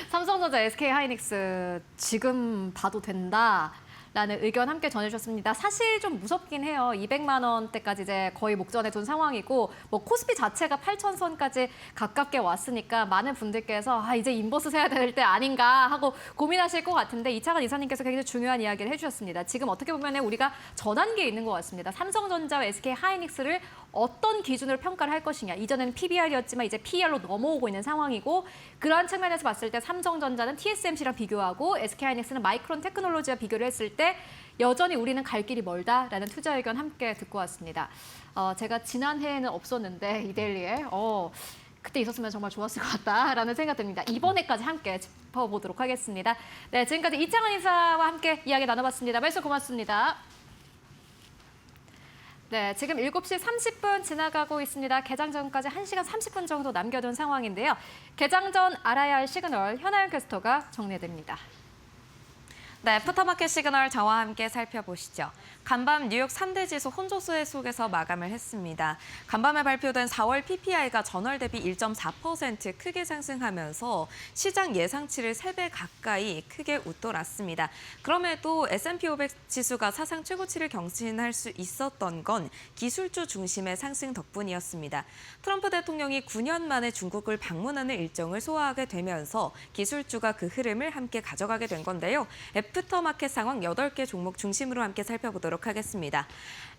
삼성전자, SK하이닉스 지금 봐도 된다. 라는 의견 함께 전해주셨습니다. 사실 좀 무섭긴 해요. 200만 원대까지 이제 거의 목전에 둔 상황이고 뭐 코스피 자체가 8,000선까지 가깝게 왔으니까 많은 분들께서 이제 인버스 세야 될 때 아닌가 하고 고민하실 것 같은데 이창환 이사님께서 굉장히 중요한 이야기를 해주셨습니다. 지금 어떻게 보면 우리가 전환기에 있는 것 같습니다. 삼성전자와 SK하이닉스를 어떤 기준으로 평가를 할 것이냐. 이전에는 PBR이었지만 이제 PER로 넘어오고 있는 상황이고 그러한 측면에서 봤을 때 삼성전자는 TSMC랑 비교하고 SK하이닉스는 마이크론 테크놀로지와 비교를 했을 때 여전히 우리는 갈 길이 멀다라는 투자 의견 함께 듣고 왔습니다. 제가 지난해에는 없었는데 이데일리에 그때 있었으면 정말 좋았을 것 같다라는 생각 듭니다. 이번에까지 함께 짚어보도록 하겠습니다. 네, 지금까지 이창환 이사와 함께 이야기 나눠봤습니다. 말씀 고맙습니다. 네, 지금 7시 30분 지나가고 있습니다. 개장 전까지 1시간 30분 정도 남겨둔 상황인데요. 개장 전 알아야 할 시그널 현아연 캐스터가 정리해드립니다. 네, 애프터마켓 시그널 저와 함께 살펴보시죠. 간밤 뉴욕 3대 지수 혼조세 속에서 마감을 했습니다. 간밤에 발표된 4월 PPI가 전월 대비 1.4% 크게 상승하면서 시장 예상치를 3배 가까이 크게 웃돌았습니다. 그럼에도 S&P 500 지수가 사상 최고치를 경신할 수 있었던 건 기술주 중심의 상승 덕분이었습니다. 트럼프 대통령이 9년 만에 중국을 방문하는 일정을 소화하게 되면서 기술주가 그 흐름을 함께 가져가게 된 건데요. 애프터마켓 상황 8개 종목 중심으로 함께 살펴보도록 하겠습니다.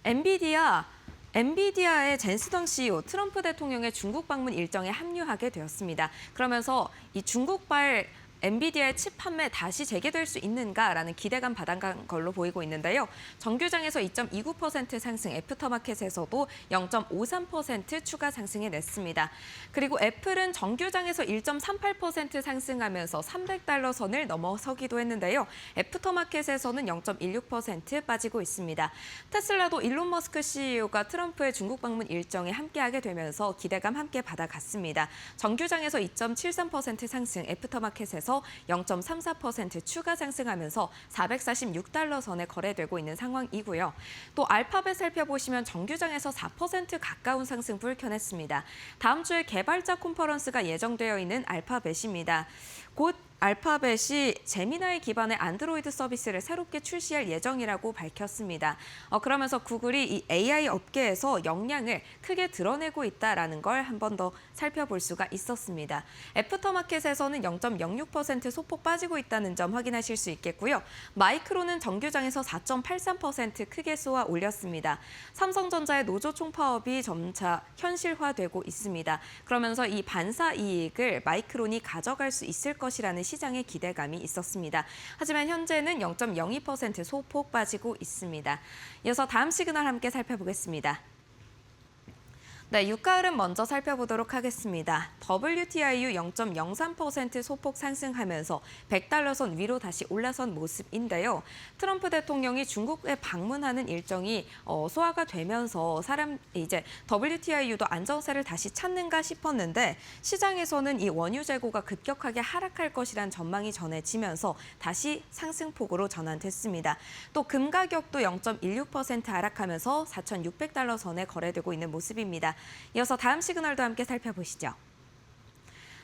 엔비디아의 젠스덩 CEO 트럼프 대통령의 중국 방문 일정에 합류하게 되었습니다. 그러면서 이 중국발 엔비디아의 칩 판매 다시 재개될 수 있는가라는 기대감 바닥난 걸로 보이고 있는데요. 정규장에서 2.29% 상승, 애프터마켓에서도 0.53% 추가 상승해냈습니다. 그리고 애플은 정규장에서 1.38% 상승하면서 $300 선을 넘어서기도 했는데요. 애프터마켓에서는 0.16% 빠지고 있습니다. 테슬라도 일론 머스크 CEO가 트럼프의 중국 방문 일정에 함께하게 되면서 기대감 함께 받아갔습니다. 정규장에서 2.73% 상승, 애프터마켓에서 0.34% 추가 상승하면서 $446 선에 거래되고 있는 상황이고요. 또 알파벳 살펴보시면 정규장에서 4% 가까운 상승폭을 켜냈습니다. 다음 주에 개발자 컨퍼런스가 예정되어 있는 알파벳입니다. 곧 알파벳이 제미나이 기반의 안드로이드 서비스를 새롭게 출시할 예정이라고 밝혔습니다. 그러면서 구글이 이 AI 업계에서 역량을 크게 드러내고 있다는 걸 한 번 더 살펴볼 수가 있었습니다. 애프터마켓에서는 0.06% 소폭 빠지고 있다는 점 확인하실 수 있겠고요. 마이크론은 정규장에서 4.83% 크게 쏘아 올렸습니다. 삼성전자의 노조 총파업이 점차 현실화되고 있습니다. 그러면서 이 반사 이익을 마이크론이 가져갈 수 있을 것이라는 시장의 기대감이 있었습니다. 하지만 현재는 0.02% 소폭 빠지고 있습니다. 이어서 다음 시그널 함께 살펴보겠습니다. 네, 유가 흐름 먼저 살펴보도록 하겠습니다. WTIU 0.03% 소폭 상승하면서 $100 선 위로 다시 올라선 모습인데요. 트럼프 대통령이 중국에 방문하는 일정이 소화가 되면서 이제 WTIU도 안정세를 다시 찾는가 싶었는데 시장에서는 이 원유 재고가 급격하게 하락할 것이란 전망이 전해지면서 다시 상승폭으로 전환됐습니다. 또 금 가격도 0.16% 하락하면서 $4,600 선에 거래되고 있는 모습입니다. 이어서 다음 시그널도 함께 살펴보시죠.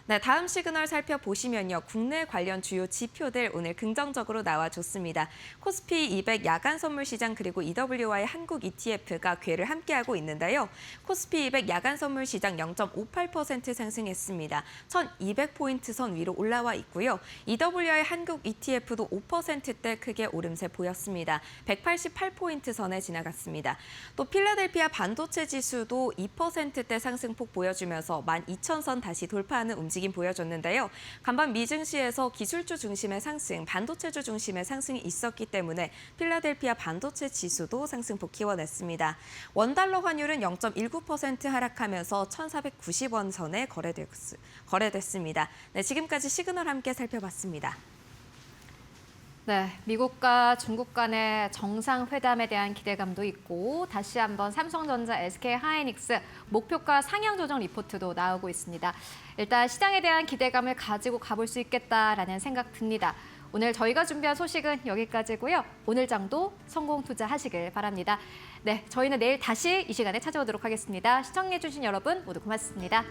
네, 다음 시그널 살펴보시면요. 국내 관련 주요 지표들 오늘 긍정적으로 나와줬습니다. 코스피 200 야간 선물 시장 그리고 EWY 한국 ETF가 궤를 함께하고 있는데요. 코스피 200 야간 선물 시장 0.58% 상승했습니다. 1200포인트 선 위로 올라와 있고요. EWY 한국 ETF도 5%대 크게 오름세 보였습니다. 188포인트 선에 지나갔습니다. 또 필라델피아 반도체 지수도 2%대 상승폭 보여주면서 12,000선 다시 돌파하는 움직임 보여줬는데요. 간밤 미증시에서 기술주 중심의 상승, 반도체주 중심의 상승이 있었기 때문에 필라델피아 반도체 지수도 상승폭 키워냈습니다. 원달러 환율은 0.19% 하락하면서 1,490원 선에 거래됐습니다. 네, 지금까지 시그널 함께 살펴봤습니다. 네, 미국과 중국 간의 정상회담에 대한 기대감도 있고 다시 한번 삼성전자, SK하이닉스 목표가 상향 조정 리포트도 나오고 있습니다. 일단 시장에 대한 기대감을 가지고 가볼 수 있겠다라는 생각 듭니다. 오늘 저희가 준비한 소식은 여기까지고요. 오늘 장도 성공 투자하시길 바랍니다. 네, 저희는 내일 다시 이 시간에 찾아오도록 하겠습니다. 시청해주신 여러분 모두 고맙습니다.